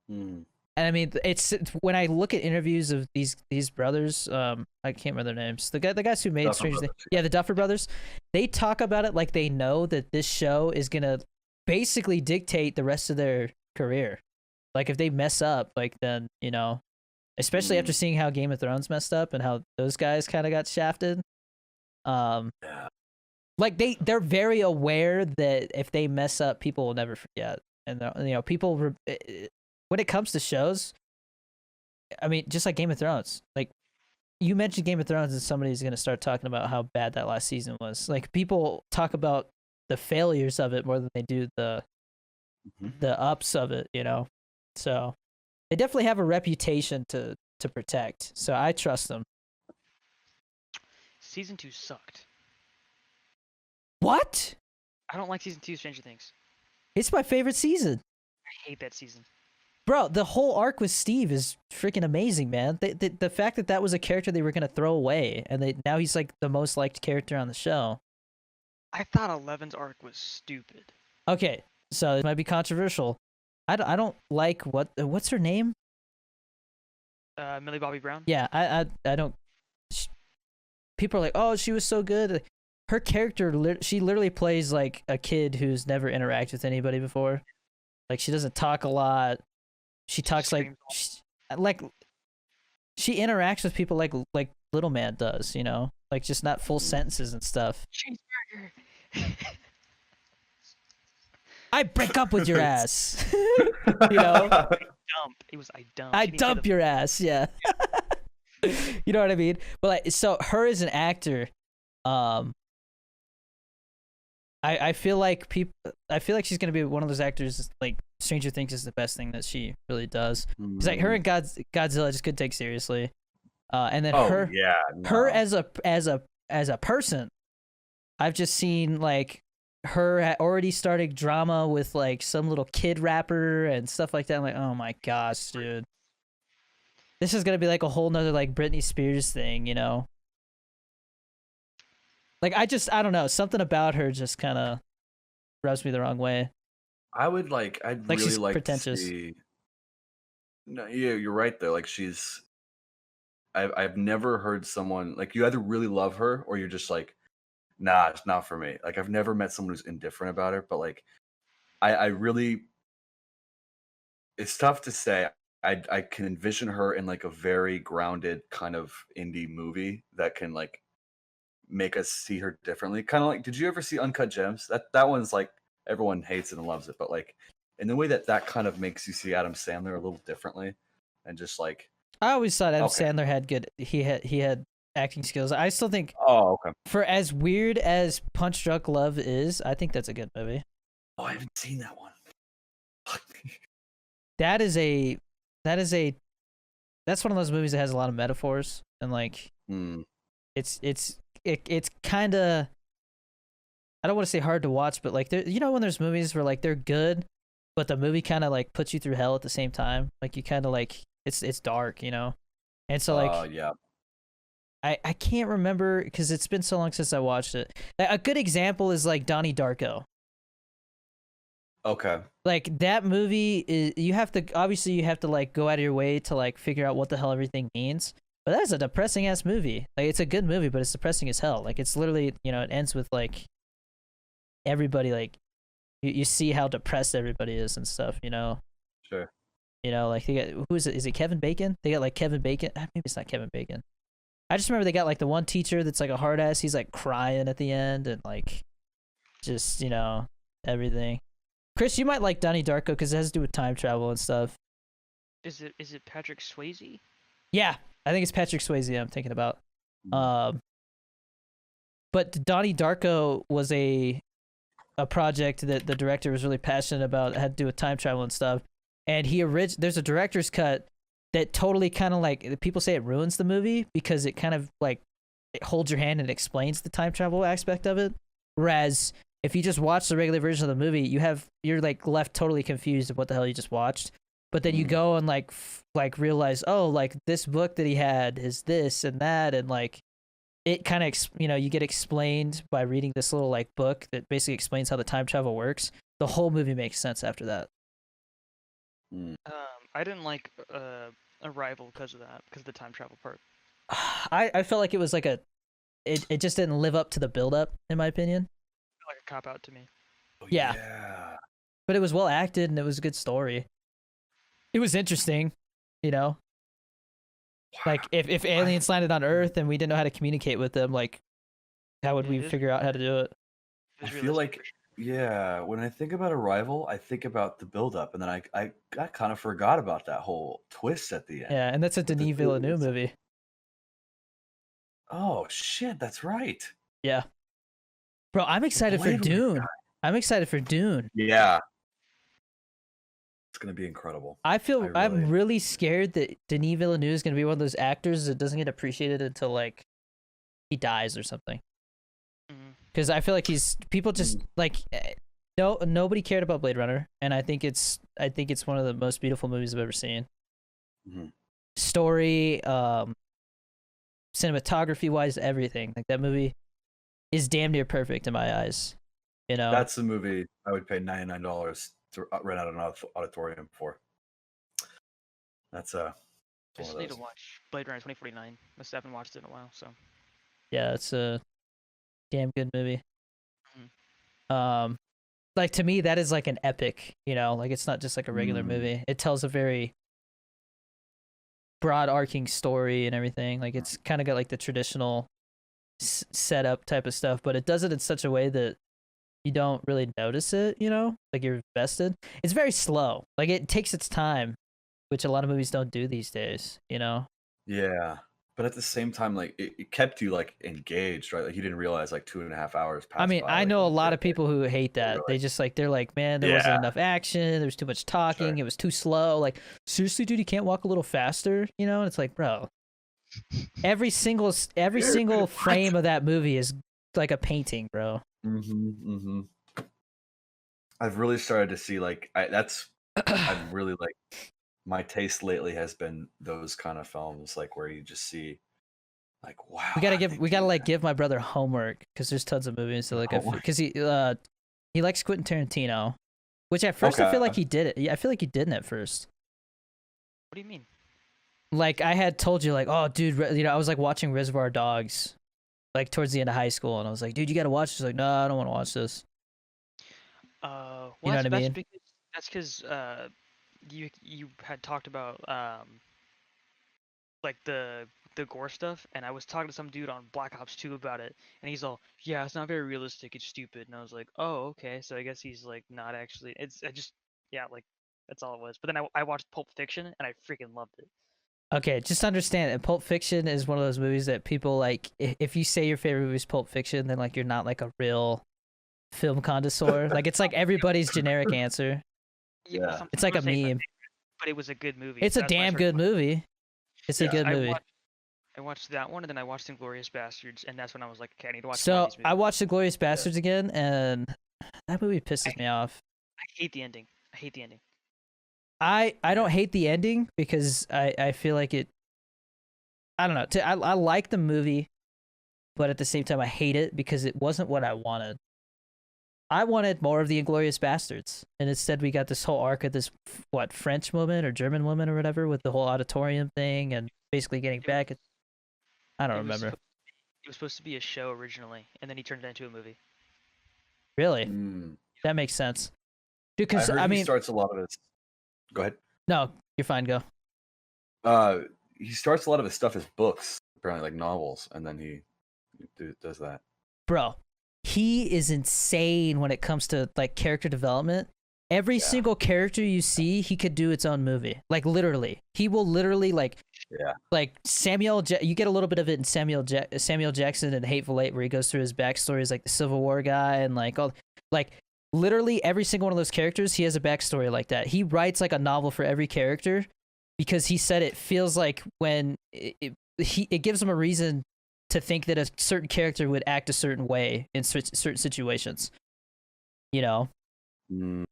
Mm. And I mean, it's when I look at interviews of these brothers, I can't remember their names. The guys who made Duffer Stranger Things, Brothers, yeah, the Duffer Brothers. They talk about it like they know that this show is gonna basically dictate the rest of their career. Like if they mess up, like then especially after seeing how Game of Thrones messed up and how those guys kind of got shafted. Yeah. Like they're very aware that if they mess up, people will never forget, and people. When it comes to shows, I mean, just like Game of Thrones, like you mentioned Game of Thrones and somebody's going to start talking about how bad that last season was. Like people talk about the failures of it more than they do the ups of it, So they definitely have a reputation to protect. So I trust them. Season 2 sucked. What? I don't like season 2 Stranger Things. It's my favorite season. I hate that season. Bro, the whole arc with Steve is freaking amazing, man. The fact that was a character they were going to throw away, and now he's like the most liked character on the show. I thought 11's arc was stupid. Okay, so it might be controversial. I don't like what's her name? Millie Bobby Brown? Yeah, I don't... People are like, oh, she was so good. Her character, she literally plays like a kid who's never interacted with anybody before. Like, she doesn't talk a lot. She talks like she interacts with people like Little Man does, like just not full sentences and stuff. Cheeseburger. I break up with your ass. Dump. It was I dump. I dump your ass. Yeah. You know what I mean? But like, so her as an actor, I feel like she's gonna be one of those actors. Like Stranger Things is the best thing that she really does. It's like her and Godzilla just couldn't take seriously, and then her as a person, I've just seen like her already starting drama with like some little kid rapper and stuff like that. I'm like, oh my gosh, dude, this is gonna be like a whole nother like Britney Spears thing, Like I don't know, something about her just kind of rubs me the wrong way. I'd really she's like pretentious. to see No, yeah, you're right though. Like I've never heard someone like you either really love her or you're just like, nah, it's not for me. Like I've never met someone who's indifferent about her, but like I really it's tough to say. I can envision her in like a very grounded kind of indie movie that can like make us see her differently. Kind of like, did you ever see Uncut Gems? That one's like everyone hates it and loves it, but like in the way that that kind of makes you see Adam Sandler a little differently, and just like, I always thought Adam okay, Sandler had good. He had acting skills. I still think oh okay, for as weird as Punch Drunk Love is, I think that's a good movie. oh I haven't seen that one. That is a that is a that's one of those movies that has a lot of metaphors and like Hmm. it's kind of, I don't want to say hard to watch, but like you know when there's movies where like they're good, but the movie kind of like puts you through hell at the same time. Like you kind of like it's dark, you know. And so like Yeah. I can't remember because it's been so long since I watched it. A good example is like Donnie Darko. Okay. Like that movie is, you have to obviously you have to like go out of your way to like figure out what the hell everything means. But that's a depressing ass movie. Like it's a good movie, but it's depressing as hell. Like it's literally, you know, it ends with like everybody like you see how depressed everybody is and stuff, you know. Sure. You know, like they got, who is it? Is it Kevin Bacon? They got like Kevin Bacon. Maybe it's not Kevin Bacon. I just remember they got like the one teacher that's like a hard ass. He's like crying at the end and like just, you know, everything. Chris, you might like Donnie Darko because it has to do with time travel and stuff. Is it Patrick Swayze? Yeah, I think it's Patrick Swayze I'm thinking about. Mhm. But Donnie Darko was a project that the director was really passionate about. It had to do with time travel and stuff. And there's a director's cut that totally kind of like, people say it ruins the movie because it kind of like it holds your hand and explains the time travel aspect of it. Whereas if you just watch the regular version of the movie, you're like left totally confused of what the hell you just watched. But then you go and like realize, oh, like this book that he had is this and that, and like it kind of you know, you get explained by reading this little like book that basically explains how the time travel works. The whole movie makes sense after that. I didn't like Arrival because of that, because of the time travel part. I felt like it was like it just didn't live up to the build up in my opinion. Like a cop out to me. Oh, Yeah. yeah. But it was well acted and it was a good story. It was interesting, you know. Like if aliens landed on Earth and we didn't know how to communicate with them, like how would Yeah, we it is- figure out how to do it? I It's feel realistic like for sure. yeah, when I think about Arrival, I think about the buildup, and then I kind of forgot about that whole twist at the end. Yeah, and that's a With the Denis Villeneuve aliens. movie. Oh shit, that's right. Yeah. Bro, I'm excited for Blade Runner Dune. guy. I'm excited for Dune. Yeah, it's gonna be incredible. I'm really scared that Denis Villeneuve is gonna be one of those actors that doesn't get appreciated until like he dies or something. Mhm. Because I feel like people just like nobody cared about Blade Runner, and I think it's one of the most beautiful movies I've ever seen. Mhm. Story, cinematography wise, everything. Like that movie is damn near perfect in my eyes. You know, That's the movie I would pay $99 to rent out an auditorium for. That's I one just of need to those. watch Blade Runner 2049. I still haven't watched it in a while, so. yeah, it's a damn good movie. Mhm. Like to me, that is like an epic. You know, like it's not just like a regular Mm. movie. It tells a very broad arcing story and everything. Like it's kind of got like the traditional setup type of stuff, but it does it in such a way that you don't really notice it, you know, like you're invested. It's very slow. Like it takes its time, which a lot of movies don't do these days, you know? Yeah, but at the same time, like it kept you like engaged, right? Like you didn't realize like 2.5 hours passed I mean, by. I Like, know a when lot you of people who hate were that. They like, just like, they're like, man, there wasn't yeah, enough action. There was too much talking. sure. It was too slow. Like, seriously, dude, you can't walk a little faster, you know? And it's like, bro, every single frame of that movie is like a painting, bro. Mm-hmm. I've really started to see like I've really like my taste lately has been those kind of films, like where you just see like, wow, We how gotta did they we do gotta like that? give my brother homework because there's tons of movies. So like, Homework. because he likes Quentin Tarantino, which at first I feel like Okay. he did it. Yeah, I feel like he didn't at first. What do you mean? Like I had told you, like, oh, dude, I was like watching Reservoir Dogs, like towards the end of high school, and I was like, dude, you gotta watch this. Like, no, I don't want to watch this. You Well, know what I that's mean? because you had talked about like the gore stuff, and I was talking to some dude on Black Ops 2 about it, and he's all, yeah, it's not very realistic, it's stupid, and I was like, oh, okay, so I guess he's like not actually. I just yeah, like that's all it was. But then I watched Pulp Fiction, and I freaking loved it. Okay, just understand that Pulp Fiction is one of those movies that people like. If you say your favorite movie is Pulp Fiction, then like you're not like a real film connoisseur. Like it's like everybody's generic answer. Yeah, well, Yeah. some It's like people a say it's my meme. favorite, but it was a good movie. It's So a that's why I damn started good watching. movie. It's a Yeah. good movie. I watched that one, and then I watched Inglourious Bastards, and that's when I was like, okay, I need to watch more of So these I movies. watched The Glorious Bastards again, and that movie pisses me off. I hate the ending. I hate the ending. I don't hate the ending because I feel like it. I don't know. I like the movie, but at the same time I hate it because it wasn't what I wanted. I wanted more of the Inglorious Bastards, and instead we got this whole arc of this French woman or German woman or whatever with the whole auditorium thing and basically getting It back. was, I don't it was remember. it was supposed to be a show originally, and then he turned it into a movie. Really, Mm. that makes sense, dude. I Because heard I he mean, starts a lot of his. Go ahead. no, you're fine. Go. He starts a lot of his stuff as books, apparently like novels, and then he does that. Bro, he is insane when it comes to like character development. Every Yeah. single character you see, he could do its own movie. Like literally, he will literally Yeah. like you get a little bit of it in Samuel Jackson and Hateful Eight, where he goes through his backstory as like the Civil War guy and like all like literally every single one of those characters, he has a backstory like that. He writes like a novel for every character because he said it feels like when it gives him a reason to think that a certain character would act a certain way in certain situations. You know, Mm.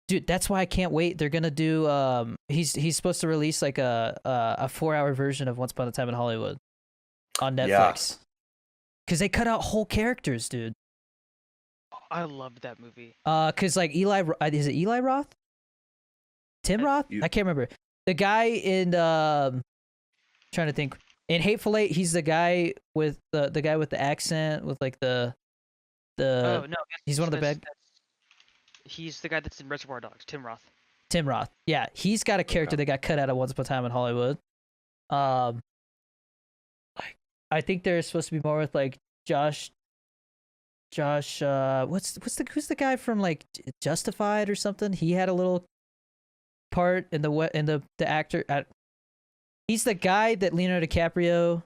dude, that's why I can't wait. They're gonna do. He's supposed to release like a 4-hour version of Once Upon a Time in Hollywood on Yeah. Netflix. Because they cut out whole characters, dude. I loved that movie. Cause like is it Eli Roth? Tim Roth? I can't remember. The guy in trying to think. In Hateful Eight, he's the guy with the guy with the accent with like the Oh no, he's one of the bad. He's the guy that's in Reservoir Dogs, Tim Roth. Tim Roth. Yeah, he's got a character Okay. that got cut out of Once Upon a Time in Hollywood. I think there's supposed to be more with like Josh. Who's the guy from like Justified or something? He had a little part in the actor. He's the guy that Leonardo DiCaprio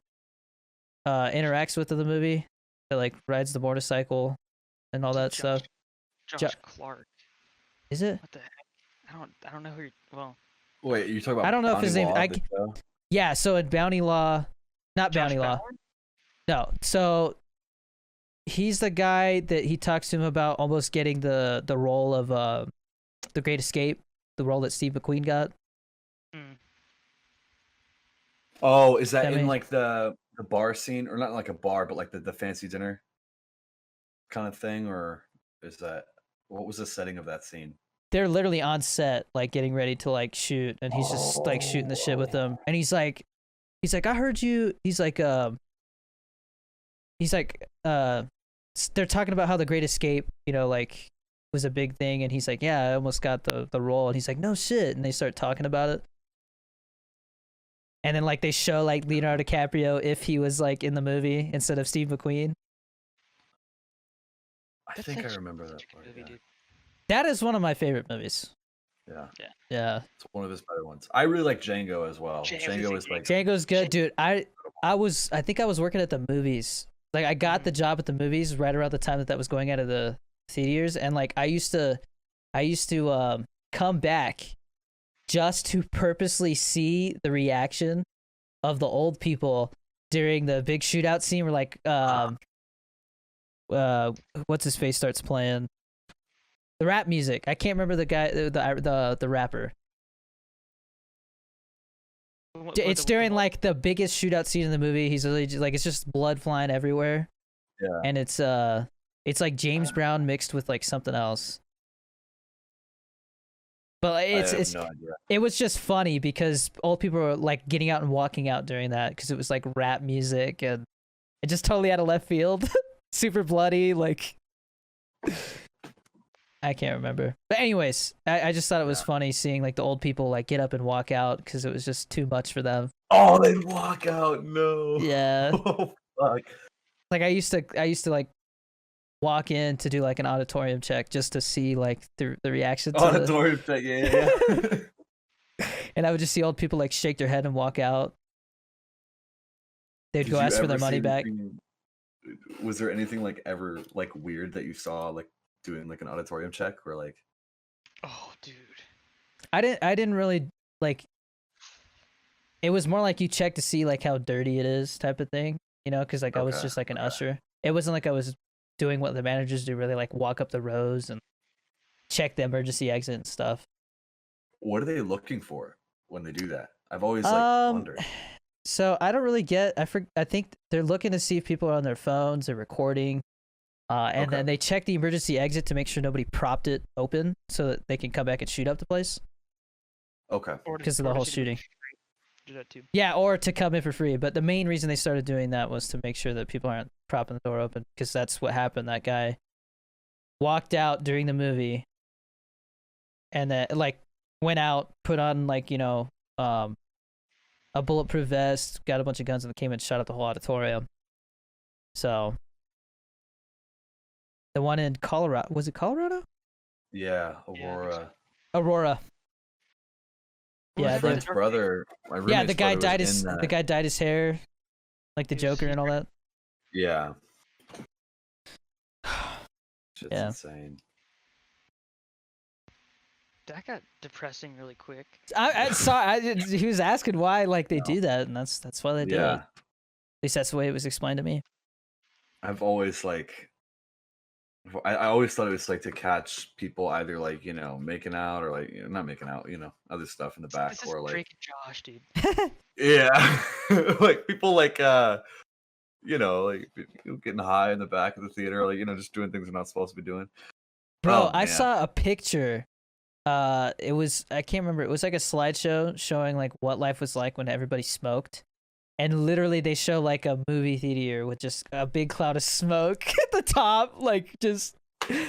interacts with in the movie. That like rides the motorcycle and all that stuff. Josh Clark. Is it? What the heck? I don't know who you're. Well, Wait, you're talking about? I don't know if his name. Bounty Law, the show? Yeah. So in Bounty Law, not Josh Bounty Law. Bauer? No. So he's the guy that he talks to him about almost getting the role of the Great Escape, the role that Steve McQueen got. Hmm. Oh, is that I in mean- like the bar scene, or not like a bar, but like the fancy dinner kind of thing, or is that what was the setting of that scene? They're literally on set, like getting ready to like shoot, and he's just like shooting the shit with them. And he's like, I heard you. They're talking about how the Great Escape, like was a big thing, and he's like, yeah, I almost got the role, and he's like, no shit, and they start talking about it. And then like they show like Leonardo DiCaprio if he was like in the movie instead of Steve McQueen. I That's think I such- remember that such a good part. movie, Yeah. dude. That is one of my favorite movies. Yeah, Yeah. it's one of his better ones. I really like Django as well. Django's Django a is great like Django's good, dude. I think I was working at the movies. Like I got the job at the movies right around the time that was going out of the theaters, and like I used to come back just to purposely see the reaction of the old people during the big shootout scene where like what's his face starts playing the rap music. I can't remember the guy, the rapper. It's during like the biggest shootout scene in the movie. He's really just, like, it's just blood flying everywhere. Yeah. And it's like James Brown mixed with like something else. But like, I have it's no idea. it was just funny because old people were like getting out and walking out during that because it was like rap music and it just totally out of left field, super bloody. Like I can't remember, but anyways, I just thought it was funny seeing like the old people like get up and walk out because it was just too much for them. Oh, they'd walk out. No. Yeah. Oh, fuck. Like I used to like walk in to do like an auditorium check just to see like the reaction to Auditorium check. Yeah. and I would just see old people like shake their head and walk out. They'd Did go you ask for ever their money see back. Was there anything like ever like weird that you saw like doing like an auditorium check or like? Oh, dude. I didn't really like. It was more like you check to see like how dirty it is type of thing, you know, because like I was Okay, just like an usher. It wasn't like I was doing what the managers do, really like walk up the rows and check the emergency exit and stuff. What are they looking for when they do that? I've always like wondered. So I don't really get. I think they're looking to see if people are on their phones, they're recording, and Okay. then they check the emergency exit to make sure nobody propped it open so that they can come back and shoot up the place Okay. because of the whole shooting. Do that too. Yeah, or to come in for free. But the main reason they started doing that was to make sure that people aren't propping the door open because that's what happened. That guy walked out during the movie and then like went out, put on like, you know, a bulletproof vest, got a bunch of guns and came and shot up the whole auditorium. So the one in Colorado, was it Colorado? Yeah, Yeah, I think so. Aurora. Who was Yeah, My it? friend's brother. My yeah, roommate's the guy brother was dyed his in that. the guy dyed his hair like the He was- Joker and all that. Yeah. Shit's Yeah. insane. That got depressing really quick. I saw. He was asking why like they do that, and that's why they do it. Yeah. At least that's the way it was explained to me. I've always like. I always thought it was like to catch people either like making out or like not making out, other stuff in the back This is or like Drake and Josh, dude. yeah, like people like like people getting high in the back of the theater, like just doing things they're not supposed to be doing. Bro, Oh, I man. saw a picture. It was I can't remember. It was like a slideshow showing like what life was like when everybody smoked, and literally they show like a movie theater with just a big cloud of smoke at the top, like just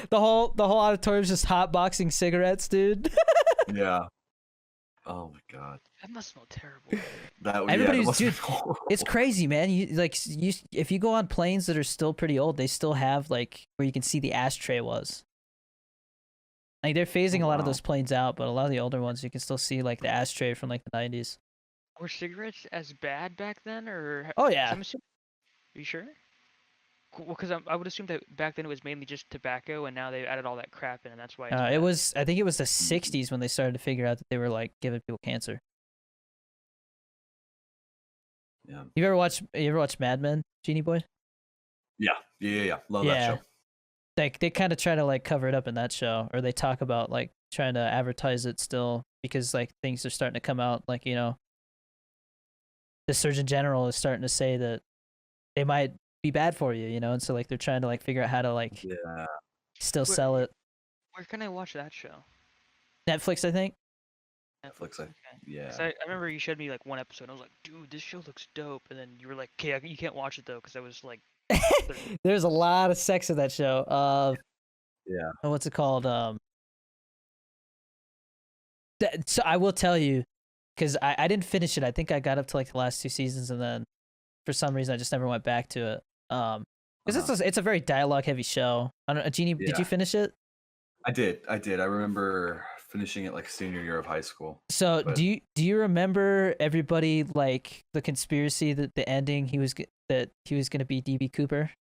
the whole auditorium's just hotboxing cigarettes, dude. Yeah. Oh my god. That must smell terrible. That Everybody's- must be dude, horrible. It's crazy, man. If you go on planes that are still pretty old, they still have like where you can see the ashtray was. Like they're phasing Oh, a lot of wow. those planes out, but a lot of the older ones you can still see like the ashtray from like the 90s. Were cigarettes as bad back then, or? Oh 'cause yeah. I'm assuming. Are you sure? Well, because I would assume that back then it was mainly just tobacco, and now they added all that crap in, and that's why. It's It bad. was I think it was the 60s when they started to figure out that they were like giving people cancer. Yeah. You ever watch Mad Men, Genie Boy? Yeah. Love that show. Like they kind of try to like cover it up in that show, or they talk about like trying to advertise it still because like things are starting to come out. Like the Surgeon General is starting to say that they might be bad for you, and so like they're trying to like figure out how to like Yeah. still Where- sell it. Where can I watch that show? Netflix, I think. Netflix, like, Okay. yeah. 'Cause I remember you showed me like one episode. And I was like, dude, this show looks dope. And then you were like, okay, you can't watch it though, because I was like, There's a lot of sex in that show. Yeah. What's it called? So I will tell you, because I didn't finish it. I think I got up to like the last 2 seasons, and then for some reason I just never went back to it. Because it's a very dialogue heavy show. I don't know, Jeannie, did Yeah. you finish it? I did. I remember finishing it like senior year of high school. So But- do you remember everybody like the conspiracy that the ending he was gonna be DB Cooper?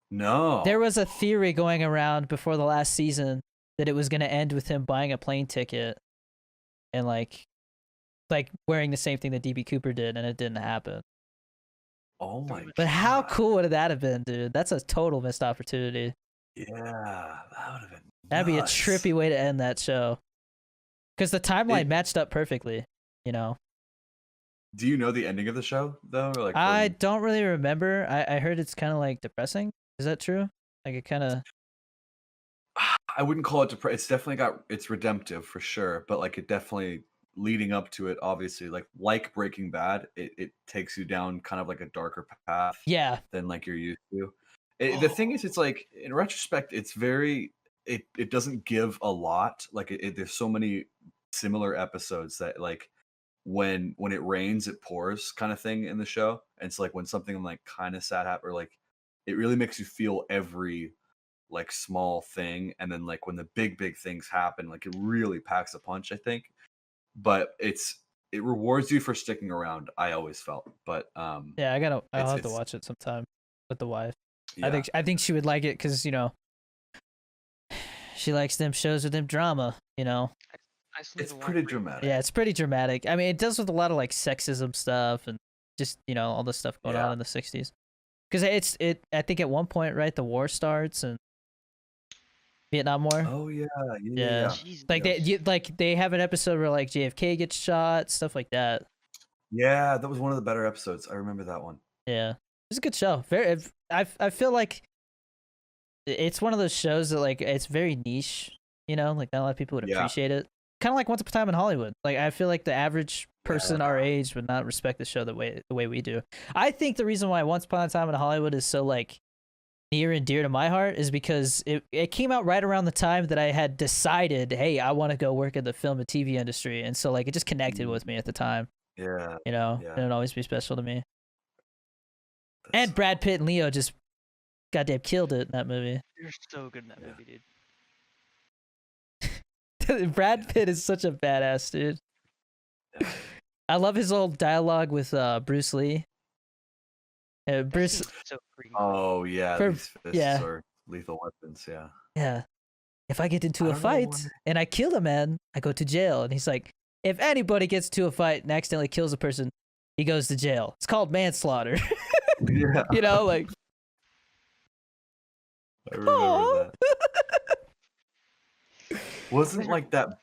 No. There was a theory going around before the last season that it was gonna end with him buying a plane ticket and like wearing the same thing that DB Cooper did, and it didn't happen. Oh my. But how God. cool would that have been, dude? That's a total missed opportunity. Yeah, that would have been. That'd be a nuts. trippy way to end that show. Because the timeline It- matched up perfectly, Do you know the ending of the show though? Or, like I from- don't really remember. I heard it's kind of like depressing. Is that true? Like it kind of. I wouldn't call it it's definitely got it's redemptive for sure, but like it definitely leading up to it, obviously, like Breaking Bad, it takes you down kind of like a darker path Yeah. than like you're used to. The thing is, it's like in retrospect, it's very it doesn't give a lot. Like there's so many similar episodes that like when it rains, it pours kind of thing in the show. And it's like when something like kind of sad happens, or like it really makes you feel every like small thing, and then like when the big things happen, like it really packs a punch, I think. But it rewards you for sticking around, I always felt. But Yeah, I'll have to it's watch it sometime with the wife. yeah, I think she would like it because she likes them shows with them drama. I still need it's to watch pretty Breaking Bad. dramatic. Yeah, it's pretty dramatic. I mean, it deals with a lot of like sexism stuff and just all the stuff going on Yeah. in the '60s. Because I think at one point, right, the war starts and Vietnam War. Oh yeah, Yeah. Jesus. Like they have an episode where like JFK gets shot, stuff like that. Yeah, that was one of the better episodes. I remember that one. Yeah, it's a good show. I feel like it's one of those shows that like it's very niche. Like not a lot of people would Yeah. appreciate it. Kind of like Once Upon a Time in Hollywood. Like I feel like the average person our age would not respect the show the way we do. I think the reason why Once Upon a Time in Hollywood is so like near and dear to my heart is because it came out right around the time that I had decided, hey, I want to go work in the film and TV industry, and so like it just connected with me at the time. Yeah. And Yeah. it'd always be special to me. That's And so Brad Pitt and Leo just goddamn killed it in that movie. You're so good in that movie, dude. Brad Pitt is such a badass dude. Yeah. I love his old dialogue with Bruce Lee. That Bruce, seems so freaking Oh yeah, For- these fists yeah. are lethal weapons. Yeah. yeah. If I get into I a don't know fight why. and I kill a man, I go to jail. And he's like, if anybody gets into a fight and accidentally kills a person, he goes to jail. It's called manslaughter. Yeah. Like, I remember Aw. that. Wasn't like that.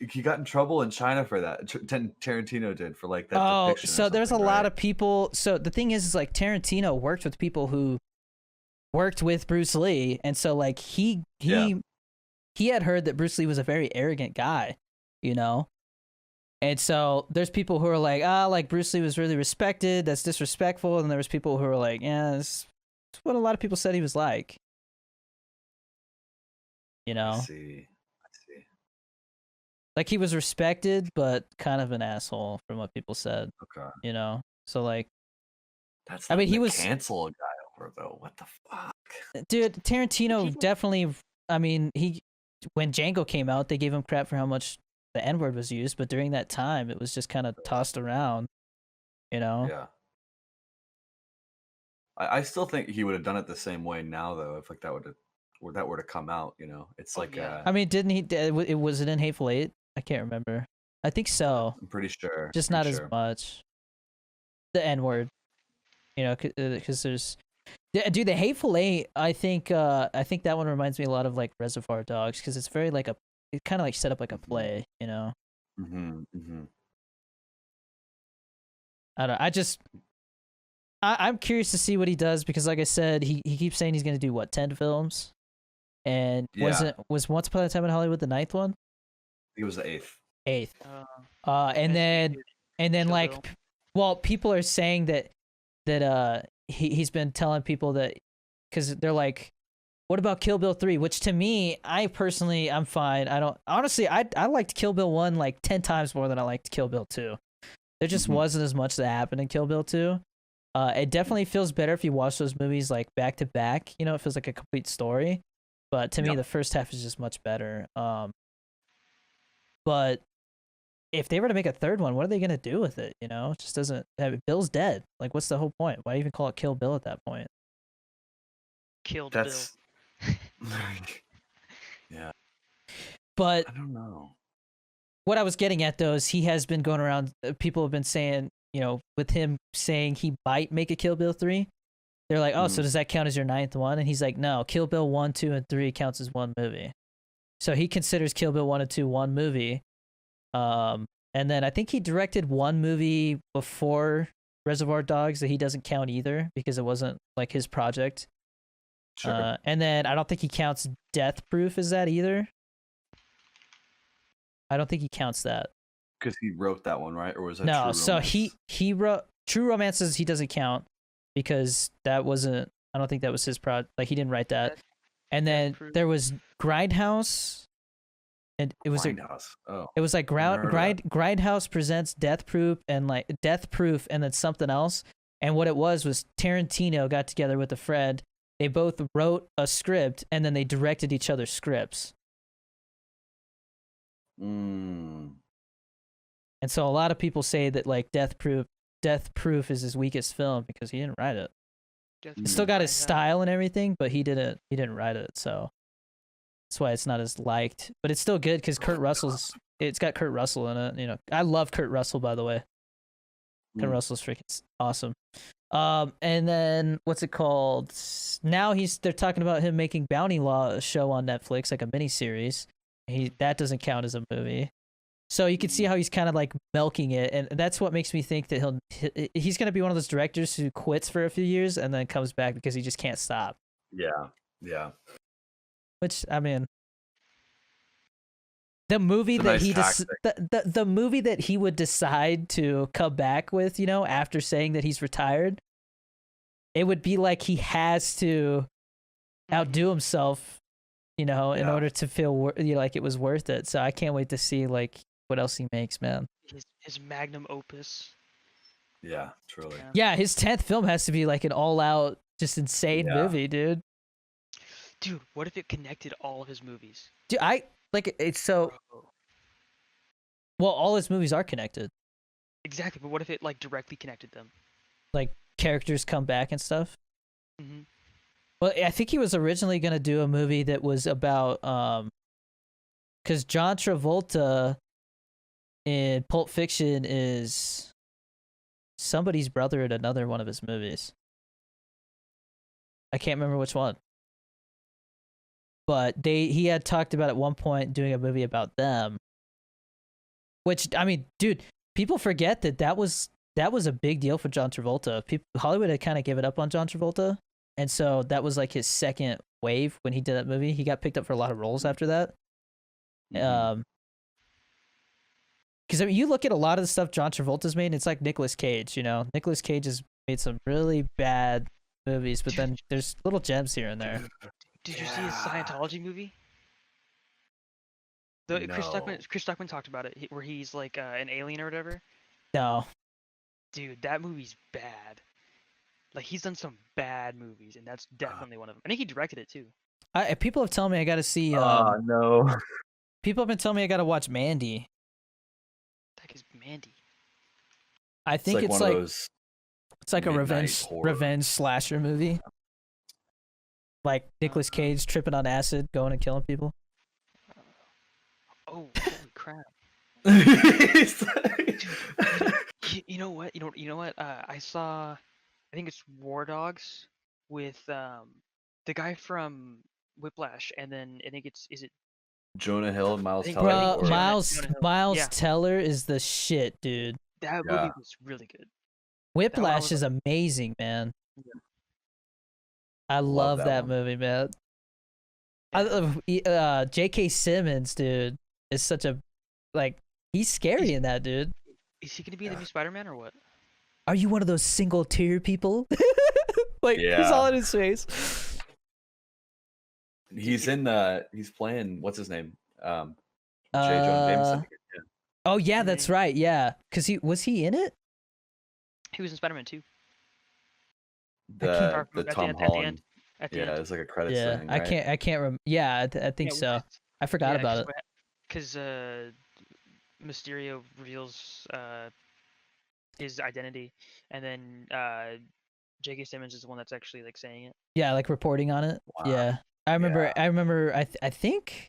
He got in trouble in China for that. Tarantino did for like that. Oh, depiction or so there's a something, lot right? of people. So the thing is like Tarantino worked with people who worked with Bruce Lee, and so like he had heard that Bruce Lee was a very arrogant guy, and so there's people who are like, like Bruce Lee was really respected. That's disrespectful. And there was people who were like, yeah, that's what a lot of people said he was like. I see. Like he was respected, but kind of an asshole from what people said. Okay. So like, That's. I mean, nothing he to was- cancel a guy over though. What the fuck? dude, Tarantino People- definitely. I mean, when Django came out, they gave him crap for how much the N word was used, but during that time, it was just kind of tossed around. Yeah. I still think he would have done it the same way now though, if like that were to come out. It's Oh, like yeah. I mean, didn't he? Was it in Hateful Eight? I can't remember. I think so. I'm pretty sure. Just pretty not as sure. much. The N word, because there's, dude, the Hateful Eight. I think that one reminds me a lot of like Reservoir Dogs because it's very like it kind of like set up like a play. Mm-hmm. I don't. I'm curious to see what he does because, like I said, he keeps saying he's gonna do 10 films, and Yeah. was Once Upon a Time in Hollywood the 9th one? He was the 8th. 8th. Best And then dude. and then Kill like, Bill. well, people are saying that he's been telling people that because they're like, what about Kill Bill 3? Which to me, I'm fine. I don't honestly. I liked Kill Bill 1 like 10 times more than I liked Kill Bill 2. There just Mhm. wasn't as much that happened in Kill Bill 2. It definitely feels better if you watch those movies like back to back. It feels like a complete story. But to me, Yep. the first half is just much better. But if they were to make a third one, what are they gonna do with it? It just doesn't. Bill's dead. Like, what's the whole point? Why even call it Kill Bill at that point? Killed That's. Bill. Yeah. But I don't know. what I was getting at though is he has been going around. People have been saying, with him saying he might make a Kill Bill 3. They're like, oh, so does that count as your 9th one? And he's like, no, Kill Bill 1, 2, and 3 counts as one movie. So he considers Kill Bill 1 and 2 one movie. And then I think he directed one movie before Reservoir Dogs that he doesn't count either because it wasn't like his project. Sure. And then I don't think he counts Death Proof as that either. I don't think he counts that. Because he wrote that one, right? Or was that No, True so Romance? he wrote True Romances. He doesn't count because that wasn't. I don't think that was his project. Like he didn't write that. And then Proof. there was Grindhouse, and it was Grindhouse. Oh, it was like Grindhouse presents Death Proof and like Death Proof and then something else. And what it was Tarantino got together with a friend. They both wrote a script and then they directed each other's scripts. Mm. And so a lot of people say that like Death Proof is his weakest film because he didn't write it. It's still got his style and everything, but he didn't write it, so that's why it's not as liked. But it's still good because it's got Kurt Russell in it. You know, I love Kurt Russell, by the way. Kurt Russell's freaking awesome. And then what's it called? Now they're talking about him making Bounty Law a show on Netflix, like a miniseries. That doesn't count as a movie. So you can see how he's kind of like milking it, and that's what makes me think that he's gonna be one of those directors who quits for a few years and then comes back because he just can't stop. Yeah. Which I mean, the movie that the movie that he would decide to come back with, you know, after saying that he's retired, it would be like he has to outdo himself, you know, in order to feel like it was worth it. So I can't wait to see like what else he makes, man. His magnum opus. Yeah, truly. Yeah, his 10th film has to be like an all-out, just insane movie, dude. Dude, what if it connected all of his movies? Dude, it's so. Well, all his movies are connected. Exactly, but what if it like directly connected them? Like characters come back and stuff. Mm-hmm. Well, I think he was originally gonna do a movie that was about because John Travolta in Pulp Fiction is somebody's brother in another one of his movies. I can't remember which one. But he had talked about at one point doing a movie about them. Which, I mean, dude, people forget that was a big deal for John Travolta. Hollywood had kind of given up on John Travolta. And so that was like his second wave when he did that movie. He got picked up for a lot of roles after that. Because I mean, you look at a lot of the stuff John Travolta's made, and it's like Nicolas Cage, you know? Nicolas Cage has made some really bad movies, but then there's little gems here and there. Did you see his Scientology movie? Chris Stuckman talked about it, where he's like an alien or whatever. No. Dude, that movie's bad. Like, he's done some bad movies, and that's definitely one of them. I think he directed it, too. People have told me I gotta see... no. People have been telling me I gotta watch Mandy. That is Mandy. I think it's like a revenge slasher movie. Like Nicolas Cage tripping on acid, going and killing people. Oh, holy crap! You know what? You know what? I saw. I think it's War Dogs with the guy from Whiplash, and then I think is it Jonah Hill and Miles Teller. Bro, Miles Teller is the shit, dude. That movie was really good. Whiplash is amazing, man. Yeah. I love that movie, man. I love J.K. Simmons, dude, is such a he's scary in that, dude. Is he gonna be the new Spider-Man or what? Are you one of those single tear people? He's all in his face. He's playing, what's his name? J. Jonah Jameson. Yeah. Oh yeah, that's right. Yeah, because was he in it? He was in Spider-Man 2. The Tom Holland. It's like a credit thing. Right? I can't remember. Yeah, I think so. I forgot about it. Because Mysterio reveals his identity, and then J.K. Simmons is the one that's actually like saying it. Yeah, like reporting on it. Wow. Yeah, I remember. I think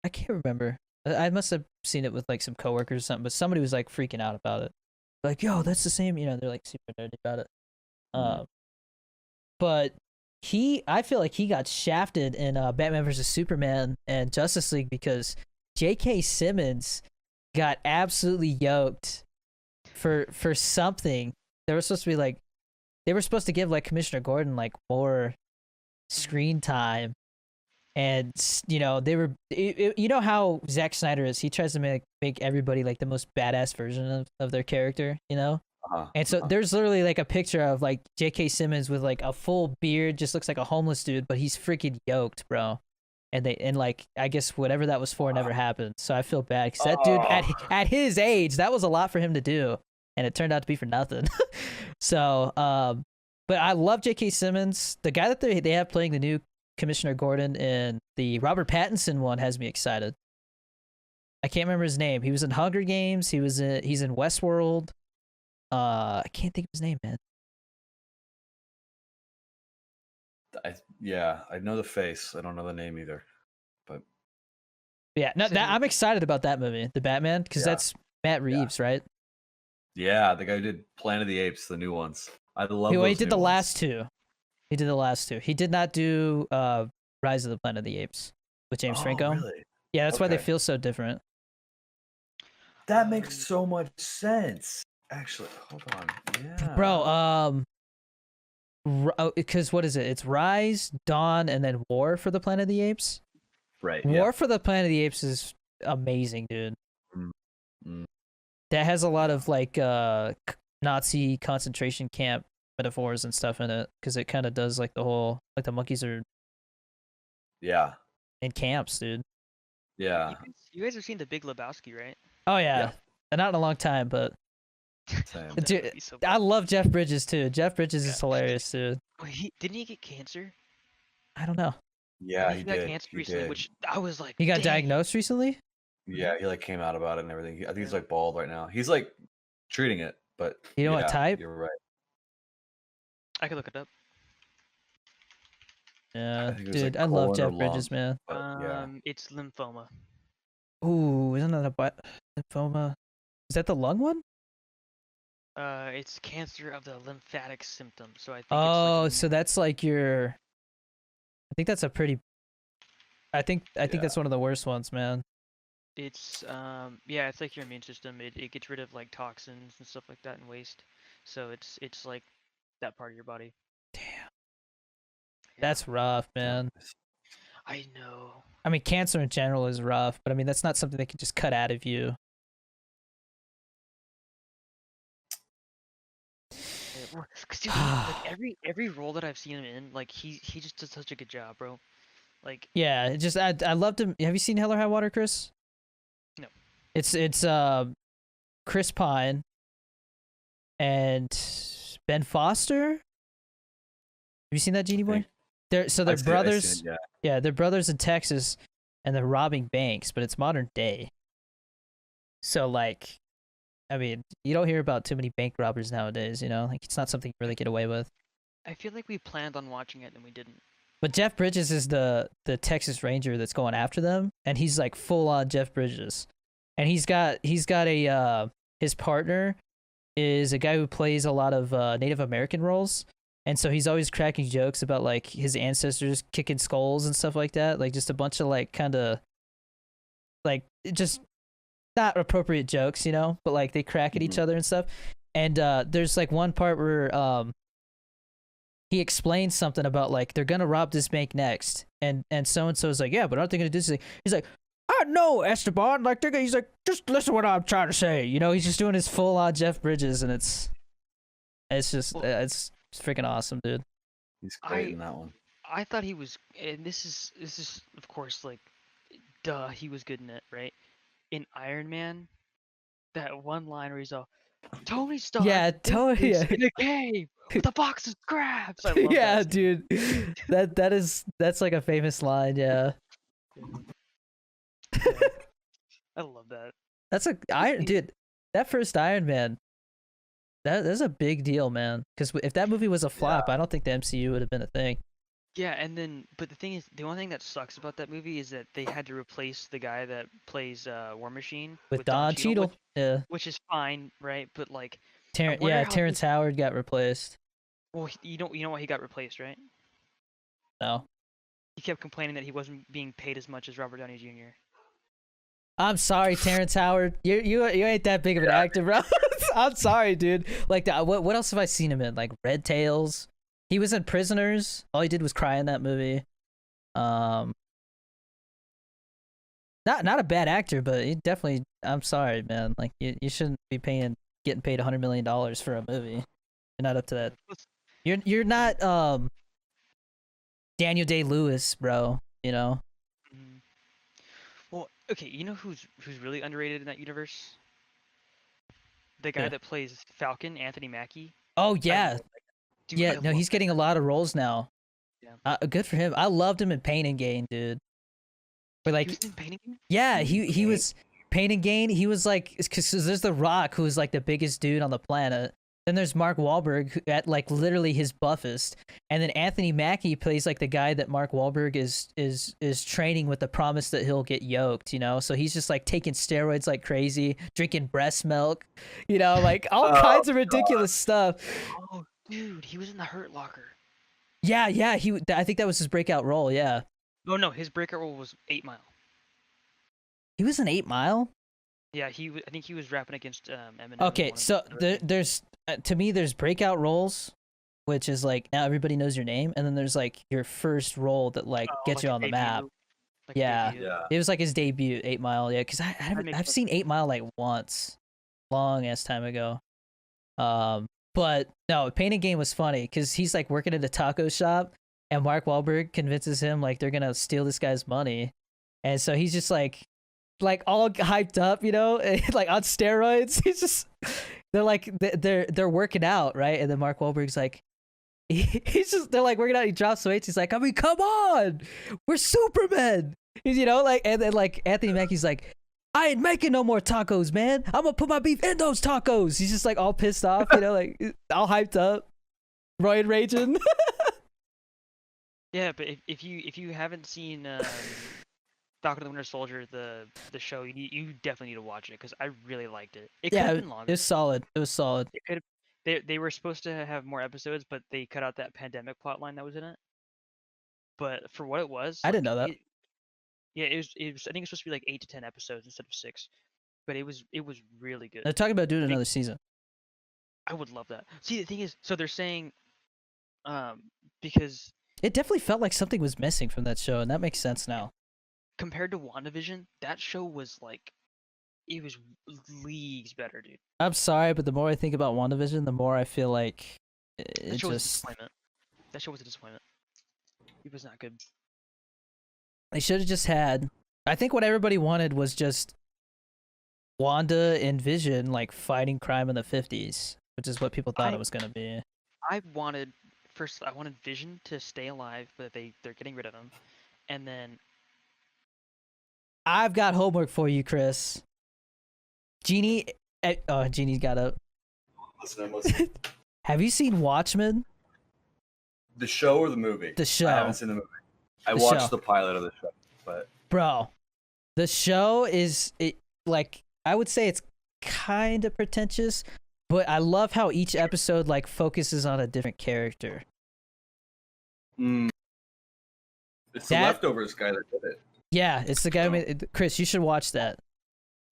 I can't remember. I must have seen it with like some coworkers or something, but somebody was like freaking out about it. Like, yo, that's the same. You know, they're like super nerdy about it. But I feel like he got shafted in Batman vs Superman and Justice League because J.K. Simmons got absolutely yoked for something. There was supposed to be like they were supposed to give like Commissioner Gordon like more screen time, and you know they were you know how Zack Snyder is. He tries to make everybody like the most badass version of their character, you know. And so there's literally like a picture of like J.K. Simmons with like a full beard, just looks like a homeless dude, but he's freaking yoked, bro. And like I guess whatever that was for never happened. So I feel bad because that dude at his age, that was a lot for him to do, and it turned out to be for nothing. So but I love J.K. Simmons. The guy that they have playing the new Commissioner Gordon in the Robert Pattinson one has me excited. I can't remember his name. He was in Hunger Games. He's in Westworld. I can't think of his name, man. I know the face. I don't know the name either. But yeah, no, I'm excited about that movie, The Batman, because that's Matt Reeves, right? Yeah, the guy who did Planet of the Apes, the new ones. I love. He did the last two. He did the last two. He did not do Rise of the Planet of the Apes with James Franco. Really? Yeah, that's why they feel so different. That makes so much sense. Actually, hold on. Yeah. Bro, because what is it? It's Rise, Dawn, and then War for the Planet of the Apes. Right. War for the Planet of the Apes is amazing, dude. That has a lot of like Nazi concentration camp metaphors and stuff in it, because it kind of does like the whole like the monkeys are in camps, dude. Yeah. You guys have seen The Big Lebowski, right? Oh yeah. And not in a long time, but dude, I love Jeff Bridges too. Jeff Bridges is hilarious, dude. Didn't he get cancer? I don't know. Yeah, he got cancer recently, which I was like, he got diagnosed recently. Yeah, he like came out about it and everything. I think he's like bald right now. He's like treating it, but you know what type? You're right. I could look it up. Yeah, dude, I love Jeff Bridges, man. It's lymphoma. Ooh, isn't that a lymphoma? Is that the lung one? It's cancer of the lymphatic symptom. So I think. Oh, so that's like your. I think that's a pretty. I think that's one of the worst ones, man. It's it's like your immune system. It gets rid of like toxins and stuff like that and waste. So it's like that part of your body. Damn. That's rough, man. I know. I mean, cancer in general is rough, but I mean that's not something they can just cut out of you. Dude, like every role that I've seen him in, like he just does such a good job, bro. Like yeah, it just I loved him. Have you seen Hell or High Water, Chris? No. It's Chris Pine and Ben Foster. Have you seen that, Genie Boy? They're brothers. Yeah, they're brothers in Texas, and they're robbing banks, but it's modern day. So like, I mean, you don't hear about too many bank robbers nowadays, you know? Like, it's not something you really get away with. I feel like we planned on watching it and we didn't. But Jeff Bridges is the Texas Ranger that's going after them, and he's like full on Jeff Bridges. And he's got a his partner is a guy who plays a lot of Native American roles. And so he's always cracking jokes about like his ancestors kicking skulls and stuff like that. Like just a bunch of like kind of like just not appropriate jokes, you know, but like they crack at each other and stuff. And there's like one part where he explains something about like they're gonna rob this bank next, and so is like, yeah, but aren't they gonna do this? He's like, I know, Esteban. Like he's like, just listen to what I'm trying to say. You know, he's just doing his full on Jeff Bridges, and it's just it's freaking awesome, dude. He's great in that one. I thought he was, and this is of course like, duh, he was good in it, right? In Iron Man, that one line where he's all, Tony Stark, in a cave with a box of scraps. I love that. Dude, that's like a famous line, yeah. I love that. That's dude. That first Iron Man. That's a big deal, man. Because if that movie was a flop, I don't think the MCU would have been a thing. Yeah, but the thing is, the only thing that sucks about that movie is that they had to replace the guy that plays War Machine with Don Cheadle. Which is fine, right? But like, Terrence Howard got replaced. Well, you know why he got replaced, right? No. He kept complaining that he wasn't being paid as much as Robert Downey Jr. I'm sorry, Terrence Howard. You ain't that big of an actor, bro. I'm sorry, dude. Like, what else have I seen him in? Like Red Tails. He was in Prisoners. All he did was cry in that movie. Um, not a bad actor, but he definitely. I'm sorry, man. Like, you shouldn't be getting paid $100 million for a movie. You're not up to that. You're not Daniel Day-Lewis, bro. You know. Mhm. Well, okay, you know who's really underrated in that universe? The guy Yeah. that plays Falcon, Anthony Mackie. Oh I yeah, love that guy. Dude, yeah. I No, love he's that getting a guy. lot of roles now. Yeah. Good for him. I loved him in Pain and Gain, dude. But He like, was in Painting. yeah, he was Pain and Gain. He was like, because there's The Rock, who's like the biggest dude on the planet. Then there's Mark Wahlberg, who, at like literally his buffest, and then Anthony Mackie plays like the guy that Mark Wahlberg is training with the promise that he'll get yoked. You know, so he's just like taking steroids like crazy, drinking breast milk, you know, like all kinds of ridiculous stuff. Oh, dude, he was in the Hurt Locker. Yeah, yeah. I think that was his breakout role. Yeah, Oh no, his breakout role was 8 Mile. he was in 8 Mile. Yeah, I think he was rapping against Eminem. in Okay, one of so the- there's to me there's breakout roles, which is like now everybody knows your name, and then there's like your first role that like Oh, gets like you a on the map. debut, like a Yeah. debut. Yeah. It was like his debut, 8 Mile. Yeah, because makes I've sense. seen 8 Mile like once, long ass time ago. But no, Pain and Gain was funny because he's like working at a taco shop, and Mark Wahlberg convinces him like they're gonna steal this guy's money, and so he's just like all hyped up, you know, like on steroids. He's just they're working out, right? And then Mark Wahlberg's like, he's just they're like working out. He drops weights. He's like, I mean, come on, we're Supermen, you know, like. And then like Anthony Mackie's like, I ain't making no more tacos, man. I'm gonna put my beef in those tacos. He's just like all pissed off, you know, like all hyped up, roid raging. Yeah, but if you haven't seen Falcon and the Winter Soldier, the show, you definitely need to watch it because I really liked it. It could Yeah, have been it longer. was solid. It was solid. It could they were supposed to have more episodes, but they cut out that pandemic plot line that was in it. But for what it was, I didn't like, know that. yeah, it was. I think it's supposed to be like 8 to 10 episodes instead of 6. But it was really good. They're talking about doing They- another season. I would love that. See, the thing is, so they're saying, because It definitely felt like something was missing from that show, and that makes sense now. compared to WandaVision, that show was like, it was leagues better, dude. I'm sorry, but the more I think about WandaVision, the more I feel like That it show was a just disappointment. That show was a disappointment. It was not good. they should have just had. I think what everybody wanted was just Wanda and Vision like fighting crime in the 50s, which is what people thought it was gonna be. I wanted Vision to stay alive, but they're getting rid of him, and then I've got homework for you, Chris. Genie, oh, Genie got up. Listen, I'm listening. Have you seen Watchmen? The show or the movie? The show. I haven't seen the movie. I The watched show. the pilot of the show, but Bro, the show is like I would say it's kind of pretentious, but I love how each episode like focuses on a different character. it's the That- Leftovers guy that did it. Yeah, it's the guy who made Chris, you should watch that.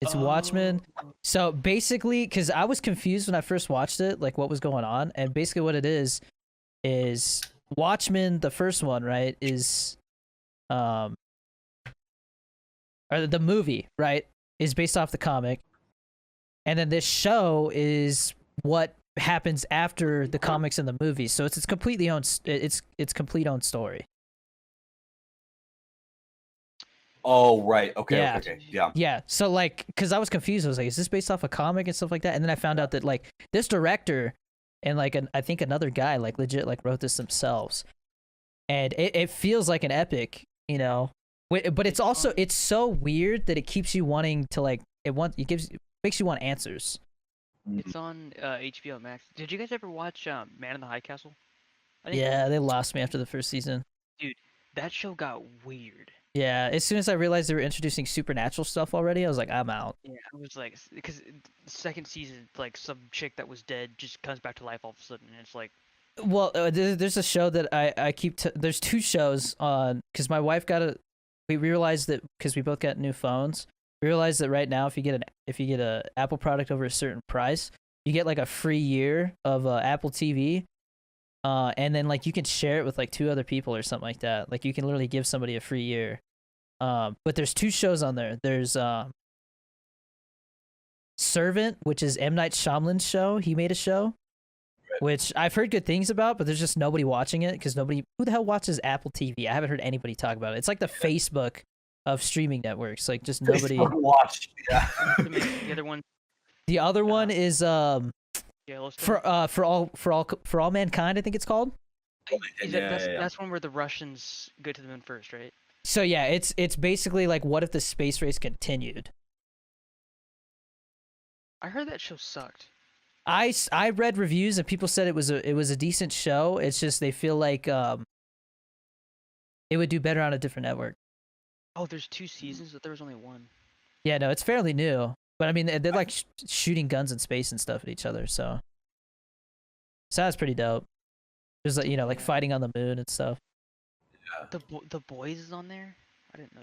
It's Watchmen. So basically, because I was confused when I first watched it, like what was going on, and basically what it is Watchmen, the first one, right, is or the movie, right, is based off the comic, and then this show is what happens after the comics and the movie. So it's completely own it's complete own story. Oh, right. Okay, Yeah. okay, yeah. Yeah, so like, because I was confused, I was like, is this based off a comic and stuff like that? And then I found out that like this director and like I think another guy like legit like wrote this themselves, and it feels like an epic, you know. But it's also it's so weird that it keeps you wanting to like makes you want answers. it's on HBO Max. Did you guys ever watch Man in the High Castle? I think Yeah, they lost me after the first season. that show got weird. Yeah, as soon as I realized they were introducing supernatural stuff already, I was like, I'm out. Yeah, I was like, because second season, like some chick that was dead just comes back to life all of a sudden, and it's like, Well, there's a show that I keep. There's two shows on because my wife got a. We realized that because we both got new phones, realize that right now, if you get a Apple product over a certain price, you get like a free year of Apple TV. And then like you can share it with like 2 other people or something like that. Like you can literally give somebody a free year. But there's 2 shows on there. There's Servant, which is M. Night Shyamalan's show. He made a show, which I've heard good things about, but there's just nobody watching it because who the hell watches Apple TV? I haven't heard anybody talk about it. It's like the Facebook of streaming networks. Like just nobody watch. Yeah. The other one, The other one is Yellowstone. for all mankind, I think it's called. That's one where the Russians go to the moon first, right? So yeah, it's basically like what if the space race continued? I heard that show sucked. I read reviews and people said it was a decent show. It's just they feel like it would do better on a different network. Oh, there's 2 seasons, but there was only 1. Yeah, no, it's fairly new. But I mean, they're like shooting guns in space and stuff at each other. So sounds pretty dope. There's like like fighting on the moon and stuff. Yeah. The Boys is on there. I didn't know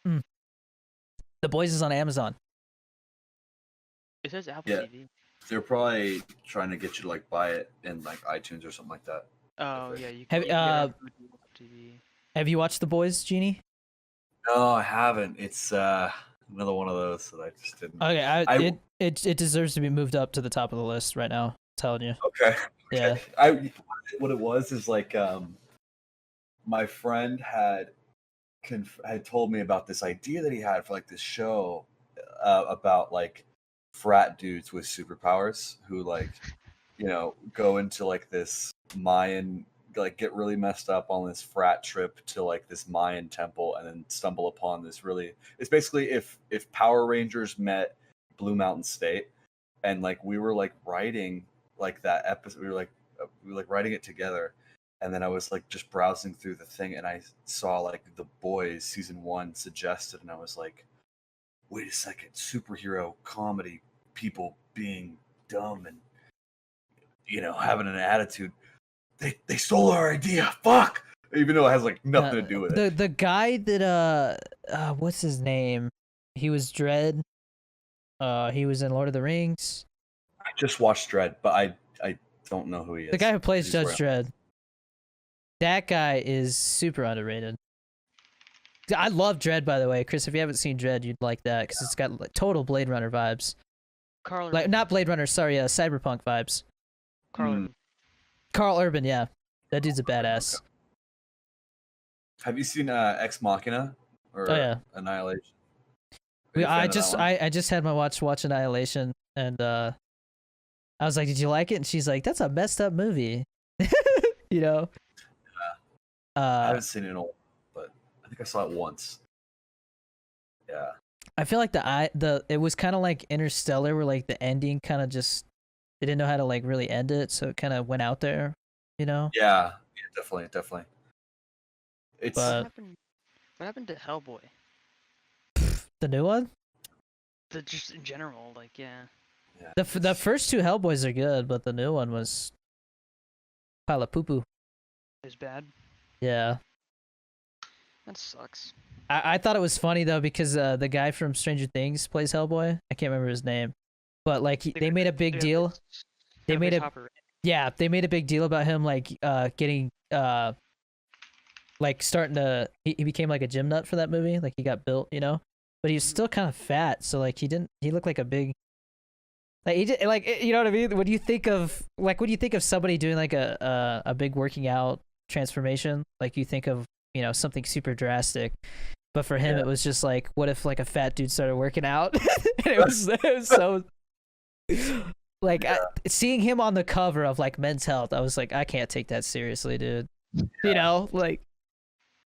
that. The Boys is on Amazon. It says Apple Yeah. TV. They're probably trying to get you to like buy it in like iTunes or something like that. Oh yeah, you Have can. You can get it on Apple TV. Have you watched The Boys, Genie? No, I haven't. It's another one of those that I just didn't. Okay, it deserves to be moved up to the top of the list right now. I'm telling you. Okay. Yeah. What it was is like my friend had told me about this idea that he had for like this show about like frat dudes with superpowers who like go into like this Mayan, like get really messed up on this frat trip to like this Mayan temple and then stumble upon this it's basically if Power Rangers met Blue Mountain State, and like we were like writing like that episode, we were like writing it together, and then I was like just browsing through the thing and I saw like The Boys season 1 suggested, and I was like, wait a second, superhero comedy, people being dumb and having an attitude. They stole our idea. Fuck. Even though it has like nothing to do with it. The guy that what's his name? He was Dredd. He was in Lord of the Rings. I just watched Dredd, but I don't know who he is. The guy who plays Judge Dredd. That guy is super underrated. I love Dredd, by the way, Chris. If you haven't seen Dredd, you'd like that because it's got like, total Blade Runner vibes. Like not Blade Runner, sorry, Cyberpunk vibes. Carl Urban, yeah, that dude's a badass. Okay. Have you seen Ex Machina or Annihilation? I just had my watch Annihilation, and I was like, "Did you like it?" And she's like, "That's a messed up movie." you know. I haven't seen it in a while, but I think I saw it once. Yeah. I feel like it was kind of like Interstellar, where like the ending kind of just they didn't know how to like really end it, so it kind of went out there, Yeah, definitely. It's what happened to Hellboy? The new one. Just in general, like yeah. The first 2 Hellboys are good, but the new one was pile of poo poo. Is bad. Yeah. That sucks. I thought it was funny though because the guy from Stranger Things plays Hellboy. I can't remember his name, but like they made a big deal. They made they made a big deal about him like getting like starting to he became like a gym nut for that movie. Like he got built, but he was still kind of fat. So like he looked like a big. Like he did, like you know what I mean? When you think of somebody doing like a big working out transformation, like you think of something super drastic, but for him it was just like, what if like a fat dude started working out? And it was so like seeing him on the cover of like Men's Health, I was like, I can't take that seriously, dude. Like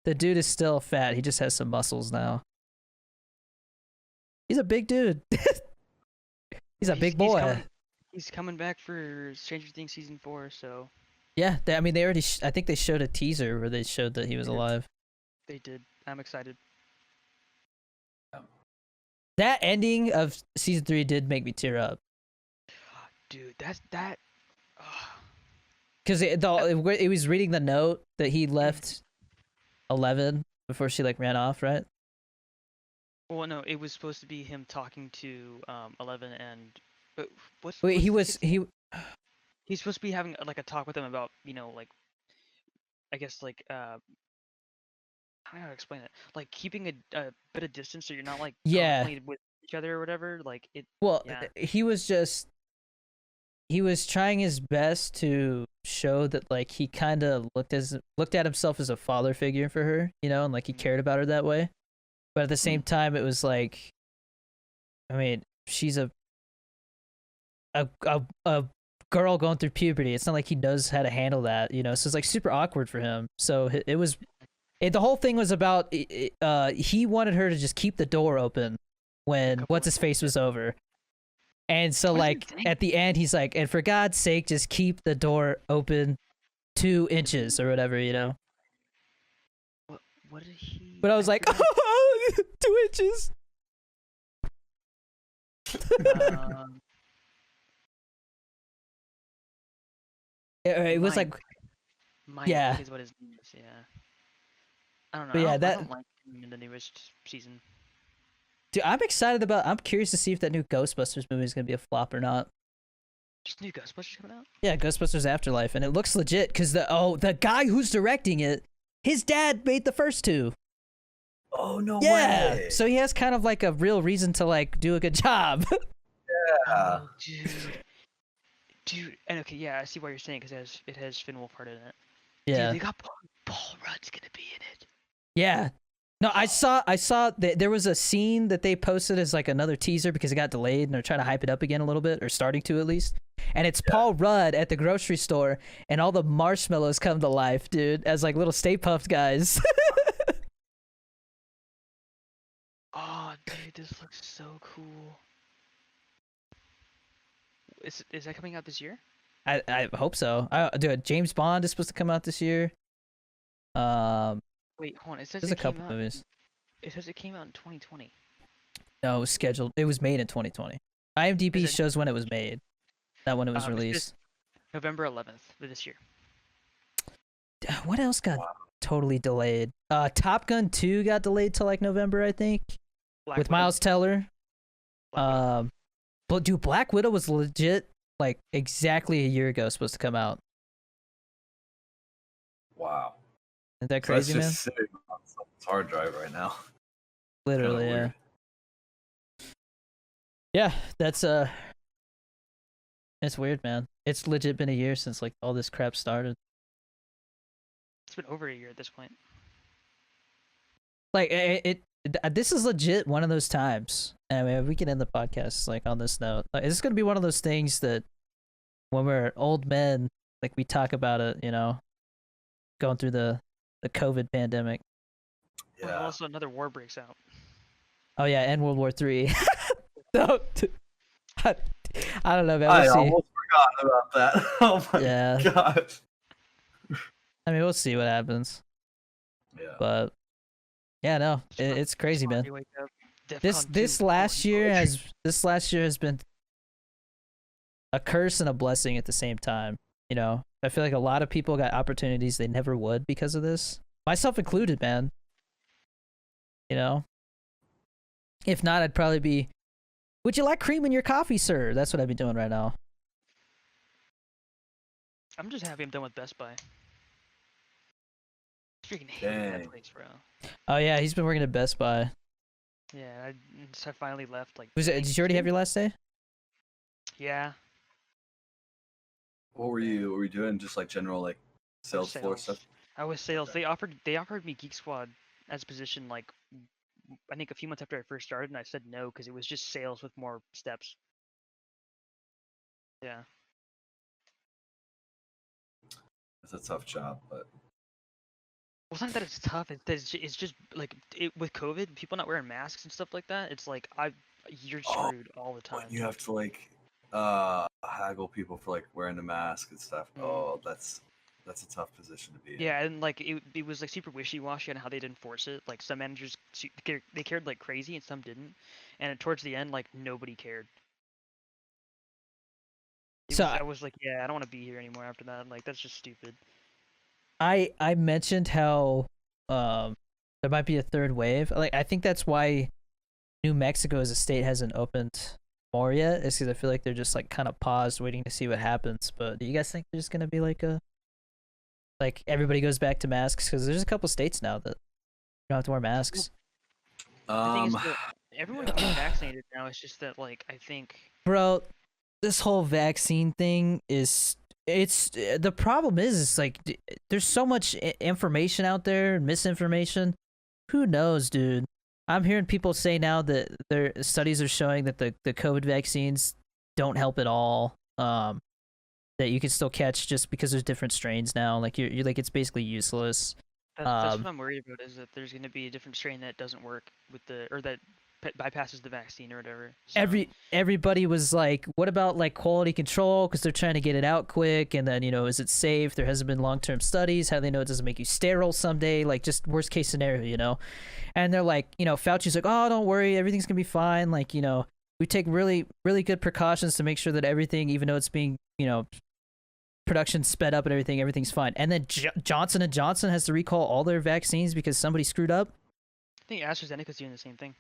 the dude is still fat. He just has some muscles now. He's a big dude. He's a big boy. He's coming back for Stranger Things season 4, so. Yeah, they already. I think they showed a teaser where they showed that he was alive. They did. I'm excited. That ending of season 3 did make me tear up. Dude, that. Because it was reading the note that he left 11 before she like ran off, right? Well, no, it was supposed to be him talking to 11 and but Wait, what's he the was kid's name? he. He's supposed to be having like a talk with him about like I guess like I don't know how to explain it. Like keeping a bit of distance so you're not like Yeah. constantly with each other or whatever. Like it. Well, Yeah. he was trying his best to show that like he kind of looked at himself as a father figure for her, and like he Mhm. cared about her that way. But at the same time, it was like, I mean, she's a girl going through puberty. It's not like he knows how to handle that, So it's like super awkward for him. So the whole thing was about he wanted her to just keep the door open A when couple what's of his face times. was over. And so What is he like saying? at the end he's like, and for God's sake, just keep the door open 2 inches or whatever, What what did he? But I was I like, forgot. 2 inches. Um, It was Mike. like, Mike yeah, is what his name is. Yeah. I don't know. but yeah, I that don't like him in the newest season. dude, I'm curious to see if that new Ghostbusters movie is gonna be a flop or not. Just new Ghostbusters coming out. Yeah, Ghostbusters Afterlife, and it looks legit because the guy who's directing it, his dad made the first two. Oh no Yeah, way! so he has kind of like a real reason to like do a good job. Yeah. Oh, dude. And okay, yeah, I see what you're saying because it has Finn Wolfhard in it. Dude, Yeah, they got Paul Rudd's gonna be in it. yeah. No, I saw that there was a scene that they posted as like another teaser because it got delayed and they're trying to hype it up again a little bit, or starting to at least. And it's Paul Rudd at the grocery store, and all the marshmallows come to life, dude, as like little Stay Puft guys. Oh, dude, this looks so cool. Is that coming out this year? I hope so. Dude, James Bond is supposed to come out this year. Um, Wait, hold on. It says there's it a came couple out. movies. It says it came out in 2020. No, it was scheduled. It was made in 2020. IMDb Is it? shows when it was made, not when it was It says released. November 11th of this year. What else got totally delayed? Top Gun 2 got delayed till like November, I think, Black with Widow. Miles Teller. Black Widow. But dude, Black Widow was legit like exactly a year ago supposed to come out. Wow. Isn't that So that's crazy, man? just sitting on someone's hard drive right now. Literally, Kinda yeah. weird. Yeah, that's it's weird, man. It's legit been a year since like all this crap started. It's been over a year at this point. Like this is legit one of those times. I mean, we can end the podcast like on this note. Like, it's gonna be one of those things that when we're old men, like we talk about it, going through the COVID pandemic. Well, Yeah. also, another war breaks out. Oh yeah, and World War III. So, I don't know, man. I We'll see. almost forgot about that. Oh my Yeah. god. I mean, we'll see what happens. Yeah. But yeah, no, it's crazy, man. You wake up, This DEFCON this 2, last oh, year no. has been a curse and a blessing at the same time. I feel like a lot of people got opportunities they never would because of this, myself included, man. If not, I'd probably be, would you like cream in your coffee, sir? That's what I'd be doing right now. I'm just happy I'm done with Best Buy. I freaking hate that Dang. place, bro. Oh yeah, he's been working at Best Buy. Yeah, I finally left. Like, Did you already have your last day? Yeah. What were you doing? Just like general like sales floor Sales. stuff? I was sales. Okay. They offered me Geek Squad as a position like I think a few months after I first started, and I said no because it was just sales with more steps. Yeah. It's a tough job, but Well, it's not that it's tough. It's just like with COVID, people not wearing masks and stuff like that. It's like you're Oh, screwed all the time. you have to like haggle people for like wearing the mask and stuff. Mm. Oh, that's a tough position to be in. Yeah, and like it was like super wishy-washy on how they didn't enforce it. Like some managers they cared like crazy, and some didn't. And towards the end, like nobody cared. I was like, yeah, I don't want to be here anymore after that. Like that's just stupid. I mentioned how there might be a third wave. Like I think that's why New Mexico as a state hasn't opened more yet is because I feel like they're just like kind of paused, waiting to see what happens. But do you guys think there's gonna be like everybody goes back to masks? Because there's a couple states now that you don't have to wear masks. The thing is that everyone's getting vaccinated now. It's just that, like, I think. Bro, this whole vaccine thing is it's the problem is like there's so much information out there, misinformation. Who knows, dude? I'm hearing people say now that their studies are showing that the COVID vaccines don't help at all. That you can still catch just because there's different strains now. Like you're like it's basically useless. That's what I'm worried about, is that there's going to be a different strain that doesn't work with or that bypasses the vaccine or whatever. So. Everybody was like, what about like quality control? Because they're trying to get it out quick. And then, is it safe? There hasn't been long-term studies. How do they know it doesn't make you sterile someday? Like just worst case scenario, And they're like, Fauci's like, oh, don't worry. Everything's going to be fine. Like, we take really, really good precautions to make sure that everything, even though it's being, production sped up and everything's fine. And then Johnson & Johnson has to recall all their vaccines because somebody screwed up. I think AstraZeneca's doing the same thing.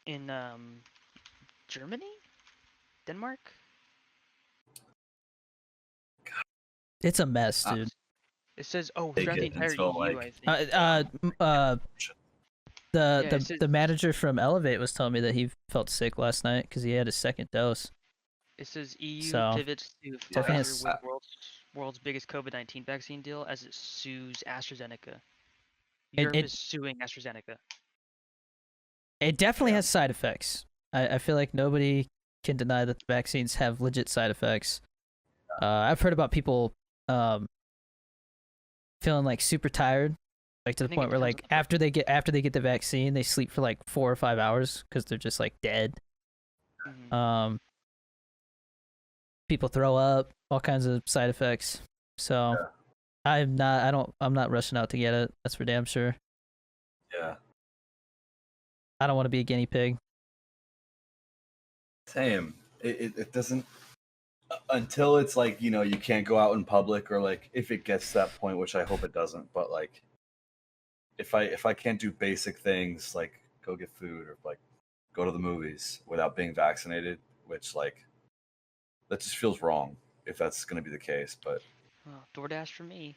In Germany? Denmark? It's a mess, dude. It says, throughout the entire EU, I think. The manager from Elevate was telling me that he felt sick last night because he had his second dose. It says EU pivots to Pfizer with world's biggest COVID-19 vaccine deal as it sues AstraZeneca. Europe is suing AstraZeneca. It definitely has side effects. I feel like nobody can deny that the vaccines have legit side effects. I've heard about people feeling like super tired, like to the point where like after they get the vaccine, they sleep for like 4 or 5 hours because they're just like dead. Mm-hmm. People throw up, all kinds of side effects. So I'm not rushing out to get it. That's for damn sure. Yeah. I don't want to be a guinea pig. Same. It doesn't until it's like, you can't go out in public, or like if it gets to that point, which I hope it doesn't, but like if I can't do basic things like go get food or like go to the movies without being vaccinated, which like that just feels wrong if that's going to be the case. But DoorDash for me.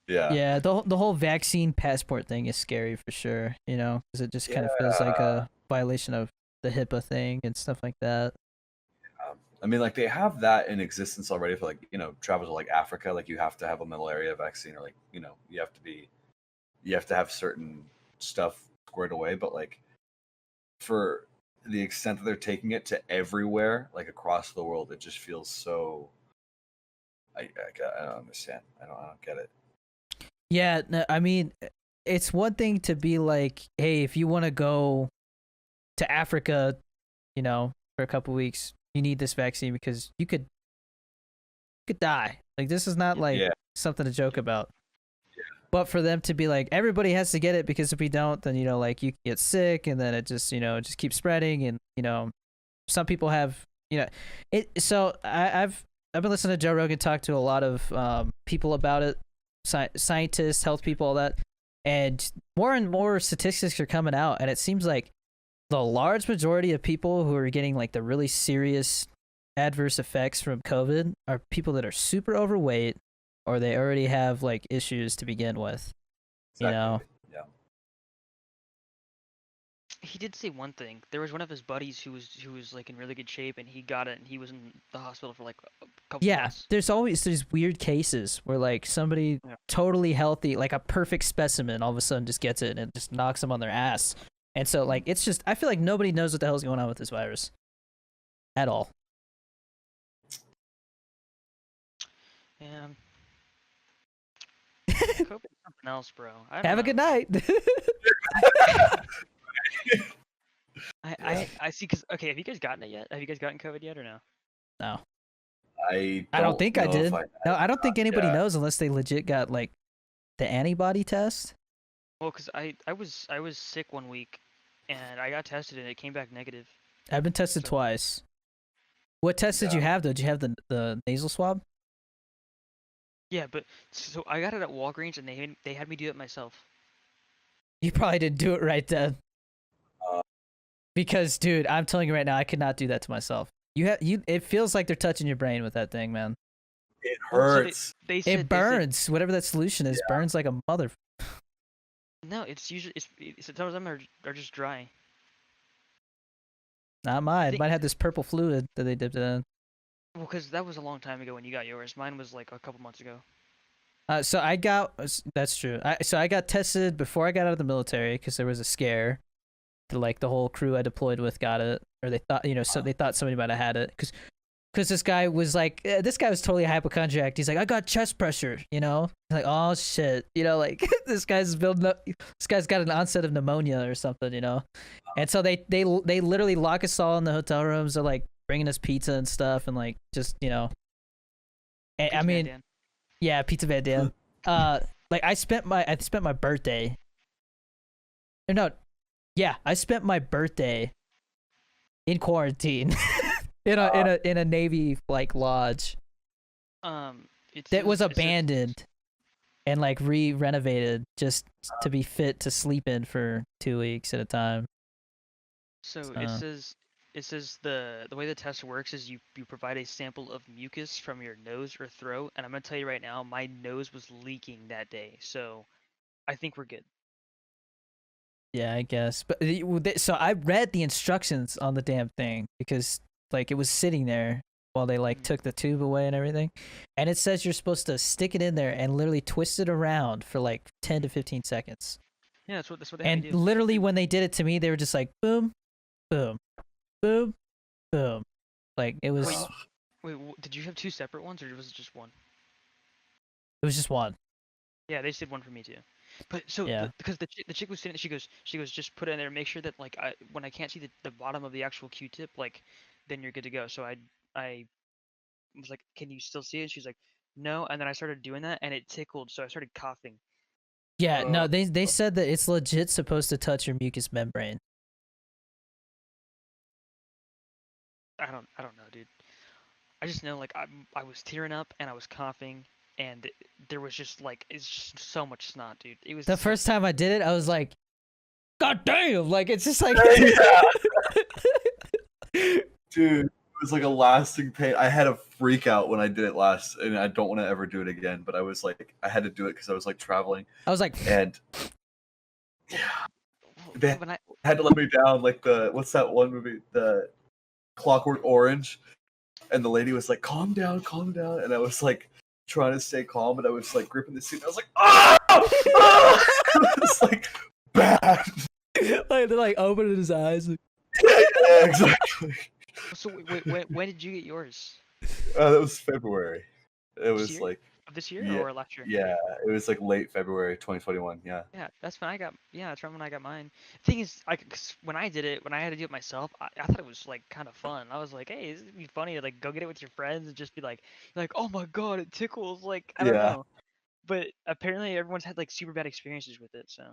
Yeah, the whole vaccine passport thing is scary for sure, because it just kind of feels like a violation of the HIPAA thing and stuff like that. I mean, like they have that in existence already for like, travel to like Africa, like you have to have a malaria vaccine, or like, you have to have certain stuff squared away, but like for the extent that they're taking it to everywhere, like across the world, it just feels so. I don't understand. I don't get it. Yeah, no, I mean, it's one thing to be like, hey, if you want to go to Africa, for a couple weeks, you need this vaccine because you could die. Like this is not like something to joke about. But for them to be like, everybody has to get it because if we don't, then like you get sick, and then it just just keeps spreading, and some people have it. So I've been listening to Joe Rogan talk to a lot of people about it, scientists, health people, all that, and more statistics are coming out, and it seems like the large majority of people who are getting like the really serious adverse effects from COVID are people that are super overweight, or they already have like issues to begin with. Exactly. Yeah. He did say one thing. There was one of his buddies who was like in really good shape, and he got it, and he was in the hospital for like a couple months. There's always these weird cases where like somebody totally healthy, like a perfect specimen, all of a sudden just gets it and it just knocks them on their ass. And so like it's just, I feel like nobody knows what the hell's going on with this virus at all. Yeah. COVID's something else, bro. Have a good night. I see. Cause okay, have you guys gotten it yet? Have you guys gotten COVID yet or no? No. I don't think I did. No, I don't think anybody knows unless they legit got like the antibody test. Well, cause I was sick one week, and I got tested and it came back negative. I've been tested twice. What test did you have though? Did you have the nasal swab? Yeah, but so I got it at Walgreens, and they had me do it myself. You probably didn't do it right then. Because, dude, I'm telling you right now, I could not do that to myself. It feels like they're touching your brain with that thing, man. It Well, so hurts. they said, It burns. Whatever that solution is, burns like a mother. No, it's usually some of them are just dry. Not mine. think- Mine had this purple fluid that they dipped it in. Well, because that was a long time ago when you got yours. Mine was like a couple months ago. So I got. That's true. I got tested before I got out of the military because there was a scare. Like the whole crew I deployed with got it, or they thought, so they thought somebody might have had it because this guy was like, this guy was totally a hypochondriac. He's like, I got chest pressure, like, oh shit, like this guy's building up. This guy's got an onset of pneumonia or something, and so they literally lock us all in the hotel rooms. They're like bringing us pizza and stuff, and like just and, I mean, Dan. yeah, pizza Van Dan. Like I spent my birthday. Or no. Yeah, I spent my birthday in quarantine in a Navy like lodge that was abandoned and like re-renovated just to be fit to sleep in for 2 weeks at a time. So it says the way the test works is you provide a sample of mucus from your nose or throat, and I'm gonna tell you right now, my nose was leaking that day, so I think we're good. Yeah, I guess. But so I read the instructions on the damn thing because like it was sitting there while they like took the tube away and everything. And it says you're supposed to stick it in there and literally twist it around for like 10 to 15 seconds. Yeah, that's what they have And to do. literally when they did it to me, they were just like boom, boom, boom, boom. Like it was Wait, did you have two separate ones or was it just one? it was just one. Yeah, they just did one for me too. But so Yeah. because the chick was sitting, she goes just put it in there, make sure that like when I can't see the bottom of the actual Q-tip, like then you're good to go. So I was like, can you still see it? She's like, no. And then I started doing that and it tickled, so I started coughing. Yeah, no, they said that it's legit supposed to touch your mucous membrane. I don't know, dude. I just know like I was tearing up and I was coughing and there was just like it's just so much snot, dude. It was The first time I did it, I was like, God damn! Like it's just like Dude, it was like a lasting pain. I had a freak out when I did it last, and I don't want to ever do it again. But I was like, I had to do it because I was like traveling, I was like, and they when I had to let me down. Like what's that one movie, the Clockwork Orange, and the lady was like, calm down, and I was like trying to stay calm, but I was like gripping the seat. And I was like, ah! It was like bad. like they're like opening his eyes. Like, Yeah, exactly. so wait, when did you get yours? That was February. It was year? like Of this year Yeah, or last year? yeah, it was like late February 2021. Yeah. Yeah, that's when I got. Yeah, that's right when I got mine. Thing is, cause when I did it, when I had to do it myself, I thought it was like kind of fun. I was like, hey, this would be funny to like go get it with your friends and just be like, oh my god, it tickles. Like I don't Yeah. know. But apparently everyone's had like super bad experiences with it. So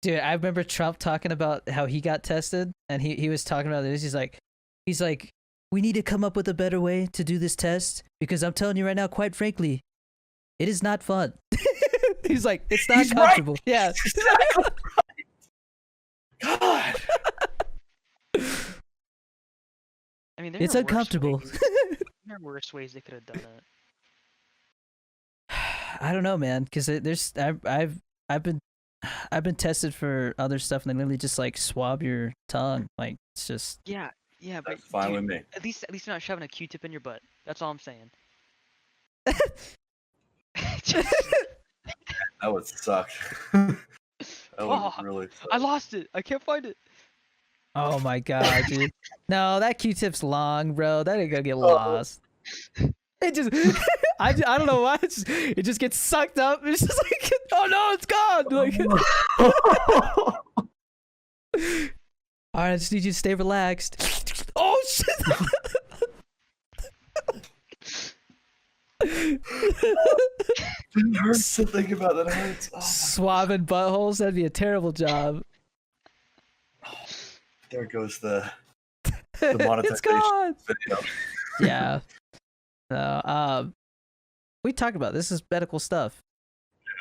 dude, I remember Trump talking about how he got tested, and he was talking about this. He's like, we need to come up with a better way to do this test because I'm telling you right now, quite frankly, it is not fun. He's like, it's not He's right. comfortable. Yeah. Exactly right. God. I mean, there It's are worse uncomfortable. ways- there are worse ways they could have done it. I don't know, man, because there's I've been tested for other stuff, and they literally just like swab your tongue. Like it's just Yeah, but That's fine dude, with me. at least you're not shoving a Q-tip in your butt. That's all I'm saying. That would suck. That would Fuck. really I suck. lost it. I can't find it. oh my god, dude. No, that Q-tip's long, bro. That ain't gonna get lost. It just I don't know why it just gets sucked up. It's just like oh no, it's gone. Like all right, I just need you to stay relaxed. Oh shit. It hurts to think about that. It hurts. Oh, Swabbing buttholes, that'd be a terrible job. there goes the It's monetization gone. video. Yeah. No, we talked about this is medical stuff.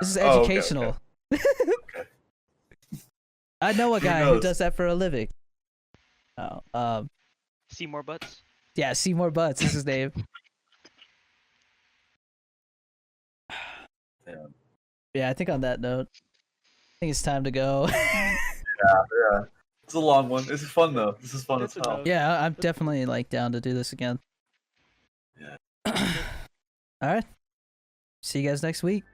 This is Oh, okay, educational. Okay. I know a Who guy who knows? does that for a living. Oh, See more butts. yeah, Seymour Butts is his name. Yeah. Yeah, I think on that note, I think it's time to go. Yeah. It's a long one. This is fun though. This is fun as That's hell. enough. Yeah, I'm definitely like down to do this again. Yeah. All right. See you guys next week.